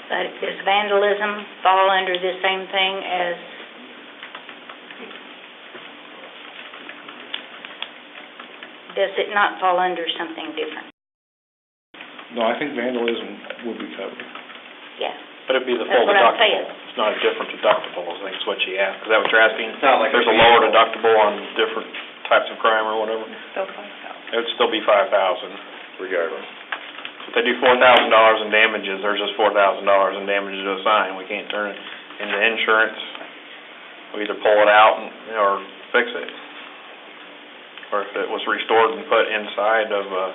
But does vandalism fall under the same thing as... Does it not fall under something different? No, I think vandalism would be covered. Yeah. But it'd be the That's full what I'm deductible. saying. It's not a different deductible, I think is what you asked. Is that what you're asking? It's not like there's a lower deductible on different types of crime or whatever? Still $5,000. It would still be $5,000 regardless. If they do $4,000 in damages, there's just $4,000 in damages to a sign. We can't turn it into insurance. We either pull it out or fix it. Or if it was restored and put inside of a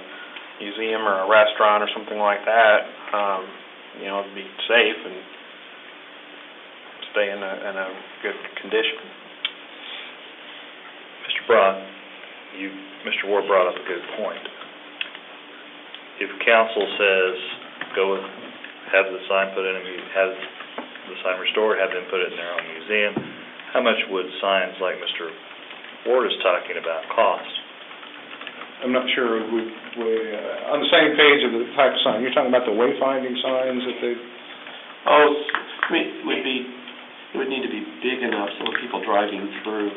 museum or a restaurant or something like that, it'd be safe and stay in a good condition. Mr. Brock, Mr. Ward brought up a good point. If council says go have the sign put in, have the sign restored, have them put it in their own museum, how much would signs like Mr. Ward is talking about cost? I'm not sure on the same page of the type of sign, you're talking about the wayfinding signs that they... It would need to be big enough so people driving through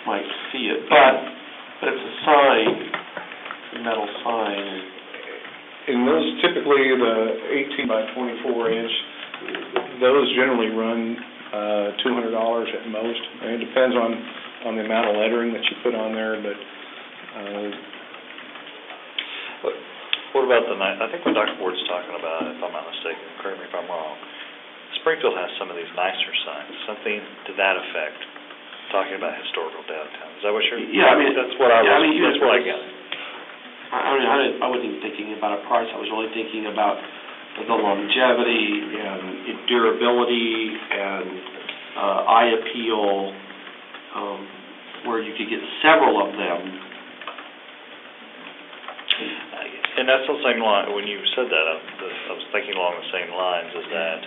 might see it. But it's a sign, a metal sign. And those typically, the 18 by 24 inch, those generally run $200 at most. And it depends on the amount of lettering that you put on there, but... What about I think what Dr. Ward's talking about, if I'm not mistaken, correct me if I'm wrong, Springfield has some of these nicer signs, something to that effect, talking about historical downtown. Is that what you're... Yeah, I mean... That's what I got. I wasn't even thinking about a price. I was really thinking about the longevity and durability and eye appeal, where you could get several of them. And that's the same line, when you said that, I was thinking along the same lines, is that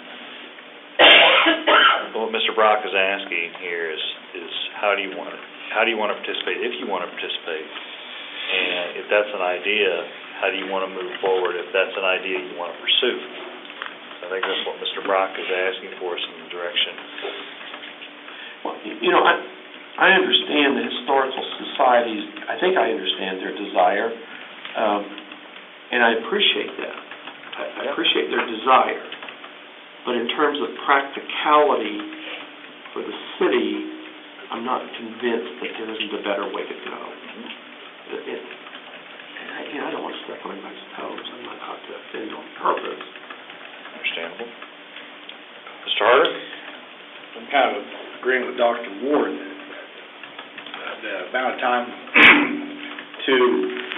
what Mr. Brock is asking here is how do you want to participate, if you want to participate, and if that's an idea, how do you want to move forward, if that's an idea you want to pursue. I think that's what Mr. Brock is asking for us in the direction. Well, I understand the historical societies, I think I understand their desire, and I appreciate that. I appreciate their desire. But in terms of practicality for the city, I'm not convinced that there isn't a better way to go. I don't want to step on anybody's toes. I'm not out to offend on purpose. Understandable. Mr. Harder? I'm kind of agreeing with Dr. Ward that the amount of time to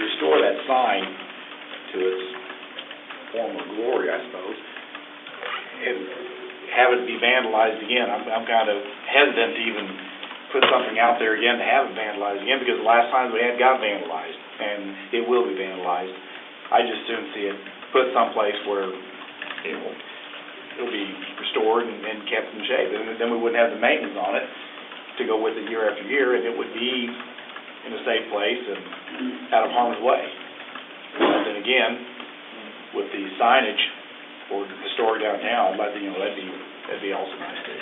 restore that sign to its former glory, I suppose, and have it be vandalized again. I'm kind of hesitant to even put something out there again to have it vandalized again, because the last time we had got vandalized, and it will be vandalized. I just soon see it put someplace where it'll be restored and kept in shape, and then we wouldn't have the maintenance on it to go with it year after year, and it would be in a safe place and out of harm's way. And then again, with the signage for historic downtown, that'd be also nice too.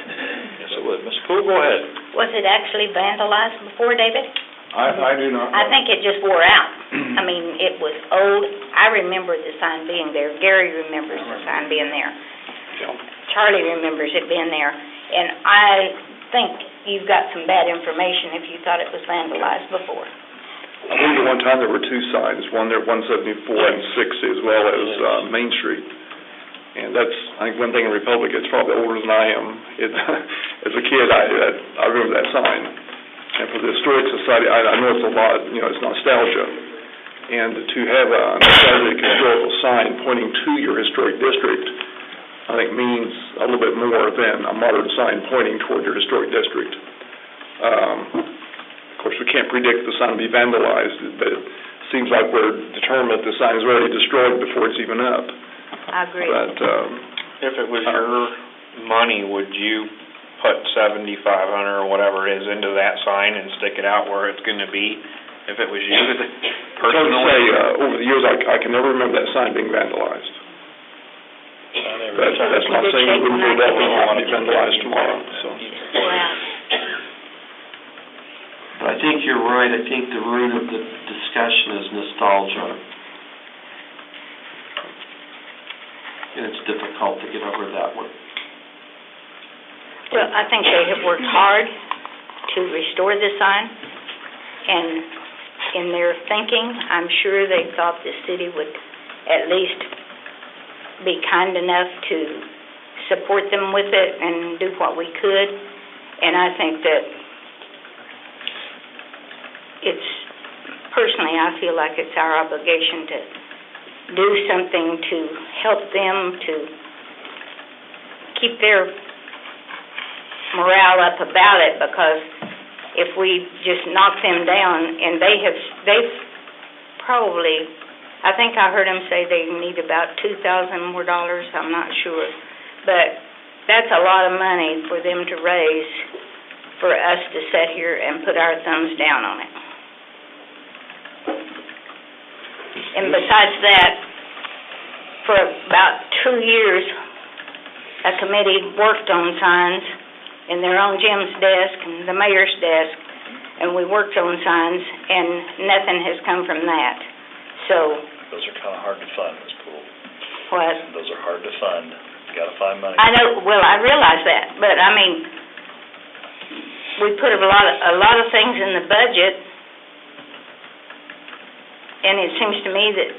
Yes, it would. Mr. Poole, go ahead. Was it actually vandalized before, David? I do not know. I think it just wore out. I mean, it was old. I remember the sign being there. Gary remembers the sign being there. Charlie remembers it being there. And I think you've got some bad information if you thought it was vandalized before. I believe at one time there were two signs, one there at 174 and 60, as well as Main Street. And that's, I think, one thing in Republic, it's probably older than I am. As a kid, I remember that sign. And for the Historic Society, I know it's a lot, it's nostalgia. And to have a nostalgic historical sign pointing to your historic district, I think means a little bit more than a modern sign pointing toward your historic district. Of course, we can't predict the sign will be vandalized, but it seems like we're determined the sign is already destroyed before it's even up. I agree. But, if it was your money, would you put $7,500 or whatever it is into that sign and stick it out where it's going to be? If it was you, I was going to say, over the years, I can never remember that sign being vandalized. But that's not saying it wouldn't be vandalized tomorrow, so. But I think you're right. I think the root of the discussion is nostalgia. And it's difficult to get over that one. Well, I think they have worked hard to restore the sign, and in their thinking, I'm sure they thought the city would at least be kind enough to support them with it and do what we could. And I think that personally, I feel like it's our obligation to do something to help them to keep their morale up about it, because if we just knock them down, and they've probably, I think I heard them say they need about $2,000 more, I'm not sure, but that's a lot of money for them to raise for us to sit here and put our thumbs down on it. And besides that, for about 2 years, a committee worked on signs in their own Jim's desk and the mayor's desk, and we worked on signs, and nothing has come from that. So those are kind of hard to fund, Ms. Poole. What? Those are hard to fund. You got to find money. I know. Well, I realize that, but I mean, we put a lot of things in the budget, and it seems to me that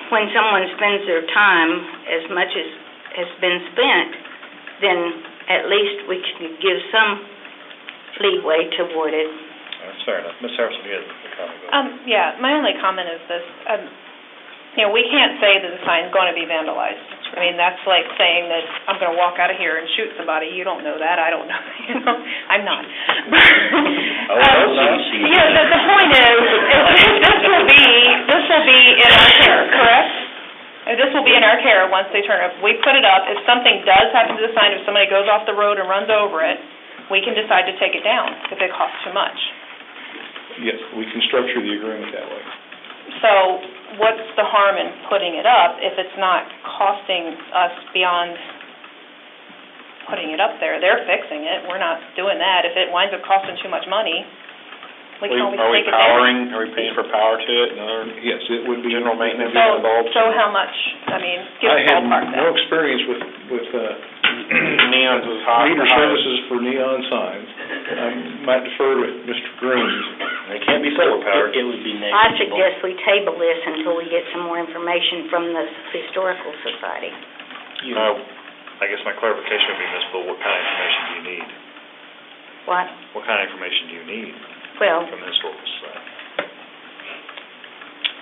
when someone spends their time as much as has been spent, then at least we can give some leeway toward it. That's fair enough. Ms. Harrison, you had a comment. Yeah, my only comment is this. We can't say that the sign's going to be vandalized. I mean, that's like saying that I'm going to walk out of here and shoot somebody. You don't know that. I don't know. I'm not. The point is, this will be in our care, correct? This will be in our care once they turn it. We put it up. If something does happen to the sign, if somebody goes off the road and runs over it, we can decide to take it down if it costs too much. Yes, we can structure the agreement that way. So what's the harm in putting it up if it's not costing us beyond putting it up there? They're fixing it. We're not doing that. If it winds up costing too much money, we can always take it down. Are we paying for power to it? Yes, it would be. General maintenance involved. So how much? I mean, give us I have ballpark that. no experience with neons is high. meter services for neon signs. I might defer to Mr. Grooms. They can't be solar powered. It would be negligible. I suggest we table this until we get some more information from the Historical Society. I guess my clarification would be, Ms. Bull, what kind of information do you need? What? What kind of information do you need Well, from the Historical Society?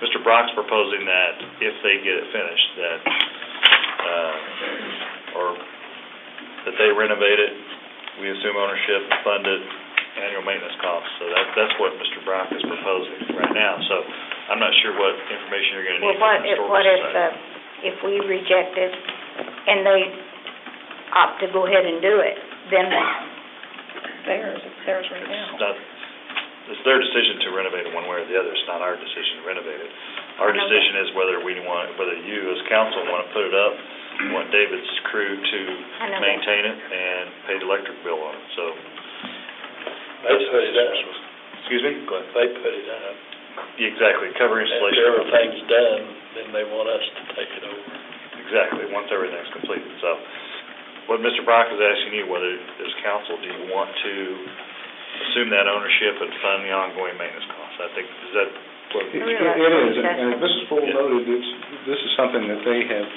Mr. Brock's proposing that if they get it finished, that, or that they renovate it, we assume ownership, fund it, annual maintenance costs. So that's what Mr. Brock is proposing right now. So I'm not sure what information you're going to need from the Historical Society. if we reject it and they opt to go ahead and do it, then It's theirs right now. It's their decision to renovate it one way or the other. It's not our decision to renovate it. Our decision is whether you as council want to put it up, want David's crew to maintain it and pay the electric bill on it. So They put it up. Excuse me? Go ahead. They put it up. Exactly, cover installation. After everything's done, then they want us to take it over. Exactly, once everything's completed. So what Mr. Brock is asking you, whether as council, do you want to assume that ownership and fund the ongoing maintenance costs? I think, is that what? It's going It is, and this is full loaded, this is something that they have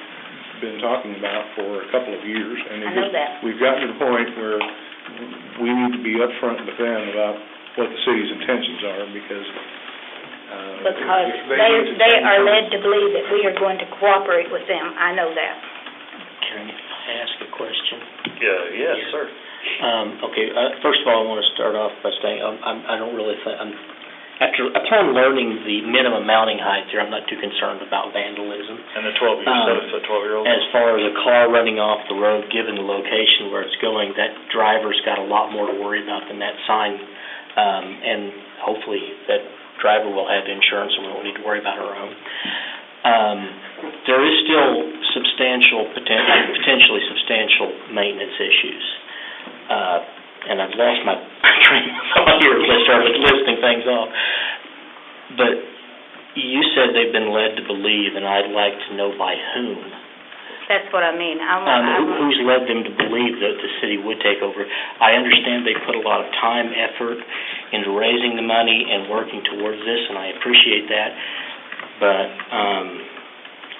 been talking about for a couple of years. And I know that. we've gotten to the point where we need to be upfront with them about what the city's intentions are, because Because if they are led to believe that we are going to cooperate with them. I know that. Can I ask a question? Yes, sir. Okay, first of all, I want to start off by saying, I don't really think, upon learning the minimum mounting height there, I'm not too concerned about vandalism. And the 12-year-old? As far as a car running off the road, given the location where it's going, that driver's got a lot more to worry about than that sign, and hopefully that driver will have insurance and we won't need to worry about our own. There is still potentially substantial maintenance issues. And I've lost my train of thought here as I started listing things off. But you said they've been led to believe, and I'd like to know by whom. That's what I mean. Who's led them to believe that the city would take over? I understand they put a lot of time, effort into raising the money and working towards this, and I appreciate that. But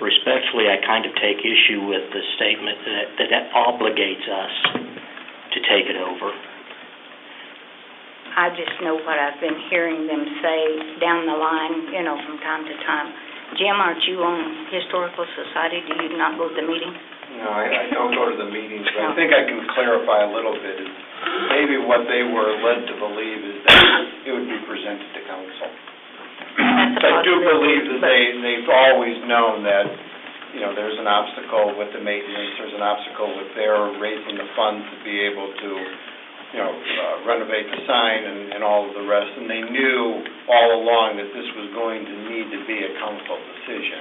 respectfully, I kind of take issue with the statement that obligates us to take it over. I just know what I've been hearing them say down the line, from time to time. Jim, aren't you on Historical Society? Do you not go to the meeting? No, I don't go to the meetings, but I think I can clarify a little bit. Maybe what they were led to believe is that it would be presented to council. I do believe that they've always known that, there's an obstacle with the maintenance, there's an obstacle with their raising the funds to be able to, renovate the sign and all of the rest. And they knew all along that this was going to need to be a council decision.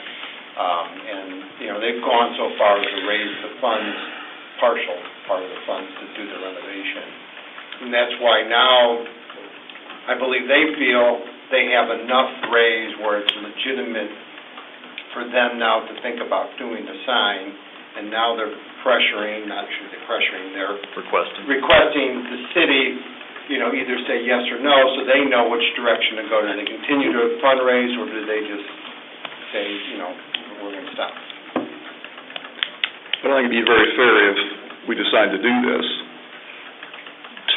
They've gone so far as to raise the funds, partial part of the funds to do the renovation. And that's why now, I believe they feel they have enough raised where it's legitimate for them now to think about doing the sign, and now they're they're requesting the city, either say yes or no, so they know which direction to go. Do they continue to fundraise, or do they just say, we're going to stop? I don't think it'd be very fair if we decide to do this,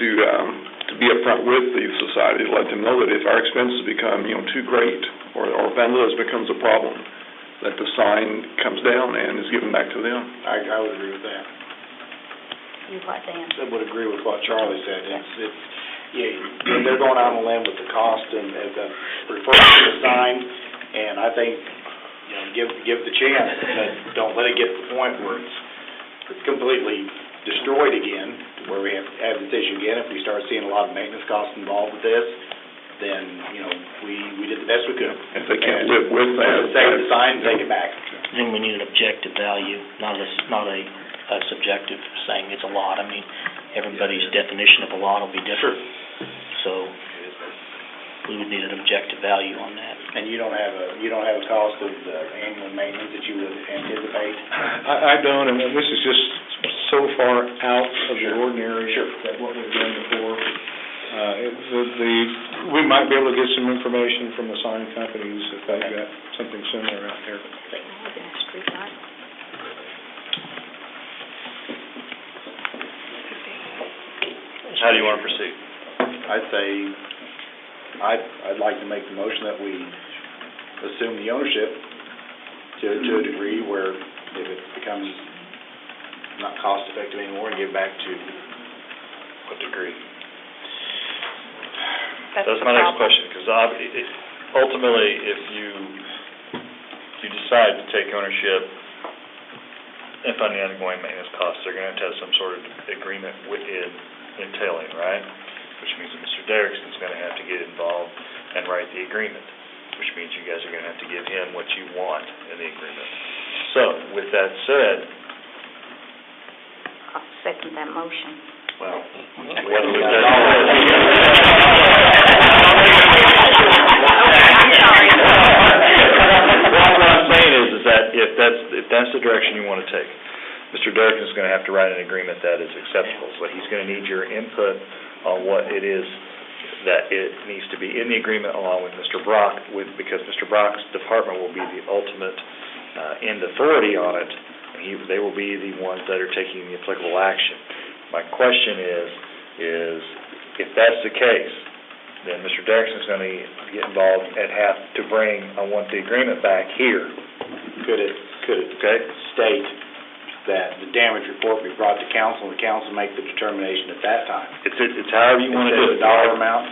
to be upfront with the society, to let them know that if our expenses become, too great, or vandalism becomes a problem, that the sign comes down and is given back to them. I would agree with that. You what, Dan? I would agree with what Charlie said. They're going out on a limb with the cost and referring to the sign, and I think, give the chance, but don't let it get to the point where it's completely destroyed again, where we have to have this issue again. If we start seeing a lot of maintenance costs involved with this, then, we did the best we could. If they can't live with that. Take the sign, take it back. I think we need an objective value, not a subjective saying it's a lot. I mean, everybody's definition of a lot will be different. So we would need an objective value on that. And you don't have a cost of the annual maintenance that you would anticipate? I don't, and this is just so far out of the ordinary that what we've done before. We might be able to get some information from the sign companies if they've got something similar out there. How do you want to proceed? I'd say, I'd like to make the motion that we assume the ownership to a degree where if it becomes not cost effective anymore, and give back to What degree? That's my next question, because ultimately, if you decide to take ownership and fund the ongoing maintenance costs, they're going to have some sort of agreement with it entailing, right? Which means that Mr. Derrickson's going to have to get involved and write the agreement, which means you guys are going to have to give him what you want in the agreement. So, with that said... I'll second that motion. Well, what I'm saying is that if that's the direction you want to take, Mr. Durkin's going to have to write an agreement that is acceptable. So he's going to need your input on what it is that it needs to be in the agreement along with Mr. Brock, because Mr. Brock's department will be the ultimate end authority on it, and they will be the ones that are taking the applicable action. My question is if that's the case, then Mr. Derrickson's going to get involved and have to bring, I want the agreement back here. Could it state that the damage report be brought to council, and the council make the determination at that time? It's however you want to do it. Instead of the dollar amount?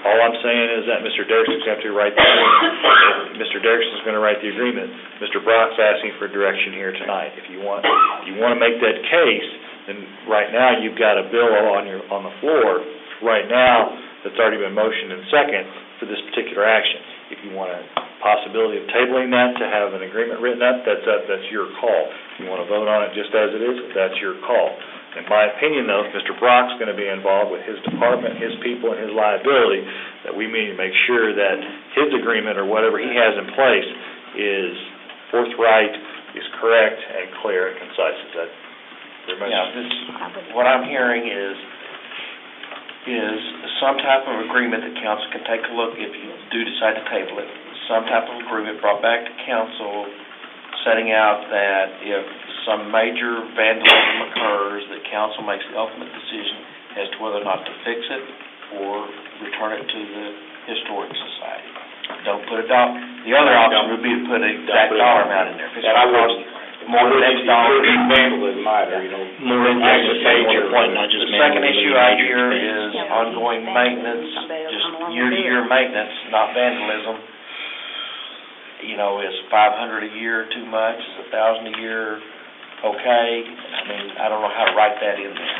All I'm saying is that Mr. Derrickson's going to have to write the agreement. Mr. Derrickson's going to write the agreement. Mr. Brock's asking for direction here tonight. If you want to make that case, then right now you've got a bill on the floor right now that's already been motioned and second for this particular action. If you want a possibility of tabling that to have an agreement written up, that's your call. If you want to vote on it just as it is, that's your call. In my opinion, though, if Mr. Brock's going to be involved with his department, his people, and his liability, that we need to make sure that his agreement or whatever he has in place is forthright, is correct, and clear and concise. Is that very much? Yeah, what I'm hearing is some type of agreement that council can take a look if you do decide to table it. Some type of agreement brought back to council setting out that if some major vandalism occurs, that council makes the ultimate decision as to whether or not to fix it or return it to the Historic Society. Don't put the other option would be to put an exact dollar amount in there. If it's And I gonna cost more than X dollars. Vandalism either, More than major point, not just The second manually issue I major hear things. is ongoing maintenance, just year-to-year maintenance, not vandalism. You know, is $500 a year too much? Is $1,000 a year okay? I mean, I don't know how to write that in there.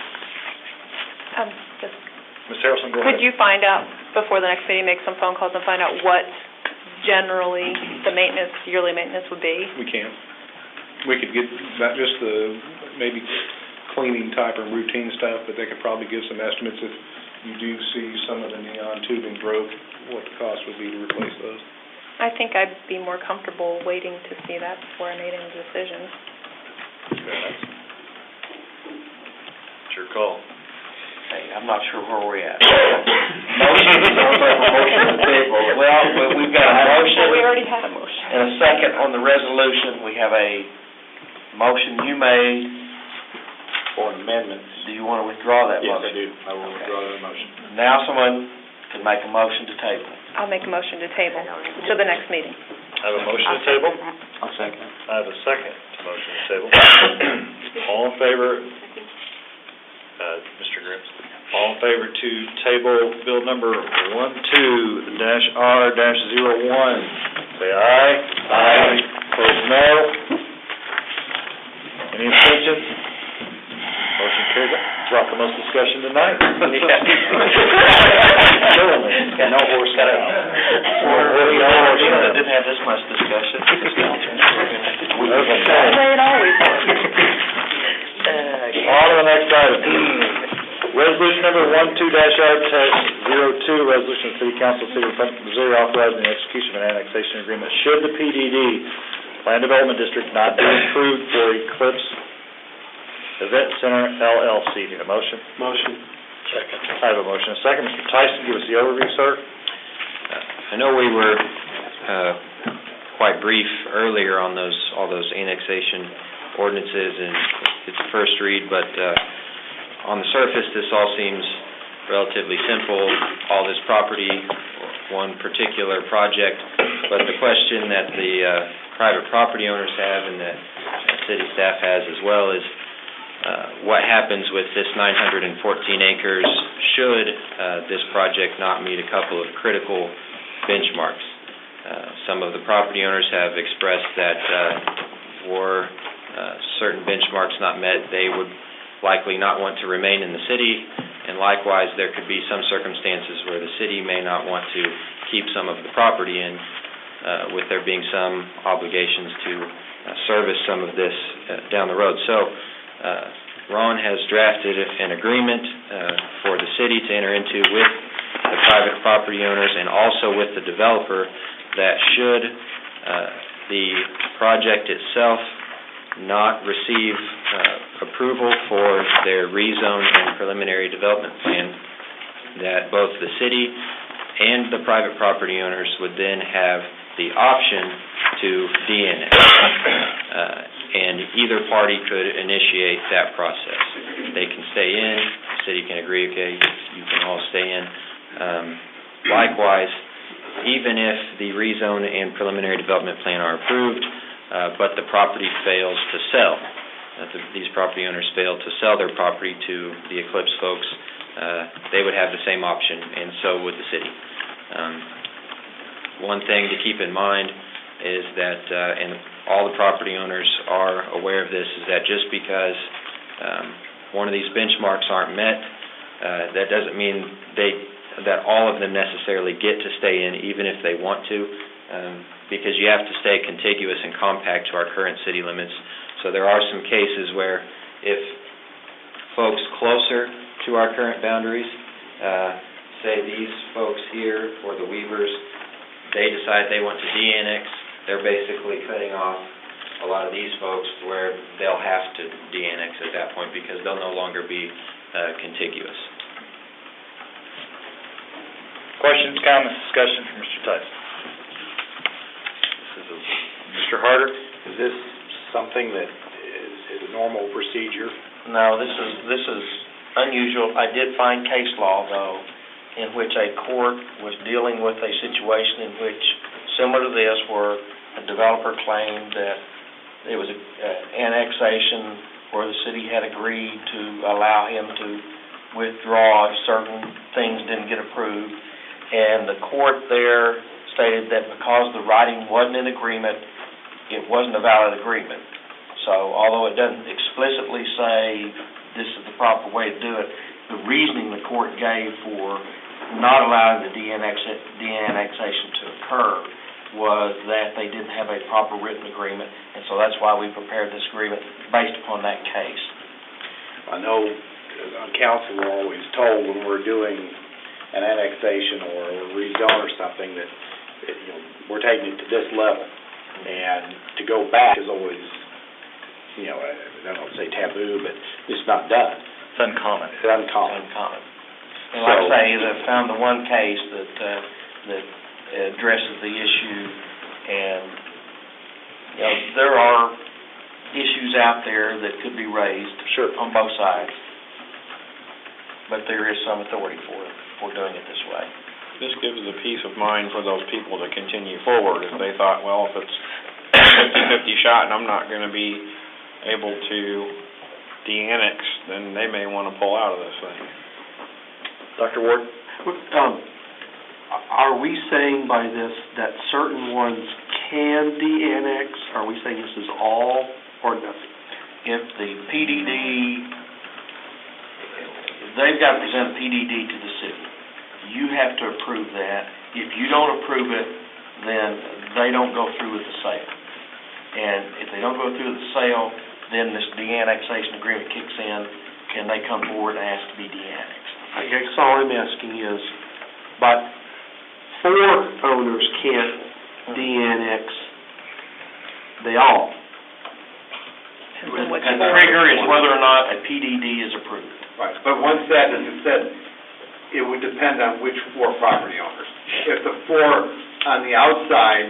Ms. Harrelson, go ahead. Could you find out, before the next meeting, make some phone calls and find out what generally the yearly maintenance would be? We can. We could get not just the maybe cleaning type or routine stuff, but they could probably give some estimates if you do see some of the neon tubing broke, what the cost would be to replace those. I think I'd be more comfortable waiting to see that before I made any decisions. It's your call. Hey, I'm not sure where we're at. Motion to table. Well, we've got a motion. We already had a motion. And a second on the resolution. We have a motion you made for an amendment. Do you want to withdraw that Yes, motion? I do. I will withdraw that motion. Now someone can make a motion to table. I'll make a motion to table to the next meeting. I have a motion to table. I'll second. I have a second motion to table. All in favor, Mr. Grimm, all in favor to table bill number 12-R-01, say aye. Aye. Opposed, no. Any abstentions? Motion carries. Brought the most discussion tonight. No horse got out. Didn't have this much discussion. It always was. On to the next item. Resolution number 12-R-02, resolution of the City Council, City of Missouri, authorizing the execution of an annexation agreement should the PDD, Plan Development District, not be approved for Eclipse Event Center LLC. Need a motion? Motion. Second. I have a motion. A second. Mr. Tyson, give us the overview, sir. I know we were quite brief earlier on all those annexation ordinances, and it's a first read, but on the surface, this all seems relatively simple, all this property, one particular project, but the question that the private property owners have and that city staff has as well is what happens with this 914 acres should this project not meet a couple of critical benchmarks. Some of the property owners have expressed that were certain benchmarks not met, they would likely not want to remain in the city, and likewise there could be some circumstances where the city may not want to keep some of the property in, with there being some obligations to service some of this down the road. So Ron has drafted an agreement for the city to enter into with the private property owners and also with the developer that should the project itself not receive approval for their rezone and preliminary development plan, that both the city and the private property owners would then have the option to de-annex. And either party could initiate that process. They can stay in, the city can agree, okay, you can all stay in. Likewise, even if the rezone and preliminary development plan are approved, but the property fails to sell, these property owners fail to sell their property to the Eclipse folks, they would have the same option, and so would the city. One thing to keep in mind is that, and all the property owners are aware of this, is that just because one of these benchmarks aren't met, that doesn't mean that all of them necessarily get to stay in, even if they want to, because you have to stay contiguous and compact to our current city limits. So there are some cases where if folks closer to our current boundaries, say these folks here or the Weavers, they decide they want to de-annex, they're basically cutting off a lot of these folks to where they'll have to de-annex at that point because they'll no longer be contiguous. Questions, comments, discussion from Mr. Tyson? Mr. Harder? Is this something that is a normal procedure? No, this is unusual. I did find case law, though, in which a court was dealing with a situation in which, similar to this, where a developer claimed that it was an annexation where the city had agreed to allow him to withdraw if certain things didn't get approved. And the court there stated that because the writing wasn't in agreement, it wasn't a valid agreement. So although it doesn't explicitly say this is the proper way to do it, the reasoning the court gave for not allowing the de-annexation to occur was that they didn't have a proper written agreement, and so that's why we prepared this agreement based upon that case. I know on council we're always told when we're doing an annexation or a rezone or something that we're taking it to this level, and to go back is always, I don't want to say taboo, but it's not done. It's uncommon. It's uncommon. And like I say, I found the one case that addresses the issue, and there are issues out there that could be raised on both sides, but there is some authority for doing it this way. This gives a peace of mind for those people to continue forward. If they thought, well, if it's 50-50 shot and I'm not going to be able to de-annex, then they may want to pull out of this thing. Dr. Ward? Are we saying by this that certain ones can de-annex? Are we saying this is all or nothing? If the PDD, they've got to present a PDD to the city. You have to approve that. If you don't approve it, then they don't go through with the sale. And if they don't go through with the sale, then this de-annexation agreement kicks in, and they come forward and ask to be de-annexed. I guess all I'm asking is, but 4 owners can't de-annex, they all. And the trigger is whether or not a PDD is approved. Right, but once that is said, it would depend on which 4 property owners. If the 4 on the outside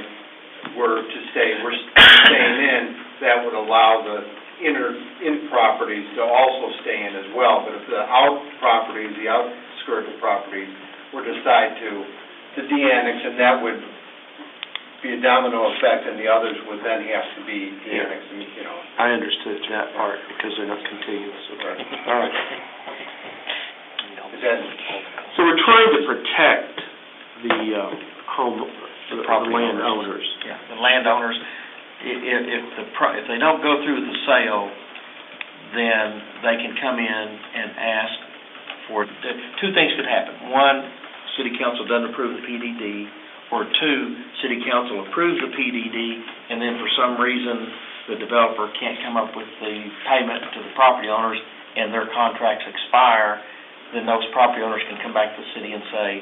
were to say, we're staying in, that would allow the in properties to also stay in as well. But if the out properties, the outskirts of properties, were to decide to de-annex, and that would be a domino effect, and the others would then have to be de-annexed. I understood that part because they're not contiguous. Okay. All right. So we're trying to protect the landowners. Yeah, the landowners. If they don't go through the sale, then they can come in and ask for 2 things could happen. 1, city council doesn't approve the PDD, or 2, city council approves the PDD, and then for some reason the developer can't come up with the payment to the property owners and their contracts expire, then those property owners can come back to the city and say,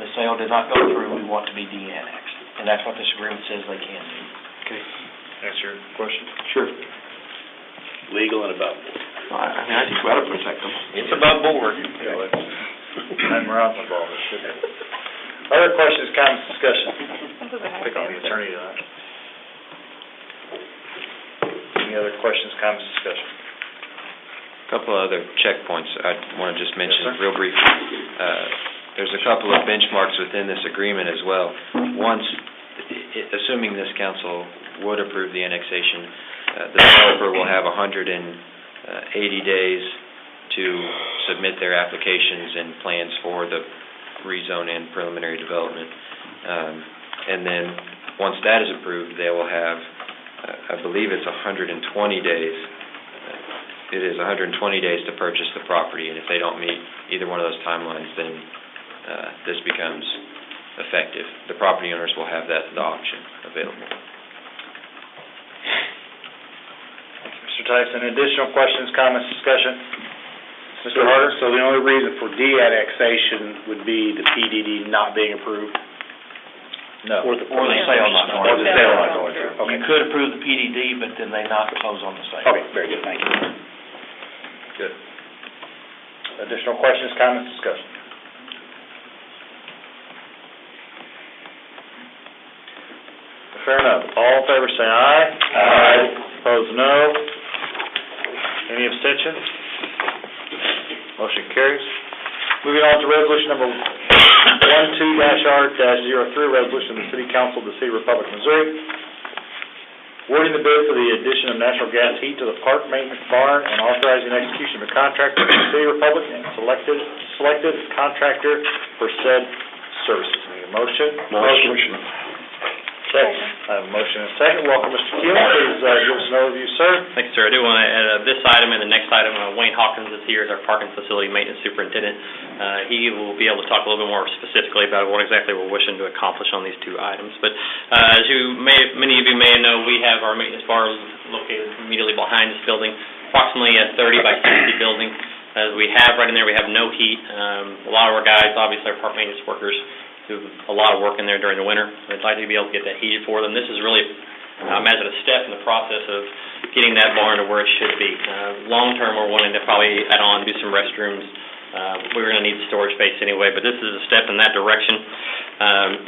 the sale did not go through, we want to be de-annexed. And that's what this agreement says they can do. Okay. Answer your question? Sure. Legal and above board. I think we ought to protect them. It's above board. Had Morales involved, it should be. Other questions, comments, discussion? Pick on the attorney tonight. Any other questions, comments, discussion? A couple of other checkpoints I want to just mention Yes, sir. real briefly. There's a couple of benchmarks within this agreement as well. Once, assuming this council would approve the annexation, the developer will have 180 days to submit their applications and plans for the rezone and preliminary development. And then, once that is approved, they will have, I believe it's 120 days. It is 120 days to purchase the property, and if they don't meet either one of those timelines, then this becomes effective. The property owners will have the option available. Mr. Tyson, additional questions, comments, discussion? Mr. Harder? So the only reason for de-annexation would be the PDD not being approved? No. Or the sale not going Or the sale not going through, okay. You could approve the PDD, but then they not close on the sale. Okay, very good, thank you. Good. Additional questions, comments, discussion? Fair enough. All in favor, say aye. Aye. Opposed, no. Any abstentions? Motion carries. Moving on to resolution number 12-R-03, resolution of the City Council of the City of Republic, Missouri, awarding the bid for the addition of natural gas heat to the park maintenance barn and authorizing execution of a contract with the City of Republic and selected contractor for said services. Need a motion? Motion. Second. I have a motion and a second. Welcome, Mr. Keeling. Please give us an overview, sir. Thanks, sir. I do want to add this item and the next item. Wayne Hawkins is here as our parking facility maintenance superintendent. He will be able to talk a little bit more specifically about what exactly we're wishing to accomplish on these two items. But as many of you may know, we have our maintenance bar located immediately behind this building, approximately a 30 by 60 building. As we have right in there, we have no heat. A lot of our guys, obviously our park maintenance workers, do a lot of work in there during the winter. We'd like to be able to get that heated for them. This is really, I imagine, a step in the process of getting that barn to where it should be. Long-term, we're wanting to probably add on, do some restrooms. We're going to need storage space anyway, but this is a step in that direction.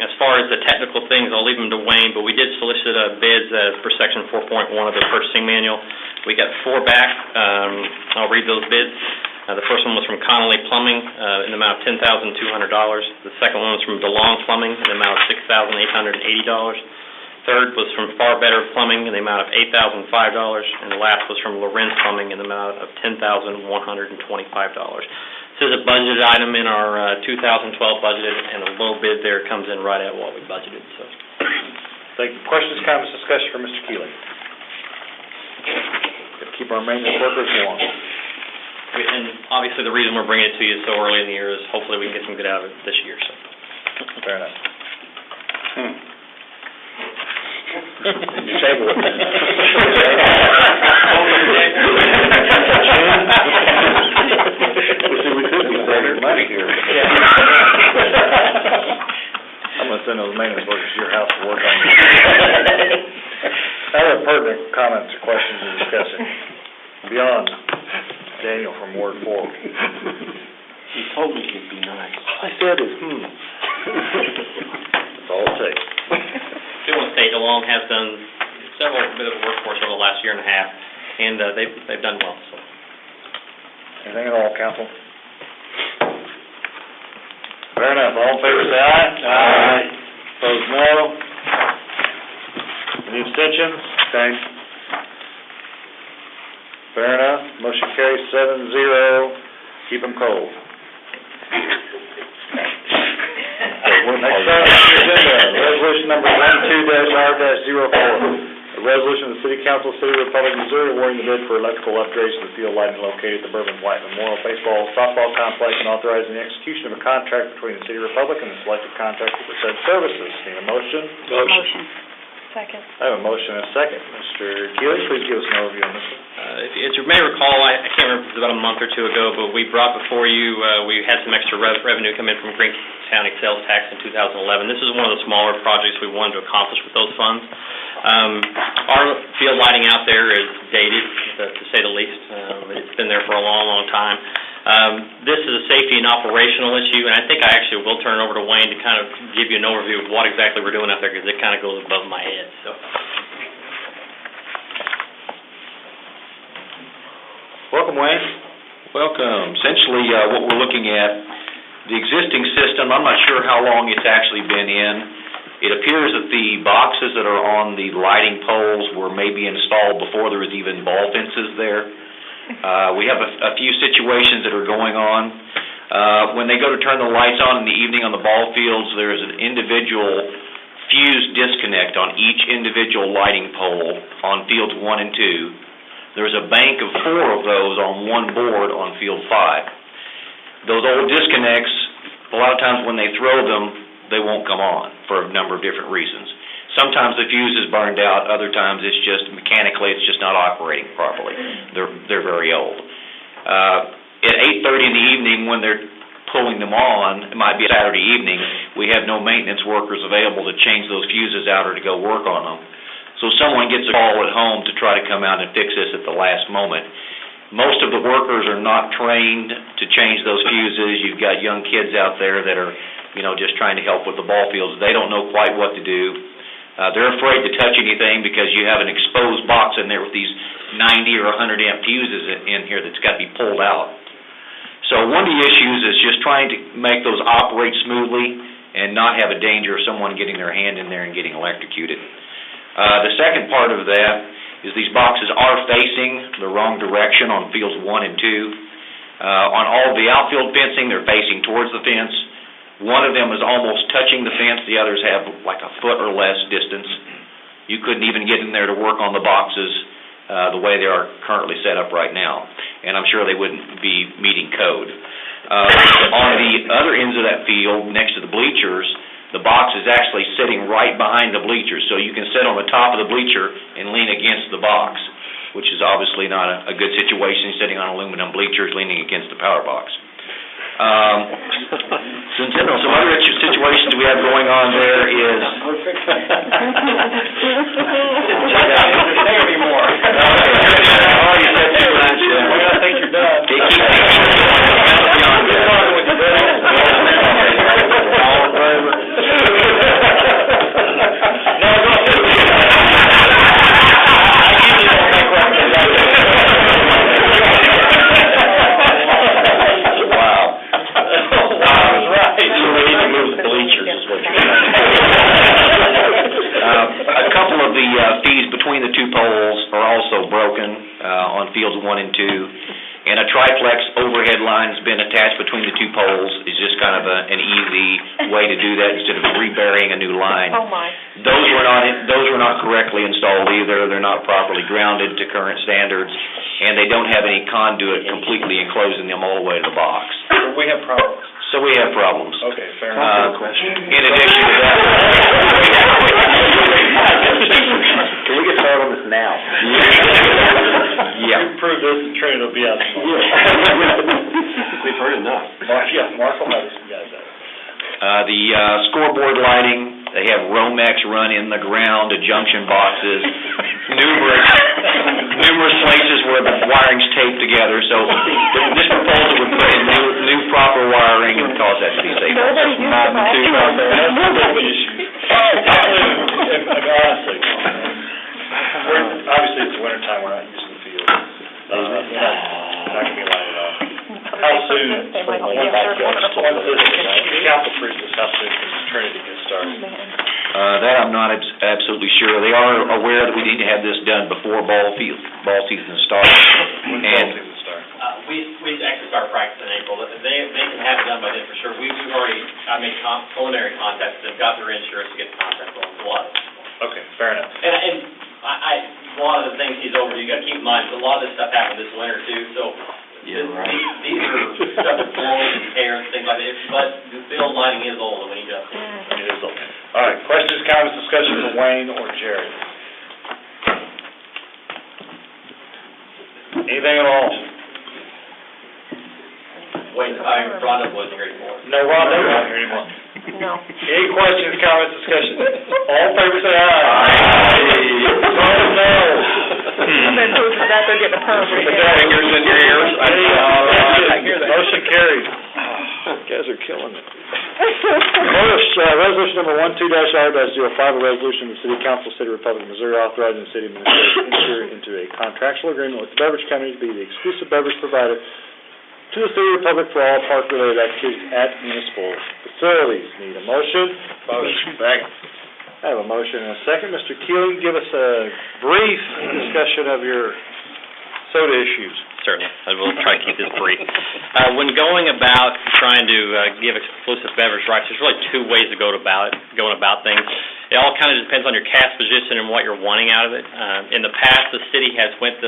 As far as the technical things, I'll leave them to Wayne, but we did solicit bids per Section 4.1 of the purchasing manual. We got 4 back. I'll read those bids. The first one was from Connolly Plumbing in the amount of $10,200. The second one was from DeLong Plumbing in the amount of $6,880. Third was from Far Better Plumbing in the amount of $8,005. And the last was from Lorenz Plumbing in the amount of $10,125. This is a budgeted item in our 2012 budget, and the low bid there comes in right at what we budgeted. So, thank you. Questions, comments, discussion for Mr. Keeling? Got to keep our maintenance workers warm. and obviously the reason we're bringing it to you so early in the year is hopefully we can get some good out of it this year, so. Fair enough. You table it. See, we could be saving money here. I'm gonna send those maintenance workers to your house to work on it. Other pertinent comments or questions or discussion beyond Daniel from Ward 4? He told me he'd be nice. I said it. That's all it takes. I do want to say DeLong has done several bit of work for us over the last year and a half, and they've done well, so. Anything at all, council? Fair enough. All in favor, say aye. Aye. Opposed, no. Any abstentions? Okay. Fair enough. Motion carries 7-0. Keep them cold. Next item on the agenda, resolution number 12-R-04. A resolution of the City Council, City of Republic, Missouri, awarding the bid for electrical upgrades to the field lighting located at the Bourbon White Memorial Baseball Softball Complex and authorizing the execution of a contract between the City of Republic and the selected contractor for said services. Need a motion? Motion. Second. I have a motion and a second. Mr. Keeley, please give us an overview on this one. If you may recall, I can't remember if it was about a month or two ago, but we brought before you, we had some extra revenue come in from Green County sales tax in 2011. This is one of the smaller projects we wanted to accomplish with those funds. Our field lighting out there is dated, to say the least. It's been there for a long, long time. This is a safety and operational issue, and I think I actually will turn it over to Wayne to kind of give you an overview of what exactly we're doing out there, because it kind of goes above my head, so. Welcome, Wayne. Welcome. Essentially, what we're looking at, the existing system, I'm not sure how long it's actually been in. It appears that the boxes that are on the lighting poles were maybe installed before there was even ball fences there. We have a few situations that are going on. When they go to turn the lights on in the evening on the ball fields, there's an individual fuse disconnect on each individual lighting pole on fields 1 and 2. There's a bank of 4 of those on one board on field 5. Those old disconnects, a lot of times when they throw them, they won't come on for a number of different reasons. Sometimes the fuse is burned out, other times it's just mechanically it's just not operating properly. They're very old. At 8:30 in the evening when they're pulling them on, it might be a Saturday evening, we have no maintenance workers available to change those fuses out or to go work on them. So someone gets a call at home to try to come out and fix this at the last moment. Most of the workers are not trained to change those fuses. You've got young kids out there that are, just trying to help with the ball fields. They don't know quite what to do. They're afraid to touch anything because you have an exposed box in there with these 90 or 100 amp fuses in here that's got to be pulled out. So one of the issues is just trying to make those operate smoothly and not have a danger of someone getting their hand in there and getting electrocuted. The second part of that is these boxes are facing the wrong direction on fields 1 and 2. On all the outfield fencing, they're facing towards the fence. One of them is almost touching the fence. The others have like a foot or less distance. You couldn't even get in there to work on the boxes the way they are currently set up right now. And I'm sure they wouldn't be meeting code. On the other ends of that field, next to the bleachers, the box is actually sitting right behind the bleachers. So you can sit on the top of the bleacher and lean against the box, which is obviously not a good situation, sitting on aluminum bleachers leaning against the power box. Some other situations we have going on there is... I think you're done. A couple of the fees between the 2 poles are also broken on fields 1 and 2, and a triplex overhead line has been attached between the 2 poles. It's just kind of an easy way to do that instead of reburying a new line. Oh, my. Those were not correctly installed either. They're not properly grounded to current standards, and they don't have any conduit completely enclosing them all the way to the box. We have problems. So we have problems. Okay, fair enough. In addition to that... Can we get started on this now? Yeah. You prove this and Trina will be out tomorrow. We've heard enough. Mark will have some guys out. The scoreboard lighting, they have Romex run in the ground to junction boxes, numerous places where the wiring's taped together. So this proposal would put in new proper wiring and cause that to be safe. Honestly, obviously it's wintertime, we're not using the field. Not going to be lighted off. How soon, once this council approves this, how soon can Trinity get started? That I'm not absolutely sure. They are aware that we need to have this done before ball season starts. When ball season starts? We actually start practice in April. They can have it done by then for sure. We've already, I made preliminary contacts. They've got their insurance to get the contract going. Okay, fair enough. And a lot of the things he's over, you got to keep in mind, a lot of this stuff happened this winter too, so these are stuff that blows and tears, things like that, but the field lighting is old when he does it. It is old. All right, questions, comments, discussion from Wayne or Jerry? Anything at all? Wayne, Rhonda wasn't here anymore. No, Rhonda's not here anymore. No. Any questions, comments, discussion? All in favor say aye. Aye. No. that, they're getting a permit. Fingers in your ears. I hear that. Motion carried. Guys are killing it. First, resolution number 12-R-05, a resolution of the City Council, City of Republic of Missouri, authorizing the city administrator to enter into a contractual agreement with the beverage company to be the exclusive beverage provider to the City of Republic for all park-related activities at municipal facilities. Need a motion? Motion. Second. I have a motion and a second. Mr. Keeling, give us a brief discussion of your soda issues. Certainly, I will try to keep this brief. When going about trying to give exclusive beverage rights, there's really two ways to going about things. It all kind of depends on your cash position and what you're wanting out of it. In the past, the city has went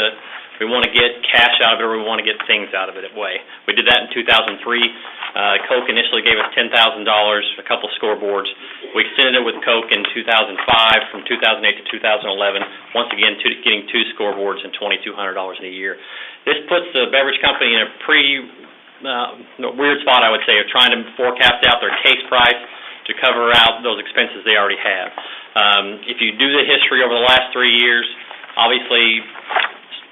we want to get cash out of it or we want to get things out of it way. We did that in 2003. Coke initially gave us $10,000, a couple scoreboards. We extended it with Coke in 2005 from 2008 to 2011, once again getting 2 scoreboards and $2,200 in a year. This puts the beverage company in a pretty weird spot, I would say, of trying to forecast out their case price to cover out those expenses they already have. If you do the history over the last 3 years, obviously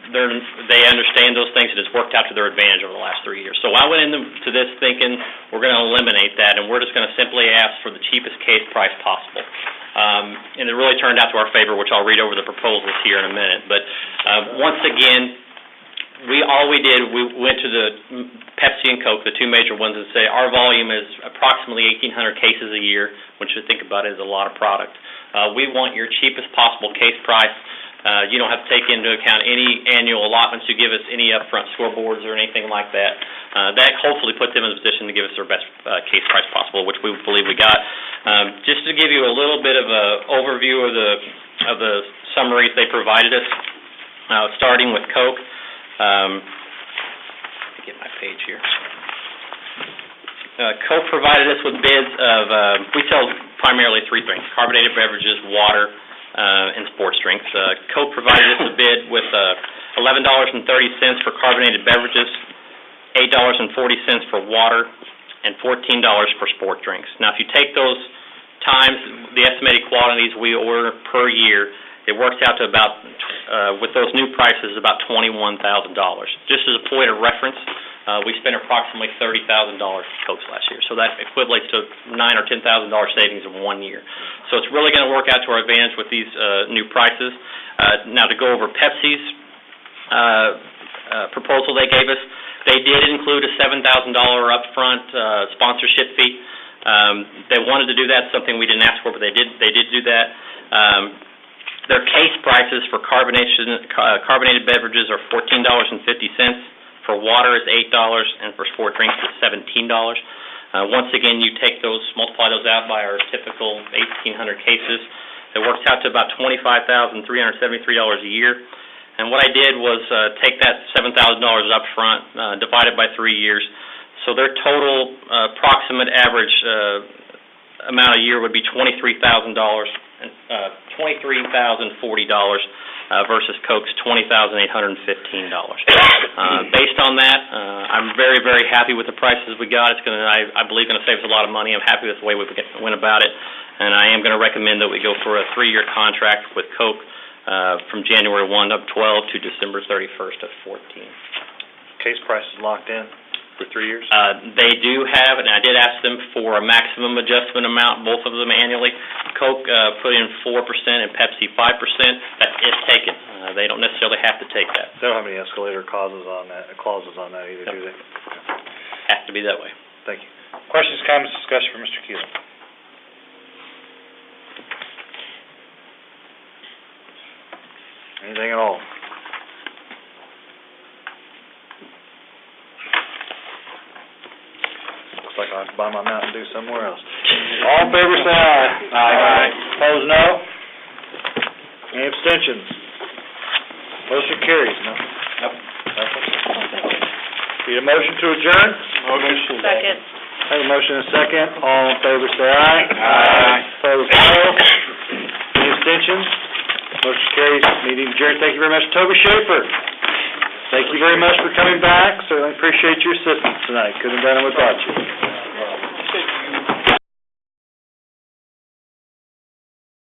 they understand those things, and it's worked out to their advantage over the last 3 years. So I went into this thinking we're going to eliminate that, and we're just going to simply ask for the cheapest case price possible. And it really turned out to our favor, which I'll read over the proposals here in a minute. But once again, we went to the Pepsi and Coke, the 2 major ones, and say our volume is approximately 1,800 cases a year, which you think about it is a lot of product. We want your cheapest possible case price. You don't have to take into account any annual allotments you give us, any upfront scoreboards or anything like that. That hopefully put them in a position to give us their best case price possible, which we believe we got. Just to give you a little bit of an overview of the summaries they provided us, starting with Coke. Let me get my page here. Coke provided us with bids of, we sell primarily 3 things: carbonated beverages, water, and sports drinks. Coke provided us a bid with $11.30 for carbonated beverages, $8.40 for water, and $14 for sport drinks. Now, if you take those times the estimated quantities we order per year, it works out to about, with those new prices, about $21,000. Just as a point of reference, we spent approximately $30,000 for Cokes last year, so that equates to $9,000 or $10,000 savings in 1 year. So it's really going to work out to our advantage with these new prices. Now, to go over Pepsi's proposal they gave us, they did include a $7,000 upfront sponsorship fee. They wanted to do that, something we didn't ask for, but they did do that. Their case prices for carbonated beverages are $14.50. For water is $8, and for sport drinks is $17. Once again, you take those, multiply those out by our typical 1,800 cases, it works out to about $25,373 a year. And what I did was take that $7,000 up front, divide it by 3 years. So their total approximate average amount a year would be $23,040 versus Coke's $20,815. Based on that, I'm very, very happy with the prices we got. It's I believe, going to save us a lot of money. I'm happy with the way we went about it, and I am going to recommend that we go for a 3-year contract with Coke from January 1 of 12 to December 31st of 14. Case price is locked in for 3 years? They do have, and I did ask them for a maximum adjustment amount, both of them annually. Coke put in 4% and Pepsi 5%. That is taken. They don't necessarily have to take that. They don't have any escalator clauses on that either, do they? Has to be that way. Thank you. Questions, comments, discussion for Mr. Keeling? Anything at all? Looks like I'll have to buy my Mountain Dew somewhere else. All in favor, say aye. Aye. Opposed, no. Any abstentions? Motion carries. No? Yep. Need a motion to adjourn? Motion. Second. Have a motion and a second. All in favor, say aye. Aye. Opposed, no. Any abstentions? Motion carries. Meeting adjourned. Thank you very much, Toby Schaefer. Thank you very much for coming back. Certainly appreciate your assistance tonight. Couldn't have done it without you.